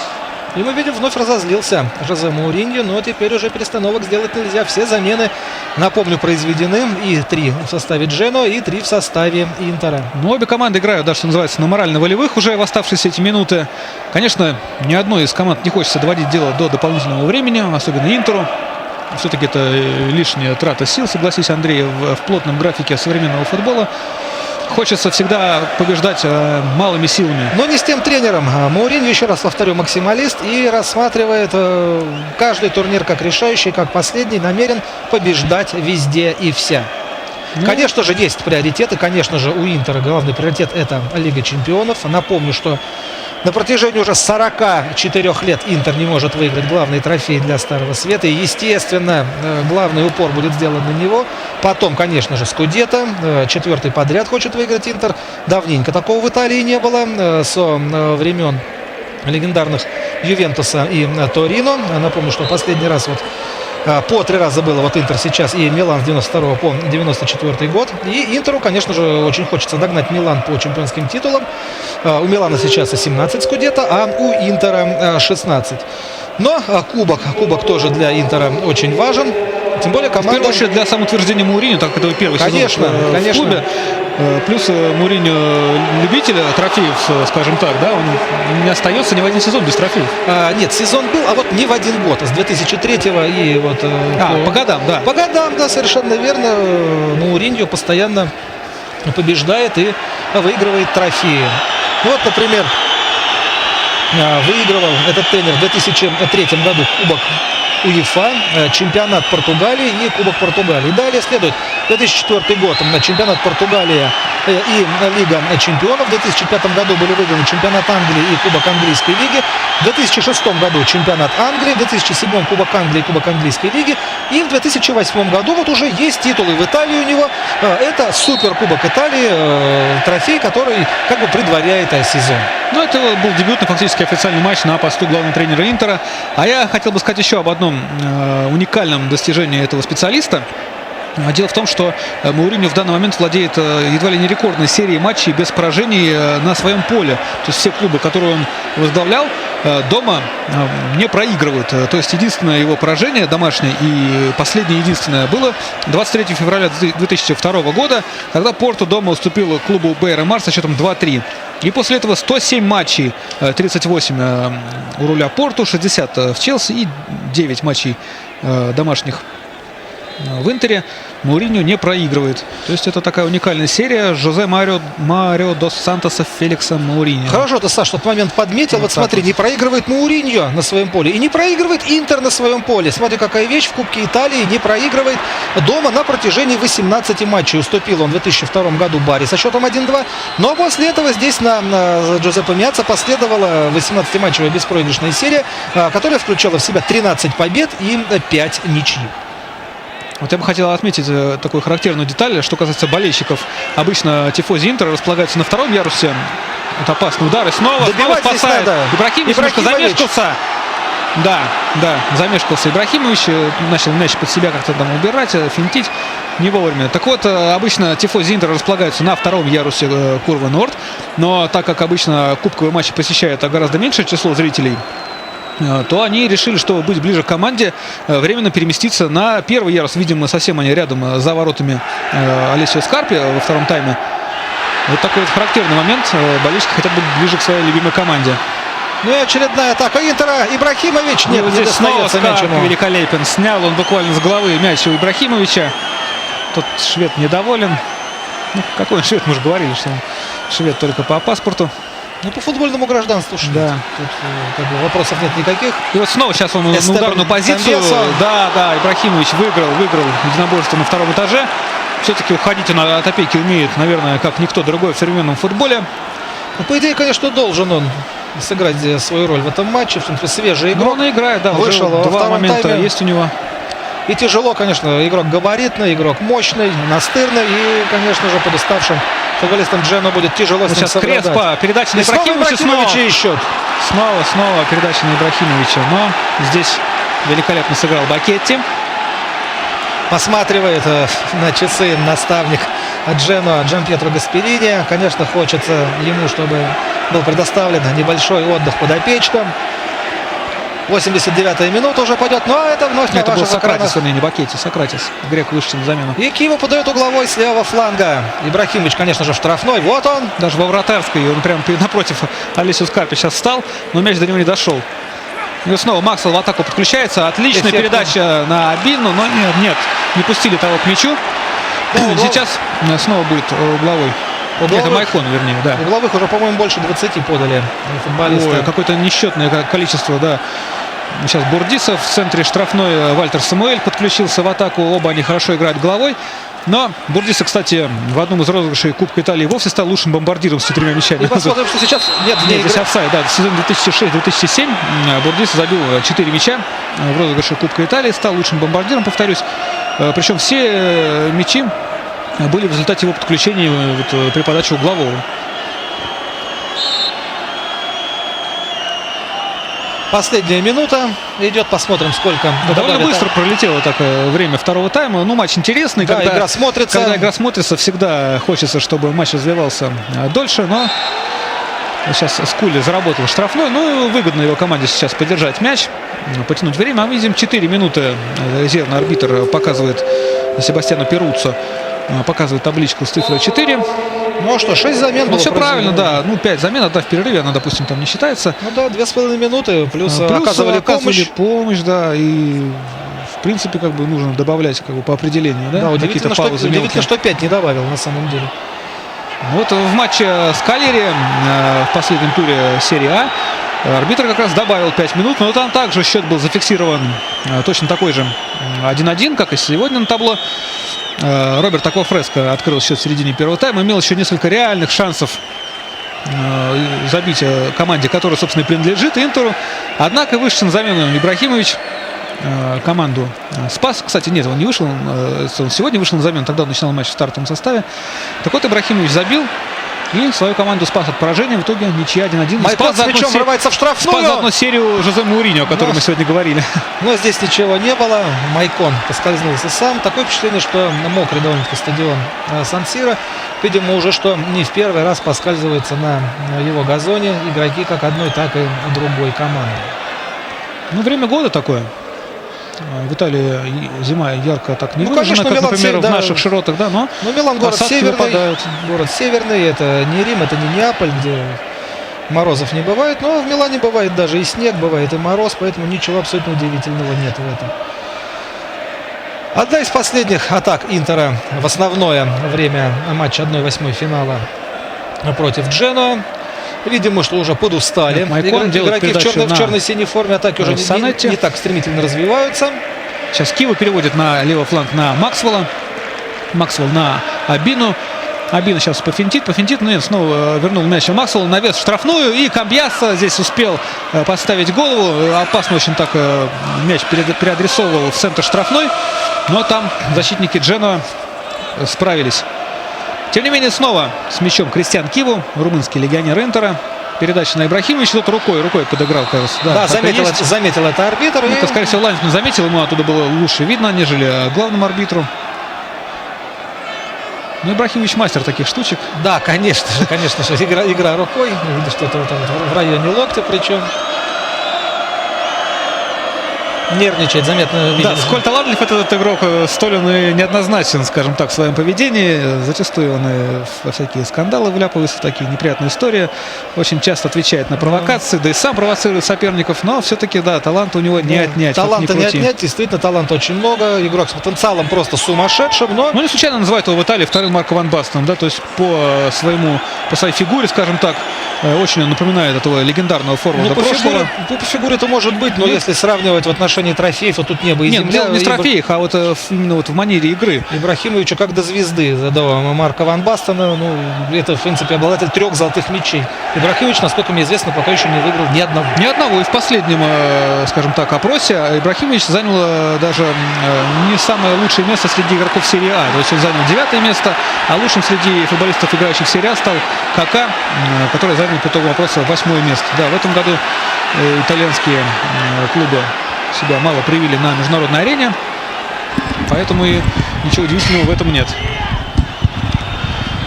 И мы видим, вновь разозлился Жозе Мауриньо, но теперь уже перестановок сделать нельзя. Все замены, напомню, произведены. И 3 в составе Джено, и 3 в составе Интера. Но обе команды играют, даже, что называется, на морально-волевых уже в оставшиеся эти минуты. Конечно, ни одной из команд не хочется доводить дело до дополнительного времени, особенно Интеру. Все-таки это лишняя трата сил, согласись, Андрей, в плотном графике современного футбола. Хочется всегда побеждать малыми силами. Но не с тем тренером. Мауриньо, еще раз повторю, максималист и рассматривает каждый турнир как решающий, как последний, намерен побеждать везде и вся. Конечно же, есть приоритеты. Конечно же, у Интера главный приоритет — это Лига чемпионов. Напомню, что на протяжении уже 44 лет Интер не может выиграть главный трофей для Старого Света. И, естественно, главный упор будет сделан на него. Потом, конечно же, Скудетто. 4-й подряд хочет выиграть Интер. Давненько такого в Италии не было. Со времен легендарных Ювентуса и Торино. Напомню, что последний раз по 3 раза было Интер сейчас и Милан с 92 по 94 год. И Интеру, конечно же, очень хочется догнать Милан по чемпионским титулам. У Милана сейчас 17 Скудетто, а у Интера 16. Но кубок тоже для Интера очень важен. Тем более команда... В первую очередь для самоутверждения Мауриньо, так как это первый сезон в клубе. Плюс Мауриньо любитель трофеев, скажем так, да, он не остается ни в один сезон без трофеев. Нет, сезон был, а вот не в один год. С 2003-го и вот... по годам, да. По годам, да, совершенно верно. Мауриньо постоянно побеждает и выигрывает трофеи. Вот, например, выигрывал этот тренер в 2003 году Кубок УЕФА, чемпионат Португалии и Кубок Португалии. Далее следует 2004 год, чемпионат Португалии и Лига чемпионов. В 2005 году были выиграны чемпионат Англии и Кубок Английской лиги. В 2006 году чемпионат Англии, в 2007 Кубок Англии и Кубок Английской лиги. И в 2008 году вот уже есть титулы в Италии у него. Это Суперкубок Италии, трофей, который как бы предваряет сезон. Ну, это был дебютный фактически официальный матч на посту главного тренера Интера. А я хотел бы сказать еще об одном уникальном достижении этого специалиста. Дело в том, что Мауриньо в данный момент владеет едва ли не рекордной серией матчей без поражений на своем поле. То есть все клубы, которые он возглавлял, дома не проигрывают. То есть единственное его поражение домашнее и последнее единственное было 23 февраля 2002 года, когда Порту дома уступил клубу БРМАР со счетом 2-3. И после этого 107 матчей, 38 у руля Порту, 60 в Челси и 9 матчей домашних в Интере. Мауриньо не проигрывает. То есть это такая уникальная серия Жозе Марио дос Сантоса Феликса Мауриньо. Хорошо ты, Саш, тот момент подметил. Вот смотри, вот. не проигрывает Мауриньо на своем поле. И не проигрывает Интер на своем поле. Смотри, какая вещь в Кубке Италии. Не проигрывает дома на протяжении 18 матчей. Уступил он в 2002 году Бари со счетом 1-2. Но после этого здесь на Джузеппе Меаццо последовала 18-матчевая беспроигрышная серия, которая включала в себя 13 побед и 5 ничьих. Вот я бы хотел отметить такую характерную деталь, что касается болельщиков. Обычно тифози Интера располагаются на втором ярусе. Это опасный удар. И снова спасает. Ибрахимович немножко замешкался. Да, замешкался Ибрахимович. Начал мяч под себя как-то там убирать, финтить. Не вовремя. Так вот, обычно тифози Интера располагаются на втором ярусе Курва Норд. Но так как обычно кубковые матчи посещают гораздо меньшее число зрителей, то они решили, что быть ближе к команде, временно переместиться на первый ярус. Видимо, совсем они рядом за воротами Алессио Скарпи во втором тайме. Вот такой вот характерный момент. Болельщики хотят быть ближе к своей любимой команде. Ну и очередная атака Интера. Ибрахимович. Нет, вот здесь снова Скарпи великолепен. Снял он буквально с головы мяч у Ибрахимовича. Тут швед недоволен. Ну, какой он швед? Мы же говорили, что он швед только по паспорту. Ну, по футбольному гражданству. Да. Тут как бы, вопросов нет никаких. И вот снова сейчас он на ударную позицию. Да, Ибрахимович выиграл единоборство на втором этаже. Все-таки уходить он от опеки умеет, наверное, как никто другой в современном футболе. Ну, по идее, конечно, должен он сыграть свою роль в этом матче. В принципе, свежий игрок. Но он играет, да, вышел уже два момента тайме. Есть у него. И тяжело, конечно, игрок габаритный, игрок мощный, настырный. И, конечно же, под уставшим футболистам Джено будет тяжело с ним сейчас совладать. Креспо, передача на Ибрахимовича. Снова передача на Ибрахимовича. Но здесь великолепно сыграл Бакетти. Посматривает на часы наставник Джено Джанпьетро Гасперини. Конечно, хочется ему, чтобы был предоставлен небольшой отдых подопечным. 89-я минута уже пойдет, но это вновь на это ваших был Сократис, экранах. не Бакетти, Сократис. Грек вышел на замену. И Киеву подает угловой с левого фланга. Ибрахимович, конечно же, в штрафной. Вот он. Даже во вратарской. Он прямо напротив Алессио Скарпи сейчас встал, но мяч до него не дошел. И снова Максвелл в атаку подключается. Отличная передача на Абину, но нет, не пустили того к мячу. Сейчас снова будет угловой. Это Майкон, вернее, да. Угловых уже, по-моему, больше 20 подали футболисты. Ой, какое-то несчетное количество, да. Сейчас Бурдисов, в центре штрафной Вальтер Самуэль подключился в атаку. Оба они хорошо играют головой. Но Бурдисов, кстати, в одном из розыгрышей Кубка Италии вовсе стал лучшим бомбардиром с 4 мячами. И посмотрим, что сейчас... Нет, здесь офсайд, да. В сезоне 2006-2007 Бурдисов забил 4 мяча в розыгрыше Кубка Италии. Стал лучшим бомбардиром, повторюсь. Причем все мячи были в результате его подключения при подаче углового. Последняя минута идет, посмотрим, сколько. Да, довольно быстро пролетело такое время второго тайма. Ну, матч интересный. Да, когда игра смотрится. Когда игра смотрится, всегда хочется, чтобы матч развивался дольше. Но сейчас Скулли заработал штрафной. Ну, выгодно его команде сейчас подержать мяч, потянуть время. А мы видим 4 минуты. Резервный арбитр показывает Себастьяну Перуццо. Показывает табличку с цифрой 4. Ну что, 6 замен. Ну, все правильно, да. Ну, 5 замен, одна в перерыве, она, допустим, там не считается. Ну да, 2,5 минуты, плюс оказывали помощь. Да, и в принципе, как бы нужно добавлять как бы по определению, да? Да, удивительно, что 5 не добавил на самом деле. Вот в матче с Калери в последнем туре серии А арбитр как раз добавил 5 минут, но там также счет был зафиксирован точно такой же 1-1, как и сегодня на табло. Роберт Аквафреско открыл счет в середине первого тайма, имел еще несколько реальных шансов забить команде, которая, собственно, и принадлежит Интеру. Однако вышел на замену Ибрахимович, команду спас. Кстати, нет, он не вышел, он сегодня вышел на замену, тогда он начинал матч в стартовом составе. Так вот, Ибрахимович забил и свою команду спас от поражения. В итоге ничья 1-1. Майкон с мячом врывается в штрафную. Спас заодно серию Жозе Мауриньо, о которой мы сегодня говорили. Но здесь ничего не было. Майкон поскользнулся сам. Такое впечатление, что мокрый довольно-таки стадион Сан-Сиро. Видимо, уже что не в первый раз поскальзываются на его газоне игроки как одной, так и другой команды. Ну, время года такое. В Италии зима ярко так не выражена, как, Милан, например, в наших широтах, да, но Милан город северный, это не Рим, это не Неаполь, где морозов не бывает, но в Милане бывает даже и снег, бывает и мороз, поэтому ничего абсолютно удивительного нет в этом. Одна из последних атак Интера в основное время матча 1/8 финала против Дженуа. Видимо, что уже подустали. Майкон делает Игроки в передачу черно-синей форме атаки уже Санетти. не так стремительно развиваются. Сейчас Кива переводит на левый фланг на Максвелла. Максвелл на Абину. Абина сейчас пофинтит, но нет, снова вернул мяч Максвелл, навес в штрафную, и Камбьяса здесь успел поставить голову. Опасно очень так мяч переадресовывал в центр штрафной, но там защитники Дженуа справились. Тем не менее, снова с мячом Кристиан Киву, румынский легионер Интера. Передача на Ибрахимовича, тут рукой подыграл, кажется. Да, заметил это арбитр. Это, скорее всего, Лайнсман заметил, ему оттуда было лучше видно, нежели главному арбитру. Ну, Ибрахимович мастер таких штучек. Да, конечно же, игра рукой. Видно, что это там в районе локтя, причем нервничает, заметно. Да, сколь талантлив этот игрок, столь он и неоднозначен, скажем так, в своем поведении. Зачастую он и во всякие скандалы вляпывается, такие неприятные истории. Очень часто отвечает на провокации, да и сам провоцирует соперников. Но все-таки, да, талант у него не отнять. Таланта не отнять, действительно, таланта очень много. Игрок с потенциалом просто сумасшедшим, но... Ну, не случайно называют его в Италии вторым Марко Ван Бастеном, да, то есть по своей фигуре, скажем так, очень он напоминает этого легендарного форварда прошлого. По фигуре это может быть, но если сравнивать в отношении трофеев, то тут небо и земля. Нет, дело не в трофеях, а вот именно вот в манере игры. Ибрахимовичу как до звезды задавал Марко Ван Бастена. Ну, это, в принципе, обладатель 3 золотых мячей. Ибрахимович, насколько мне известно, пока еще не выиграл ни одного. Ни одного. И в последнем, скажем так, опросе Ибрахимович занял даже не самое лучшее место среди игроков серии А. То есть он занял 9 место, а лучшим среди футболистов, играющих в серии А, стал Кака, который занял по итогу опроса 8 место. Да, в этом году итальянские клубы себя мало проявили на международной арене, поэтому и ничего удивительного в этом нет.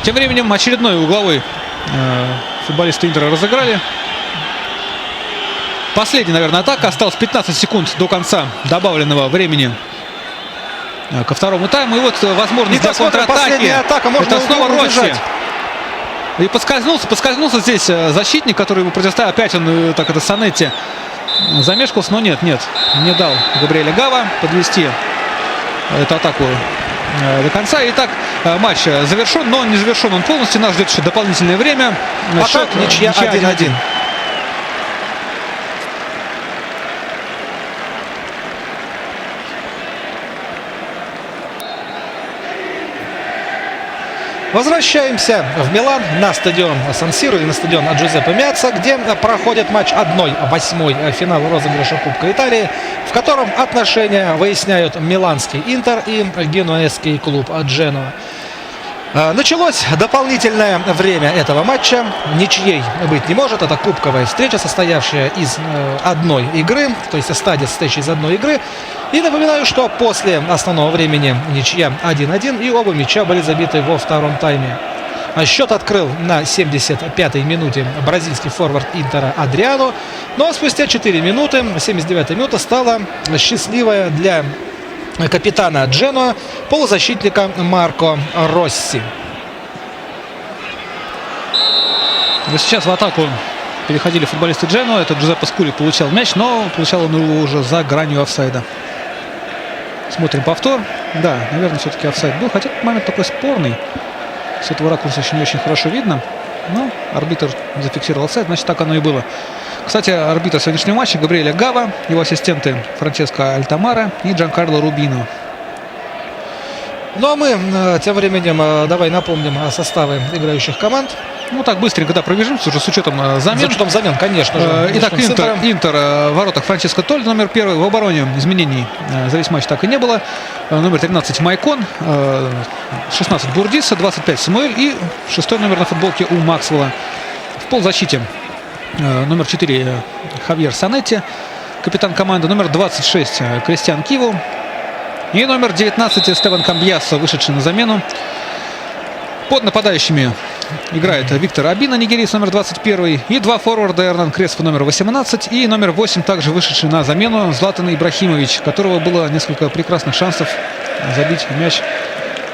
Тем временем очередной угловой футболисты Интера разыграли. Последняя, наверное, атака. Осталось 15 секунд до конца добавленного времени ко второму тайму. И вот возможность для контратаки. Это снова Росси. И поскользнулся здесь защитник, который ему противостоял. Опять он, так это Санетти, замешкался, но нет, не дал Габриэле Гава подвести эту атаку до конца. Итак, матч завершен, но не завершен он полностью. Нас ждет еще дополнительное время. Счет ничья 1-1. Возвращаемся в Милан на стадион Сан-Сиро и на стадион Джузеппе Меацца, где проходит матч 1/8 финала розыгрыша Кубка Италии, в котором отношения выясняют миланский Интер и генуэзский клуб Дженуа. Началось дополнительное время этого матча. Ничьей быть не может. Это кубковая встреча, состоявшая из одной игры, то есть стадия, состоящая из одной игры. И напоминаю, что после основного времени ничья 1-1, и оба мяча были забиты во втором тайме. Счет открыл на 75-й минуте бразильский форвард Интера Адриано. Но спустя 4 минуты, 79-я минута, стала счастливая для капитана Дженуа, полузащитника Марко Росси. Сейчас в атаку переходили футболисты Дженуа. Это Джузеппе Скули получал мяч, но получал он его уже за гранью офсайда. Смотрим повтор. Да, наверное, все-таки офсайд был. Хотя момент такой спорный. С этого ракурса еще не очень хорошо видно. Но арбитр зафиксировал офсайд, значит, так оно и было. Кстати, арбитр сегодняшнего матча Габриэле Гава, его ассистенты Франческо Альтамара и Джанкарло Рубино. Ну а мы тем временем давай напомним составы играющих команд. Ну так быстренько, да, пробежимся уже с учетом замен. С учетом замен, конечно же. Итак, Интер в воротах Франческо Тольдо, номер 1. В обороне изменений за весь матч так и не было. Номер 13 Майкон, 16 Бурдиса, 25 Самуэль и 6 номер на футболке у Максвелла. В полузащите номер 4 Хавьер Санетти, капитан команды. Номер 26 Кристиан Киву. И номер 19 Стефан Камбьясо, вышедший на замену. Под нападающими играет Виктор Абина, нигериец, номер 21. И два форварда: Эрнан Креспо, номер 18. И номер 8, также вышедший на замену, Златан Ибрахимович, у которого было несколько прекрасных шансов забить мяч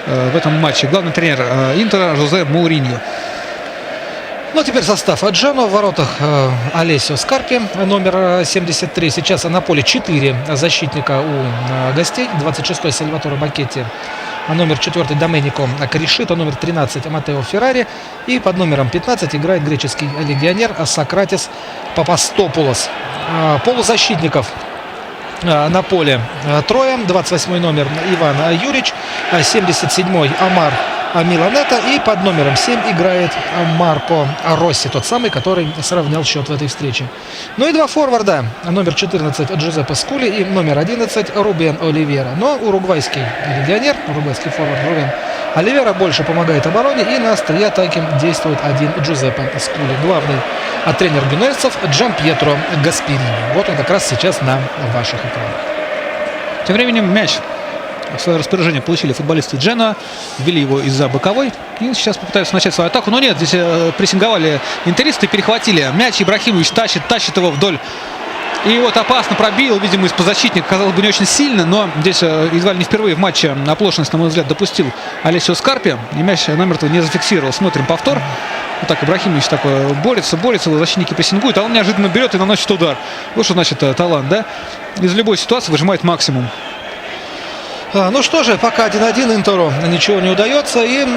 в этом матче. Главный тренер Интера Жозе Моуриньо. Ну, теперь состав Джено. В воротах Алессио Скарпи, номер 73. Сейчас на поле 4 защитника у гостей. 26-й Сальваторе Бакетти, номер 4 Доменико Кришито, номер 13 Матео Феррари. И под номером 15 играет греческий легионер Сократис Папастопулос. Полузащитников на поле трое. 28-й номер Иван Юрич, 77-й Амар Миланета, и под номером 7 играет Марко Росси, тот самый, который сравнял счет в этой встрече. Ну и два форварда, номер 14 Джузеппе Скули и номер 11 Рубен Оливера. Но уругвайский легионер, уругвайский форвард Рубен Оливера больше помогает обороне, и на острие атаки действует один Джузеппе Скули. Главный тренер генуэзцев Джампьетро Гаспирини. Вот он как раз сейчас на ваших экранах. Тем временем мяч в свое распоряжение получили футболисты Джено, ввели его из-за боковой и сейчас попытаются начать свою атаку. Но нет, здесь прессинговали интеристы, перехватили мяч. Ибрахимович тащит его вдоль. И вот опасно пробил, видимо, из-под защитника, казалось бы, не очень сильно, но здесь едва ли не впервые в матче оплошность, на мой взгляд, допустил Алессио Скарпи, и мяч намертво не зафиксировал. Смотрим повтор. Вот так Ибрахимович такой борется, его защитники прессингуют, а он неожиданно берет и наносит удар. Вот что значит талант, да? Из любой ситуации выжимает максимум. Ну что же, пока 1-1 Интеру ничего не удается. И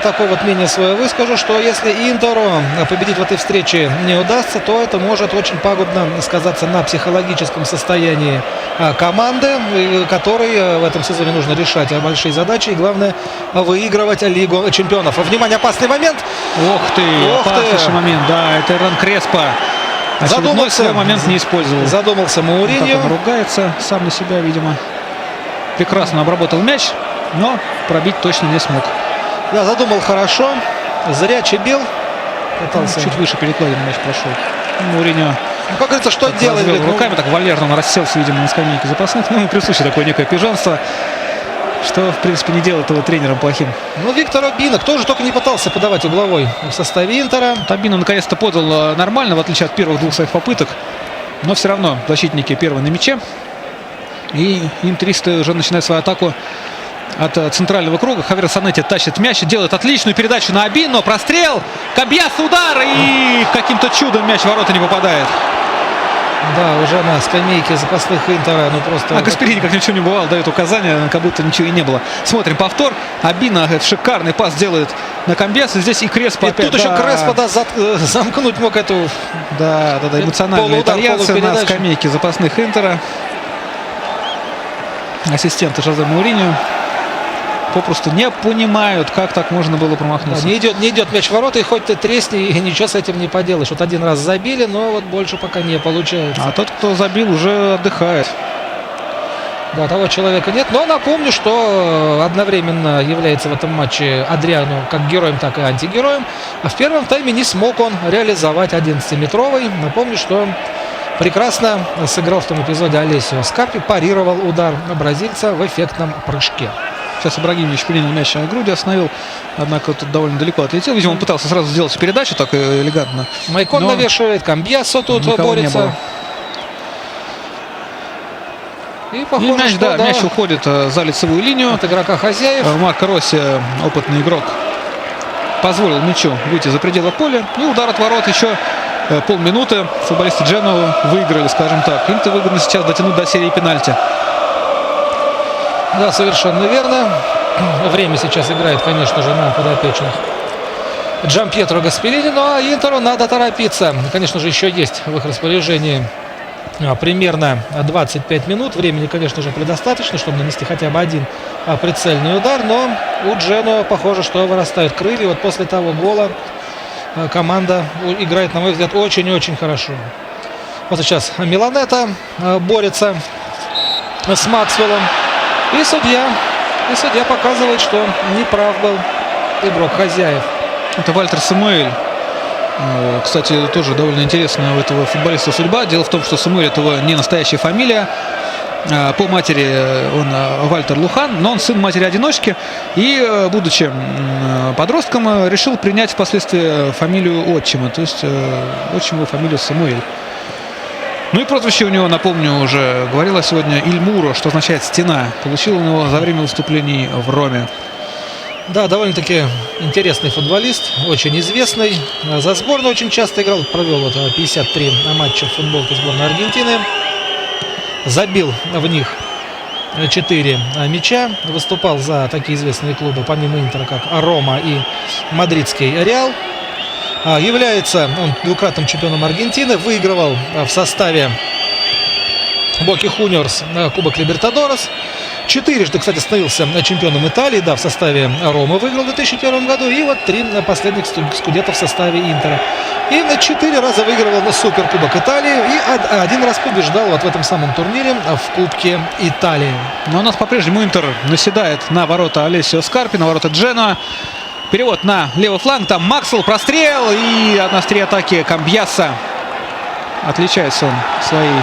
такое вот мнение свое выскажу, что если Интеру победить в этой встрече не удастся, то это может очень пагубно сказаться на психологическом состоянии команды, которой в этом сезоне нужно решать большие задачи и, главное, выигрывать Лигу чемпионов. Внимание, опасный момент. Ох ты, опасный момент, да, это Эрнан Креспо. Задумался, момент не использовал. Задумался Мауриньо. Он ругается сам на себя, видимо. Прекрасно обработал мяч, но пробить точно не смог. Да, задумал хорошо. Зря чебил. Пытался. Чуть выше перекладины мяч прошел. Мауриньо, как говорится, что делать? Руками так вальяжно он расселся, видимо, на скамейке запасных. Ну, ему присуще такое некое пижанство, что, в принципе, не делает его тренером плохим. Ну, Виктор Обино, кто же только не пытался подавать угловой в составе Интера. Обино наконец-то подал нормально, в отличие от первых двух своих попыток. Но все равно защитники первые на мяче. И интеристы уже начинают свою атаку от центрального круга. Хавьер Санетти тащит мяч, делает отличную передачу на Обино. Прострел, Камбьяс, удар, и каким-то чудом мяч в ворота не попадает. Да, уже на скамейке запасных Интера. Ну просто. А Гаспирини, как ни в чем не бывало, дает указания, как будто ничего и не было. Смотрим повтор. Обино шикарный пас делает на Камбьяса. Здесь и Креспо опять. Тут еще Креспо, да, замкнуть мог эту. Да, эмоциональные итальянцы на скамейке запасных Интера. Ассистенты Жозе Мауриньо попросту не понимают, как так можно было промахнуться. Да, не идет мяч в ворота, и хоть ты тресни, и ничего с этим не поделаешь. Вот один раз забили, но вот больше пока не получается. А тот, кто забил, уже отдыхает. Да, того человека нет. Но напомню, что одновременно является в этом матче Адриано как героем, так и антигероем. А в первом тайме не смог он реализовать 11-метровый. Напомню, что прекрасно сыграл в том эпизоде Алессио Скарпи, парировал удар бразильца в эффектном прыжке. Сейчас Ибрагимович принял мяч на груди, остановил, однако тут довольно далеко отлетел. Видимо, он пытался сразу сделать передачу так элегантно. Майкон навешивает, Камбьясо тут борется. И похоже, мяч, что, да, мяч уходит за лицевую линию. От игрока хозяев. Марко Росси, опытный игрок, позволил мячу выйти за пределы поля. И удар от ворот еще полминуты. Футболисты Джено выиграли, скажем так. Им-то выгодно сейчас дотянуть до серии пенальти. Да, совершенно верно. Время сейчас играет, конечно же, на подопечных Джампьетро Гаспирини. Но Интеру надо торопиться. Конечно же, еще есть в их распоряжении примерно 25 минут. Времени, конечно же, предостаточно, чтобы нанести хотя бы один прицельный удар. Но у Джено, похоже, что вырастают крылья. Вот после того гола команда играет, на мой взгляд, очень-очень хорошо. Вот сейчас Миланета борется с Максвеллом. И судья показывает, что неправ был игрок хозяев. Это Вальтер Самуэль. Кстати, тоже довольно интересная у этого футболиста судьба. Дело в том, что Самуэль — это его не настоящая фамилия. По матери он Вальтер Лухан, но он сын матери-одиночки. И, будучи подростком, решил принять впоследствии фамилию отчима. То есть отчим его фамилию Самуэль. Ну и прозвище у него, напомню, уже говорила сегодня, Иль Муро, что означает «стена». Получил он его за время выступлений в Роме. Да, довольно-таки интересный футболист, очень известный. За сборную очень часто играл, провел вот 53 матча в футболке сборной Аргентины. Забил в них 4 мяча. Выступал за такие известные клубы, помимо Интера, как Рома и мадридский Реал. Является он двукратным чемпионом Аргентины. Выигрывал в составе Боки Хуниорс Кубок Либертадорес. 4-жды, кстати, становился чемпионом Италии. Да, в составе Ромы выиграл в 2001 году. И вот 3 последних скудетто в составе Интера. И 4 раза выигрывал на Суперкубок Италии. И 1 раз побеждал вот в этом самом турнире в Кубке Италии. Но у нас по-прежнему Интер наседает на ворота Алессио Скарпи, на ворота Дженуа. Перевод на левый фланг. Там Максвелл, прострел. И от нас 3 атаки Камбьяса. Отличается он своей,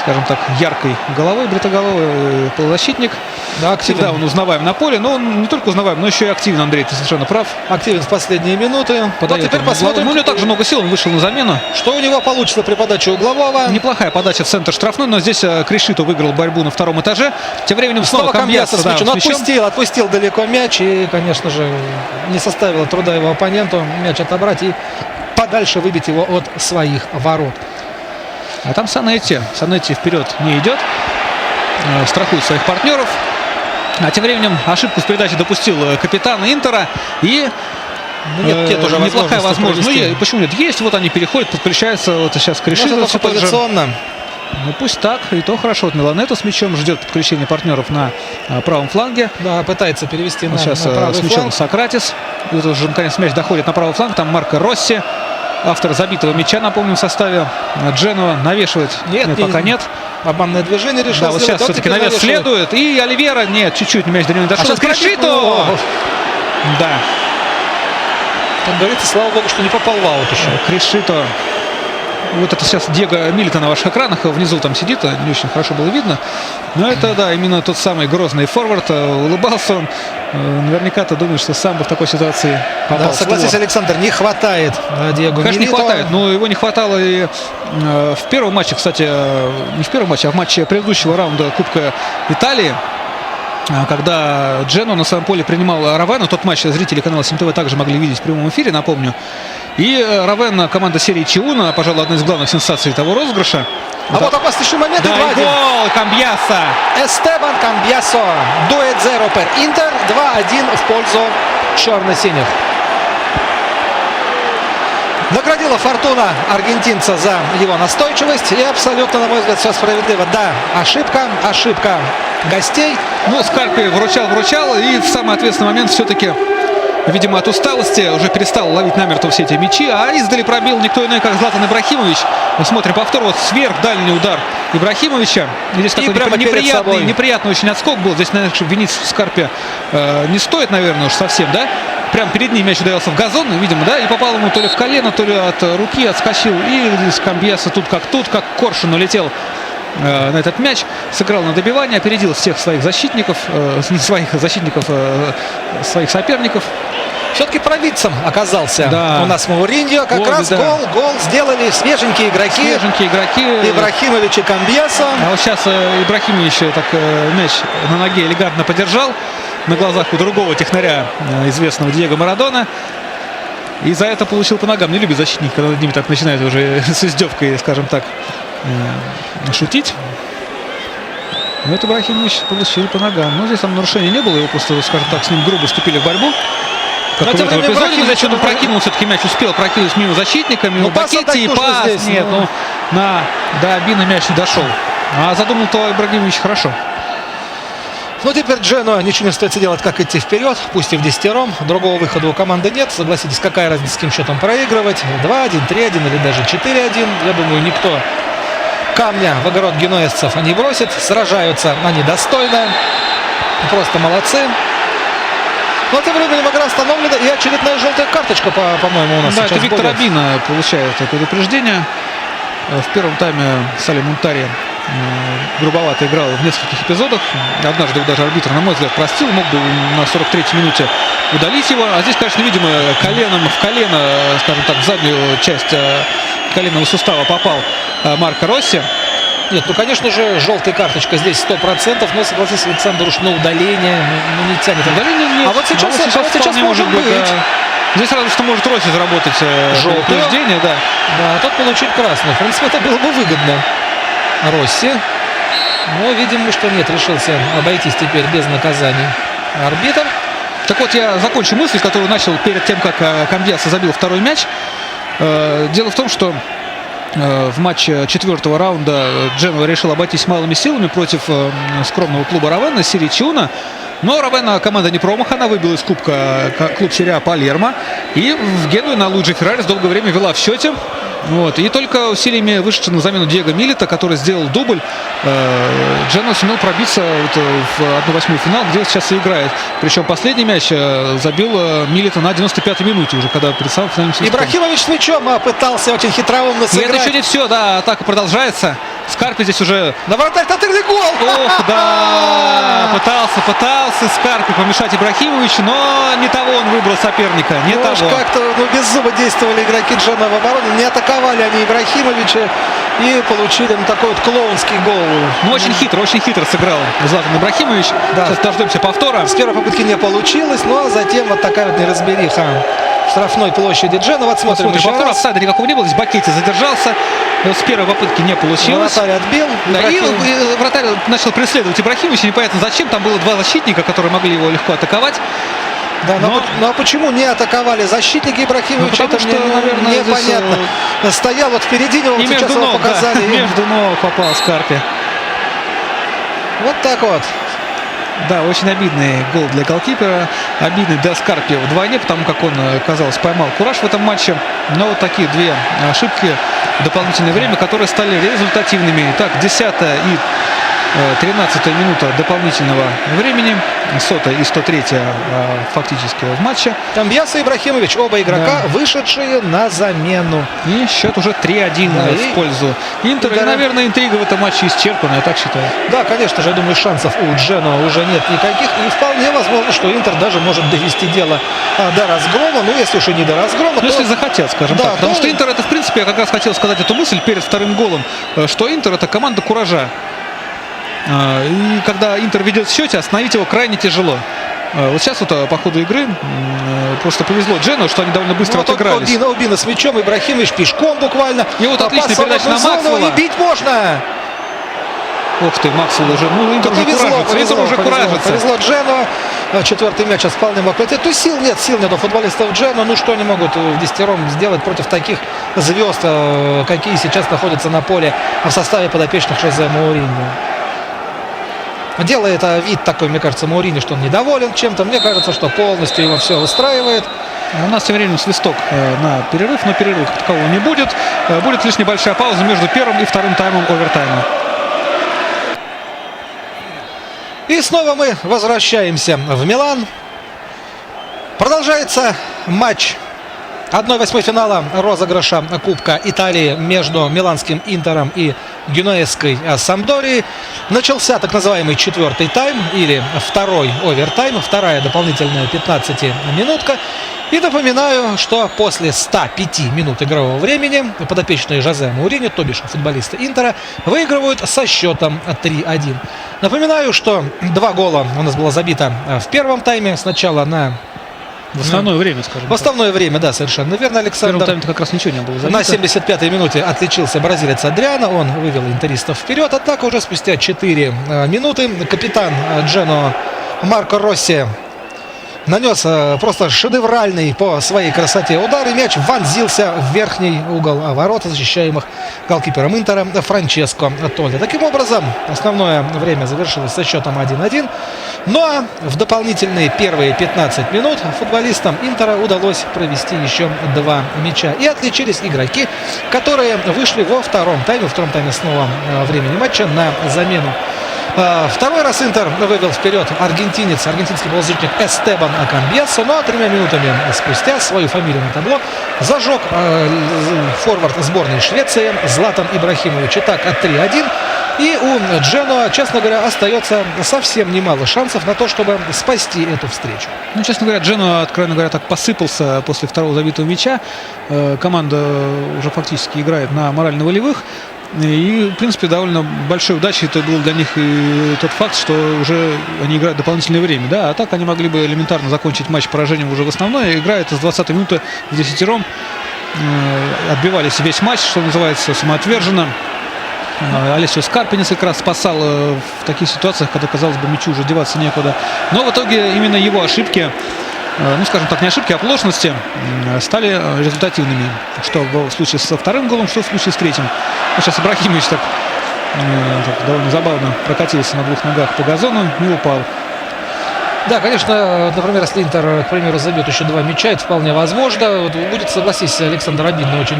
скажем так, яркой головой, бритоголовый полузащитник. Да, всегда он узнаваем на поле, но он не только узнаваем, но еще и активен, Андрей, ты совершенно прав. Активен в последние минуты. Вот теперь посмотрим. Ну, у него также много сил, он вышел на замену. Что у него получится при подаче углового. Неплохая подача в центр штрафной, но здесь Кришито выиграл борьбу на 2-м этаже. Тем временем снова Камбьяса с мячом. Отпустил далеко мяч и, конечно же, не составило труда его оппоненту мяч отобрать и подальше выбить его от своих ворот. А там Санетти вперед не идет, страхует своих партнеров. А тем временем ошибку в передаче допустил капитан Интера. И нет уже неплохая возможность. Ну, почему нет? Есть, вот они переходят, подключаются. Вот сейчас Кришито. Позиционно. Ну пусть так, и то хорошо. Вот Меланетто с мячом ждет подключения партнеров на правом фланге. Да, пытается перевести на сейчас правый с мячом фланг. Сократис. И вот уже наконец мяч доходит на правый фланг. Там Марко Росси, автор забитого мяча, напомню, в составе Дженуа, навешивает. Нет, пока нет. Обманное движение решил. Да, вот сейчас все-таки навес следует. И Оливера, нет, чуть-чуть мяч до него не дошел. Кришито! Да. Как говорится, слава богу, что не попал в аут еще. Кришито. Вот это сейчас Диего Милита на ваших экранах. Внизу там сидит, не очень хорошо было видно. Но это, да, именно тот самый грозный форвард. Улыбался он. Наверняка ты думаешь, что сам бы в такой ситуации попал. Да, согласись, Александр, не хватает Диего Конечно, Милито. не хватает. Но его не хватало и в первом матче, кстати, не в первом матче, а в матче предыдущего раунда Кубка Италии. Когда Дженуа на своем поле принимал Равенну. Тот матч зрители канала СМТВ также могли видеть в прямом эфире, напомню. И Равенна, команда серии Чиуна, пожалуй, одна из главных сенсаций того розыгрыша. А вот опаснейший момент. Да, и гол Камбьяса. Эстебан Камбьясо. Дуэт 0 пер Интер. 2-1 в пользу черно-синих. Наградила Фортуна аргентинца за его настойчивость. И абсолютно, на мой взгляд, все справедливо. Да, ошибка гостей. Ну, Скарпи вручал. И в самый ответственный момент все-таки, видимо, от усталости уже перестал ловить намертво все эти мячи. А издали пробил никто иной, как Златан Ибрахимович. Мы смотрим повтор. Вот сверхдальний удар Ибрахимовича. И здесь такой неприятный очень отскок был. Здесь, наверное, винить Скарпи не стоит, наверное, уж совсем, да? Прям перед ним мяч ударился в газон, видимо, да, и попал ему то ли в колено, то ли от руки, отскочил. И здесь Камбьяса тут, как коршун улетел на этот мяч, сыграл на добивание, опередил всех своих защитников, своих соперников. Все-таки провидцем оказался у нас Мауриньо. Как раз гол сделали свеженькие игроки. Ибрахимович и Камбьяса. А вот сейчас Ибрахимович так мяч на ноге элегантно подержал на глазах у другого технаря, известного Диего Марадона. И за это получил по ногам. Не любит защитник, когда над ними так начинают уже с издевкой, скажем так, шутить. Но это Ибрахимович получил по ногам. Но здесь там нарушения не было. Его просто, скажем так, с ним грубо вступили в борьбу. Как в этом эпизоде, зачем он прокинул все-таки мяч, успел прокинуть мимо защитника, мимо Бакетти, и пас. Здесь, нет, до Абина мяч не дошел. А задумал-то Ибрагимович хорошо. Ну, теперь Дженуа ничего не остается делать, как идти вперед, пусть и в десятером. Другого выхода у команды нет. Согласитесь, какая разница, с каким счетом проигрывать. 2-1, 3-1 или даже 4-1. Я думаю, никто камня в огород генуэзцев не бросит. Сражаются они достойно. Просто молодцы. Но тем временем игра остановлена. И очередная желтая карточка, по-моему, у нас да, сейчас это Виктор будет. Абина получает предупреждение. В первом тайме Салим Мунтари грубовато играл в нескольких эпизодах. Однажды даже арбитр, на мой взгляд, простил. Мог бы на 43-й минуте удалить его. А здесь, конечно, видимо, коленом в колено, скажем так, в заднюю часть коленного сустава попал Марко Росси. Нет, ну, конечно же, желтая карточка здесь 100%, но, согласись, Александр, уж на удаление, ну, не тянет. Удаление нет. А вот сейчас, вполне может быть. Да. Здесь сразу что может Росси заработать желтое. повреждение, да. Да, а тот получить красный. В принципе, это было бы выгодно Росси. Но видим мы, что нет, решился обойтись теперь без наказаний арбитр. Так вот, я закончу мысль, которую начал перед тем, как Камбьяса забил второй мяч. Дело в том, что в матче четвертого раунда Дженуа решил обойтись малыми силами против скромного клуба Равенна, Сири Тюна. Но Равенна команда не промах, она выбила из кубка клуб Серия А Палермо. И в Генуе на Луиджи Феррарис долгое время вела в счете. Вот. И только усилиями вышедшего на замену Диего Милита, который сделал дубль, Дженуа сумел пробиться в 1/8 финал, где он сейчас и играет. Причем последний мяч забил Милита на 95-й минуте, уже когда перед самым финальным свистком. Ибрахимович с мячом пытался очень хитроумно сыграть. И это еще не все, да, атака продолжается. Скарпи здесь уже... На вратарь тотальный гол! Ох, да! Пытался Скарпи помешать Ибрахимовичу, но не того он выбрал соперника, не того. Как-то без зуба действовали игроки Дженуа в обороне. Не атаковали они Ибрахимовича и получили такой вот клоунский гол. Ну, очень хитро сыграл Златан Ибрахимович. Да. Сейчас дождемся повтора. С первой попытки не получилось, ну а затем вот такая вот неразбериха в штрафной площади Дженуа. Вот смотрим еще повтор. раз. Офсайда никакого не было. Здесь Бакетти задержался. С первой попытки не получилось. Вратарь отбил. Да, и вратарь начал преследовать Ибрахимовича. Непонятно зачем. Там было два защитника, которые могли его легко атаковать. Да, но почему не атаковали защитники Ибрахимовича? Ну, это что, наверное, непонятно. Стоял вот впереди него, и вот сейчас между его ног, показали. Да, между ног попал Скарпи. Вот так вот. Да, очень обидный гол для голкипера. Обидный для Скарпи вдвойне, потому как он, казалось, поймал кураж в этом матче. Но вот такие две ошибки в дополнительное время, которые стали результативными. Итак, 10-я и 13-я минута дополнительного времени. 100-я и 103-я фактически в матче. Камбьяса и Ибрахимович, оба игрока, Да. вышедшие на замену. И счет уже 3-1 Да, в пользу Интера. Да. И, наверное, интрига в этом матче исчерпана, я так считаю. Да, конечно же, я думаю, шансов у Дженуа уже нет никаких. И вполне возможно, что Интер даже может довести дело до разгрома. Ну, если уж и не до разгрома, Ну, то... если захотел, скажем Да, так. Потому то- что Интер, это, в принципе, я как раз хотел сказать эту мысль перед вторым голом, что Интер — это команда куража. И когда Интер ведет в счете, остановить его крайне тяжело. Вот сейчас вот по ходу игры просто повезло Джену, что они довольно быстро Вот отыгрались. Обина с мячом, Ибрахимович пешком буквально. И вот отличная Пас в передача на свободную зону, Максвелла. и бить можно. Ох ты, Максвелл уже, ну, Интер уже куражится. Интер уже куражится. Повезло Джену. Четвертый мяч сейчас вполне мог пройти. То сил нет у футболистов Джену. Ну что они могут в десятером сделать против таких звезд, какие сейчас находятся на поле в составе подопечных Жозе Мауриньо. Делает вид такой, мне кажется, Мауриньо, что он недоволен чем-то. Мне кажется, что полностью его все устраивает. У нас тем временем свисток на перерыв, но перерыва как такового не будет. Будет лишь небольшая пауза между первым и вторым таймом овертайма. И снова мы возвращаемся в Милан. Продолжается матч 1/8 финала розыгрыша Кубка Италии между миланским Интером и генуэзской Сампдорией. Начался так называемый четвертый тайм или второй овертайм, вторая дополнительная 15-минутка. И напоминаю, что после 105 минут игрового времени подопечные Жозе Мауриньо, то бишь футболисты Интера, выигрывают со счетом 3-1. Напоминаю, что 2 гола у нас было забито в первом тайме. Сначала В основное время, скажем в основное время, да, совершенно верно, так. В Александр. первом тайме как раз ничего не было забито. На 75-й минуте отличился бразилец Адриано. Он вывел интеристов вперед. Однако уже спустя 4 минуты капитан Дженуа Марко Росси нанес просто шедевральный по своей красоте удар, и мяч вонзился в верхний угол ворот, защищаемых голкипером Интера Франческо Толли. Таким образом, основное время завершилось со счетом 1-1. Ну а в дополнительные первые 15 минут футболистам Интера удалось провести еще 2 мяча. И отличились игроки, которые вышли во втором тайме. Во втором тайме снова времени матча на замену. Второй раз Интер вывел вперед аргентинский полузащитник Эстебан Камбьясо, но 3 минутами спустя свою фамилию на табло зажег форвард сборной Швеции Златан Ибрахимович. Итак, 3-1. И у Дженуа, честно говоря, остается совсем немало шансов на то, чтобы спасти эту встречу. Ну, честно говоря, Дженуа, откровенно говоря, так посыпался после второго забитого мяча. Команда уже фактически играет на морально-волевых. И, в принципе, довольно большой удачей это был для них и тот факт, что уже они играют дополнительное время. Да? А так они могли бы элементарно закончить матч поражением уже в основной. Играют с 20-й минуты в 10-ром. Отбивались весь матч, что называется, самоотверженно. Алессио Скарпи несколько раз спасал в таких ситуациях, когда, казалось бы, мячу уже деваться некуда. Но в итоге именно его ошибки, ну, скажем так, не ошибки, а оплошности стали результативными. Что в случае со вторым голом, что в случае с третьим. Ну, сейчас Ибрахимович так довольно забавно прокатился на двух ногах по газону и упал. Да, конечно, например, если Интер, к примеру, забьет еще 2 мяча, это вполне возможно. Вот будет, согласись, Александр, обидно очень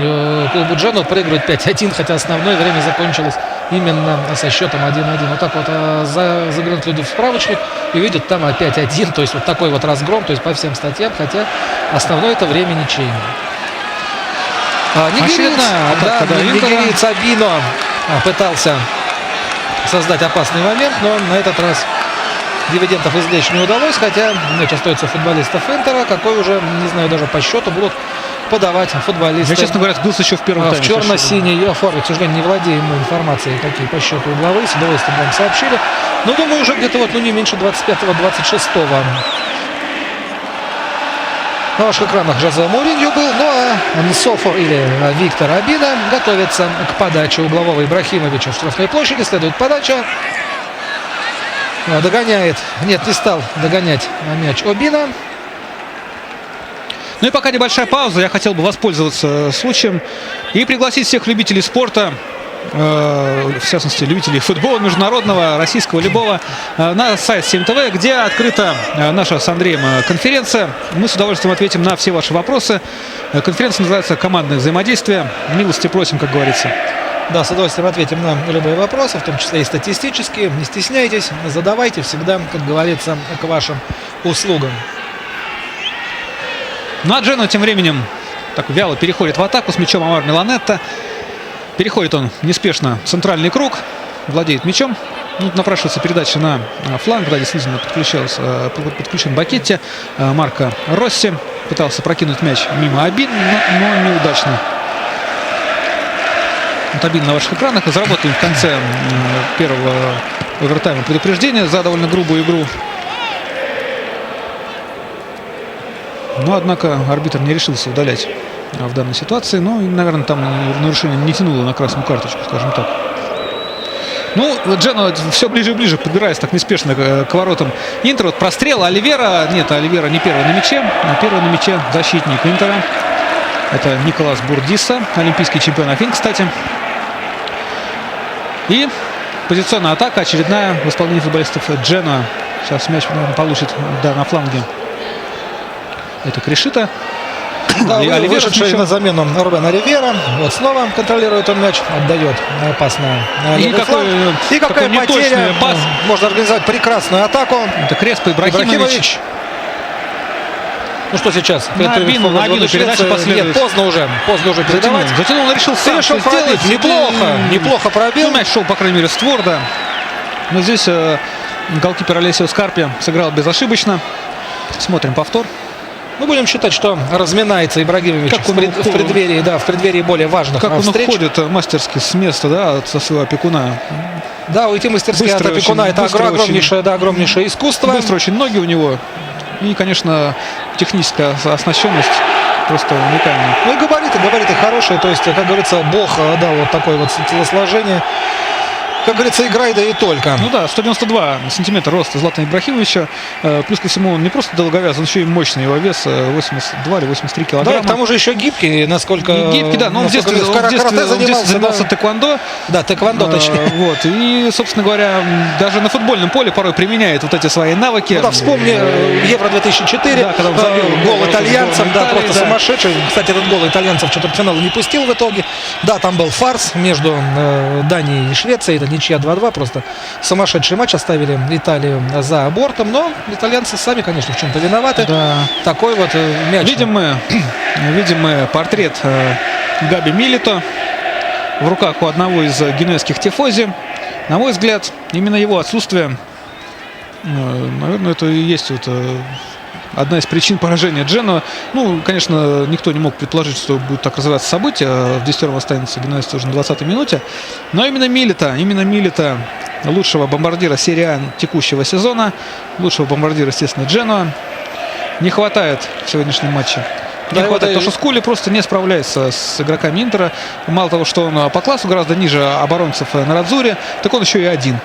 клубу Джено проигрывает 5-1, хотя основное время закончилось именно со счетом 1-1. Вот так вот заглянут люди в справочник и видят там опять 1, то есть вот такой вот разгром, то есть по всем статьям, хотя основное это время ничейное. Нигериец Абино пытался создать опасный момент, но на этот раз дивидендов извлечь не удалось, хотя мяч остается у футболистов Интера, какой уже, не знаю, даже по счету будут подавать футболисты. Я, честно говоря, сбился еще в первом тайме. В черно-синей форме, к сожалению, не владеем мы информацией, какие по счету угловые, с удовольствием вам сообщили. Но думаю, уже где-то вот, ну, не меньше 25-26. На ваших экранах Жозе Мourinho был, ну а Нсофор или Виктор Обино готовится к подаче углового Ибрахимовича в штрафной площади. Следует подача. Догоняет. Нет, не стал догонять мяч Обино. Ну и пока небольшая пауза, я хотел бы воспользоваться случаем и пригласить всех любителей спорта, в частности, любителей футбола международного, российского, любого, на сайт 7ТВ, где открыта наша с Андреем конференция. Мы с удовольствием ответим на все ваши вопросы. Конференция называется «Командное взаимодействие». Милости просим, как говорится. Да, с удовольствием ответим на любые вопросы, в том числе и статистические. Не стесняйтесь, задавайте, всегда, как говорится, к вашим услугам. Ну а Джено тем временем так вяло переходит в атаку с мячом Амар Миланетто. Переходит он неспешно в центральный круг, владеет мячом. Ну, напрашивается передача на фланг, да, действительно подключен Бакетти. Марко Росси пытался прокинуть мяч мимо Абин, но неудачно. Вот Абин на ваших экранах. И заработаем в конце первого овертайма предупреждение за довольно грубую игру. Но, однако, арбитр не решился удалять в данной ситуации. Ну, и, наверное, там нарушение не тянуло на красную карточку, скажем так. Ну, Джено все ближе и ближе, подбираясь так неспешно к воротам Интера. Вот прострел Оливера. Нет, Оливера не первый на мяче, а первый на мяче защитник Интера. Это Николас Бурдиса, олимпийский чемпион Афин, кстати. И позиционная атака очередная в исполнении футболистов Джено. Сейчас мяч, наверное, получит, да, на фланге. Это Кришита. Да, вышедший на замену Рубен Оливера. Вот снова контролирует он мяч, отдает опасно. И какая потеря. Пас. Можно организовать прекрасную атаку. Это Креспо Ибрахимович. Ну что сейчас? На Абину передача последует. Нет, поздно уже передавать. Затянул, он решил сам пробить. Неплохо пробил. Ну, мяч шел, по крайней мере, с створ, да. Но здесь голкипер Алессио Скарпи сыграл безошибочно. Смотрим повтор. Мы будем считать, что разминается Ибрагимович в преддверии более важных встреч. Как он уходит мастерски с места, да, со своего опекуна. Да, уйти мастерски от опекуна — это огромнейшее искусство. Быстро очень ноги у него. И, конечно, техническая оснащенность просто уникальная. Ну и габариты хорошие. То есть, как говорится, Бог дал вот такое вот телосложение. Как говорится, играй, да и только. Ну да, 192 сантиметра роста Златана Ибрахимовича. Плюс ко всему, он не просто долговяз, он еще и мощный. Его вес 82 или 83 килограмма. Да, к тому же еще гибкий, насколько... Гибкий, да, но он в детстве занимался тэквондо. Да, тэквондо, точнее. Вот, и, собственно говоря, даже на футбольном поле порой применяет вот эти свои навыки. Ну да, вспомни Евро-2004, да, когда он забил гол итальянцам, да, просто сумасшедший. Кстати, этот гол итальянцев в четвертьфинале не пустил в итоге. Да, там был фарс между Данией и Швецией. Это ничья 2-2, просто сумасшедший матч, оставили Италию за бортом, но итальянцы сами, конечно, в чем-то виноваты. Да. Такой вот мяч. Видим мы портрет Габи Милито в руках у одного из генуэзских тифози. На мой взгляд, именно его отсутствие, наверное, это и есть вот одна из причин поражения Джено. Ну, конечно, никто не мог предположить, что будет так развиваться события. В 10 останется гимназист уже на 20-й минуте. Но именно Милита, лучшего бомбардира серии А текущего сезона, лучшего бомбардира, естественно, Джено, не хватает в сегодняшнем матче. Не хватает, потому что Скулли просто не справляется с игроками Интера. Мало того, что он по классу гораздо ниже оборонцев на Радзуре, так он еще и один.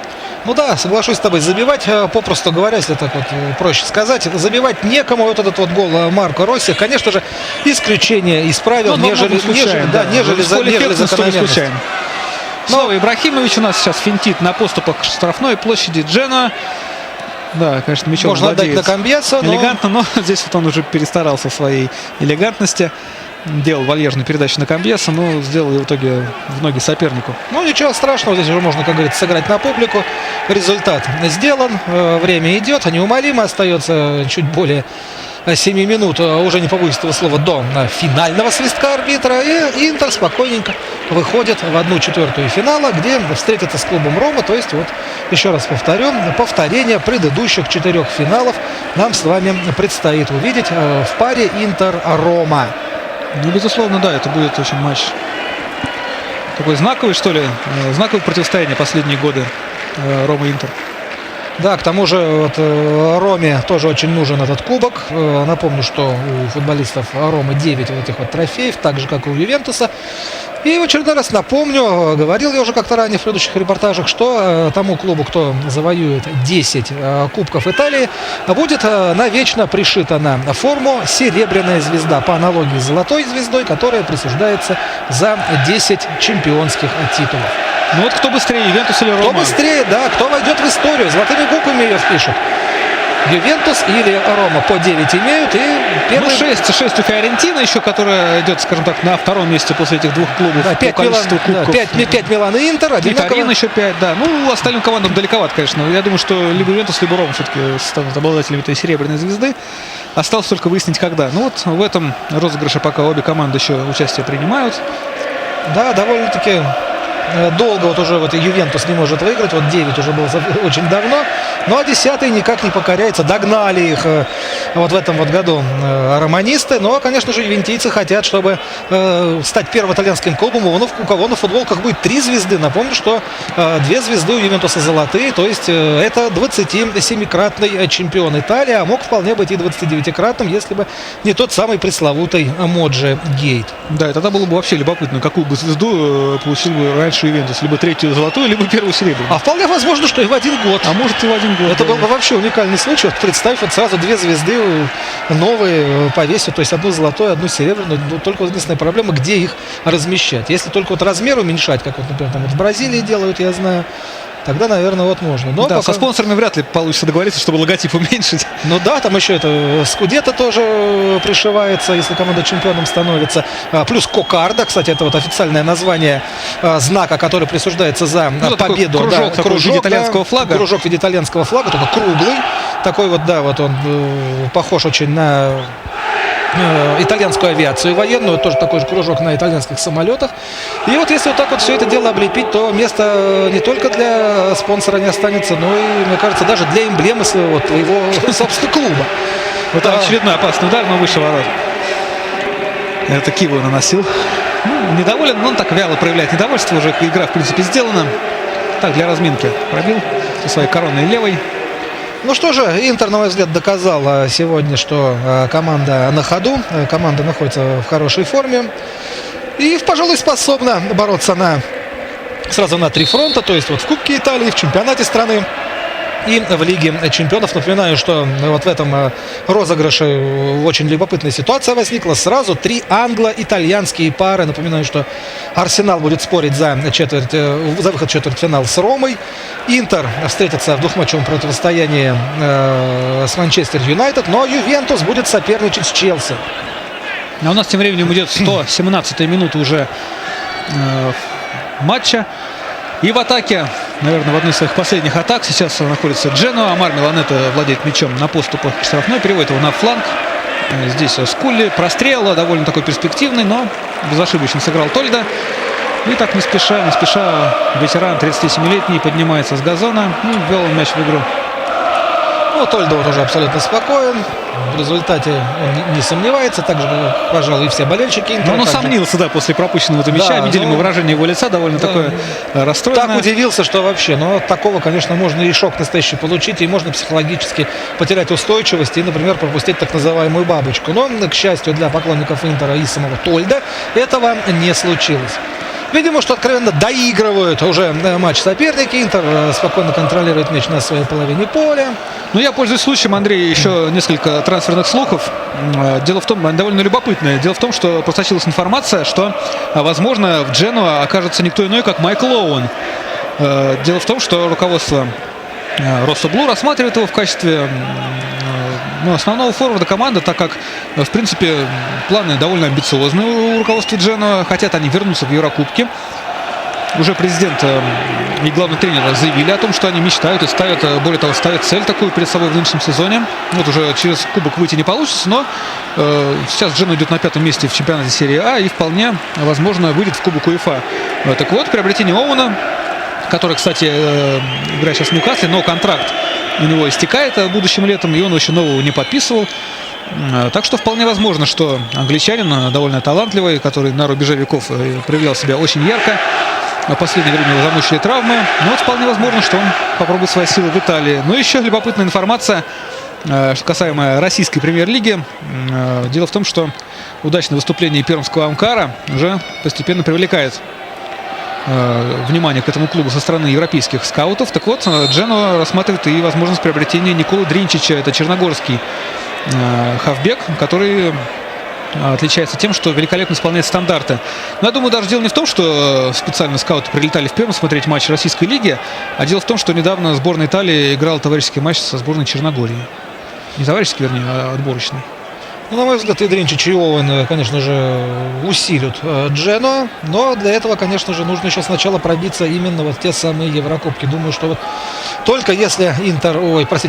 Ну да, соглашусь с тобой, забивать, попросту говоря, если так вот проще сказать, забивать некому. Вот этот вот гол Марко Росси, конечно же, исключение из правил, нежели закономерность. Снова Ибрахимович у нас сейчас финтит на поступах к штрафной площади Джено. Да, конечно, мячом можно отдать на Камбьяса, элегантно, но здесь вот он уже перестарался в своей элегантности. Делал вальяжную передачу на Камбьяса, но сделал ее в итоге в ноги сопернику. Ну, ничего страшного, здесь уже можно, как говорится, сыграть на публику. Результат сделан, время идет, неумолимо, остается чуть более 7 минут, уже не побоюсь этого слова, до финального свистка арбитра. И Интер спокойненько выходит в 1/4 финала, где встретится с клубом Рома. То есть, вот еще раз повторю, повторение предыдущих 4 финалов нам с вами предстоит увидеть в паре Интер-Рома. Ну, безусловно, да, это будет очень матч такой знаковый, что ли, знаковое противостояние последние годы Рома-Интер. Да, к тому же вот, Роме тоже очень нужен этот кубок. Напомню, что у футболистов Ромы 9 вот этих вот трофеев, так же, как и у Ювентуса. И в очередной раз напомню, говорил я уже как-то ранее в предыдущих репортажах, что тому клубу, кто завоюет 10 кубков Италии, будет навечно пришита на форму серебряная звезда, по аналогии с золотой звездой, которая присуждается за 10 чемпионских титулов. Ну вот кто быстрее, Ювентус или Рома? Кто быстрее, да, кто войдет в историю, золотыми буквами ее впишут. Ювентус или Рома по 9 имеют. И первый... Ну, 6 у Фиорентина еще, которая идет, скажем так, на втором месте после этих двух клубов. Да, 5 Милан и Интер. И Торин еще 5, да. Ну, остальным командам далековато, конечно. Я думаю, что либо Ювентус, либо Рома все-таки станут обладателями этой серебряной звезды. Осталось только выяснить, когда. Ну вот в этом розыгрыше пока обе команды еще участие принимают. Да, довольно-таки... Долго вот уже вот Ювентус не может выиграть. Вот 9 уже было очень давно. Ну а 10-й никак не покоряется. Догнали их вот в этом вот году романисты. Но, конечно же, ювентийцы хотят, чтобы стать первым итальянским клубом, у кого на футболках будет 3 звезды. Напомню, что 2 звезды у Ювентуса золотые. То есть это 27-кратный чемпион Италии. А мог вполне быть и 29-кратным, если бы не тот самый пресловутый Моджи Гейт. Да, и тогда было бы вообще любопытно, какую бы звезду получил бы раньше Ювентус. Либо 3-ю золотую, либо 1-ю серебряную. А вполне возможно, что и в один год. А может и в один год. Это был бы вообще уникальный случай. Вот представь, вот сразу 2 звезды новые повесят. То есть 1 золотую, 1 серебряную. Только вот единственная проблема, где их размещать. Если только вот размер уменьшать, как вот, например, там вот в Бразилии делают, я знаю, тогда, наверное, вот можно. Но да, пока... со спонсорами вряд ли получится договориться, чтобы логотип уменьшить. Ну да, там еще это Скудетто тоже пришивается, если команда чемпионом становится. Плюс кокарда, кстати, это вот официальное название знака, который присуждается за победу. Кружок, да, кружок в виде итальянского флага. Кружок в виде итальянского флага, только круглый. Такой вот, да, вот он похож очень на итальянскую авиацию военную, тоже такой же кружок на итальянских самолетах. И вот если вот так вот все это дело облепить, то место не только для спонсора не останется, но и, мне кажется, даже для эмблемы своего, твоего, собственно, клуба. Вот очередной опасный удар, но выше ворот. Это Киво наносил. Ну, недоволен, но он так вяло проявляет недовольство. Уже игра, в принципе, сделана. Так, для разминки пробил со своей коронной левой. Ну что же, Интер, на мой взгляд, доказал сегодня, что команда на ходу, команда находится в хорошей форме и, пожалуй, способна бороться сразу на 3 фронта, то есть вот в Кубке Италии, в чемпионате страны и в Лиге чемпионов. Напоминаю, что вот в этом розыгрыше очень любопытная ситуация возникла. Сразу 3 англо-итальянские пары. Напоминаю, что Арсенал будет спорить за выход в четвертьфинал с Ромой. Интер встретится в двухматчевом противостоянии с Манчестер Юнайтед. Но Ювентус будет соперничать с Челси. А у нас тем временем идет 117-я минута уже матча. И в атаке, наверное, в одной из своих последних атак сейчас находится Джено. Амар Миланетто владеет мячом на поступах к штрафной, переводит его на фланг. Здесь Скулли. Прострел довольно такой перспективный, но безошибочно сыграл Тольда. И так не спеша ветеран 37-летний поднимается с газона. Ну, ввел он мяч в игру. Ну, Тольда вот уже абсолютно спокоен. В результате он не сомневается. Так же, как, пожалуй, и все болельщики Интера. Он также. усомнился, да, после пропущенного этого мяча. Да, Видели мы ну, выражение его лица, довольно да. такое расстроенное. Так удивился, что вообще, но от такого, конечно, можно и шок настоящий получить, и можно психологически потерять устойчивость и, например, пропустить так называемую бабочку. Но, к счастью для поклонников Интера и самого Тольда, этого не случилось. Видимо, что откровенно доигрывают уже матч соперники. Интер спокойно контролирует мяч на своей половине поля. Ну, я пользуюсь случаем, Андрей, еще несколько трансферных слухов. Дело в том, довольно любопытное. Дело в том, что просочилась информация, что, возможно, в Дженуа окажется никто иной, как Майк Лоуэн. Дело в том, что руководство Россо Блу рассматривает его в качестве основного форварда команды, так как, в принципе, планы довольно амбициозные у руководства Дженуа. Хотят они вернуться в Еврокубки. Уже президент и главный тренер заявили о том, что они мечтают и ставят, более того, ставят цель такую перед собой в нынешнем сезоне. Вот уже через кубок выйти не получится, но сейчас Дженуа идет на 5-м месте в чемпионате серии А и вполне, возможно, выйдет в кубок УЕФА. Так вот, приобретение Оуэна, который, кстати, играет сейчас в Ньюкасле, но контракт у него истекает будущим летом, и он еще нового не подписывал. Так что вполне возможно, что англичанин, довольно талантливый, который на рубеже веков проявлял себя очень ярко, в последнее время его замучили травмы, но вот вполне возможно, что он попробует свои силы в Италии. Но еще любопытная информация, касаемая российской премьер-лиги. Дело в том, что удачное выступление пермского Амкара уже постепенно привлекает внимание к этому клубу со стороны европейских скаутов. Так вот, Дженуа рассматривает и возможность приобретения Николы Дринчича. Это черногорский хавбек, который отличается тем, что великолепно исполняет стандарты. Но я думаю, даже дело не в том, что специально скауты прилетали в Пермь смотреть матч российской лиги, а дело в том, что недавно сборная Италии играла товарищеский матч со сборной Черногории. Не товарищеский, вернее, а отборочный. Ну, на мой взгляд, и Дринчич, и Оуэн, конечно же, усилят Дженуа. Но для этого, конечно же, нужно еще сначала пробиться именно вот в те самые Еврокубки. Думаю, что вот только если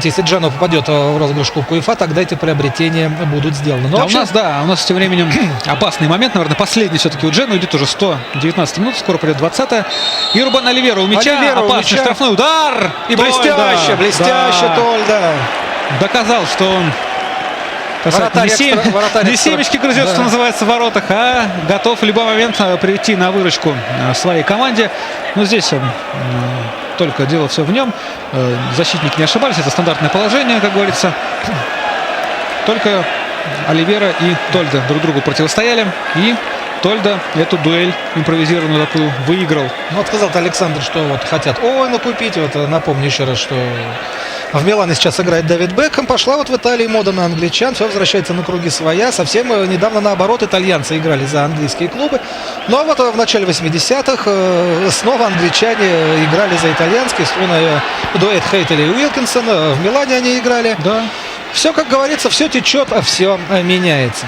если Дженуа попадет в розыгрыш Кубка УЕФА, тогда эти приобретения будут сделаны. Но вообще... у нас тем временем опасный момент, наверное, последний все-таки у Дженуа. Идет уже 119 минут, скоро придет 20-я. И Рубен Оливера у мяча, опасный штрафной удар. И блестяще Тольда. Доказал, что он... Не семечки грызет, что называется, в воротах, а готов в любой момент прийти на выручку своей команде. Но здесь только дело все в нем. Защитники не ошибались, это стандартное положение, как говорится. Только Оливера и Тольда друг другу противостояли. И Тольда эту дуэль импровизированную такую выиграл. Ну, отказал-то Александр, что вот хотят Оуэна купить. Вот напомню еще раз, что в Милане сейчас играет Дэвид Бекхэм. Пошла вот в Италии мода на англичан. Все возвращается на круги своя. Совсем недавно, наоборот, итальянцы играли за английские клубы. Ну, а вот в начале 80-х снова англичане играли за итальянские. Вспоминаю дуэт Хейтеля и Уилкинсона. В Милане они играли. Да. Все, как говорится, все течет, а все меняется.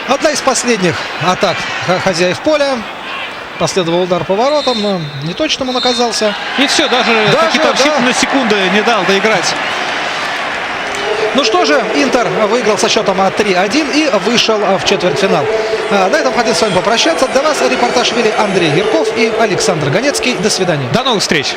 Одна из последних атак хозяев поля. Последовал удар по воротам, но неточным он оказался. И все, даже какие-то считанные секунды не дал доиграть. Ну что же, Интер выиграл со счетом 3-1 и вышел в четвертьфинал. На этом хотим с вами попрощаться. Для вас репортаж вели Андрей Ярков и Александр Ганецкий. До свидания. До новых встреч.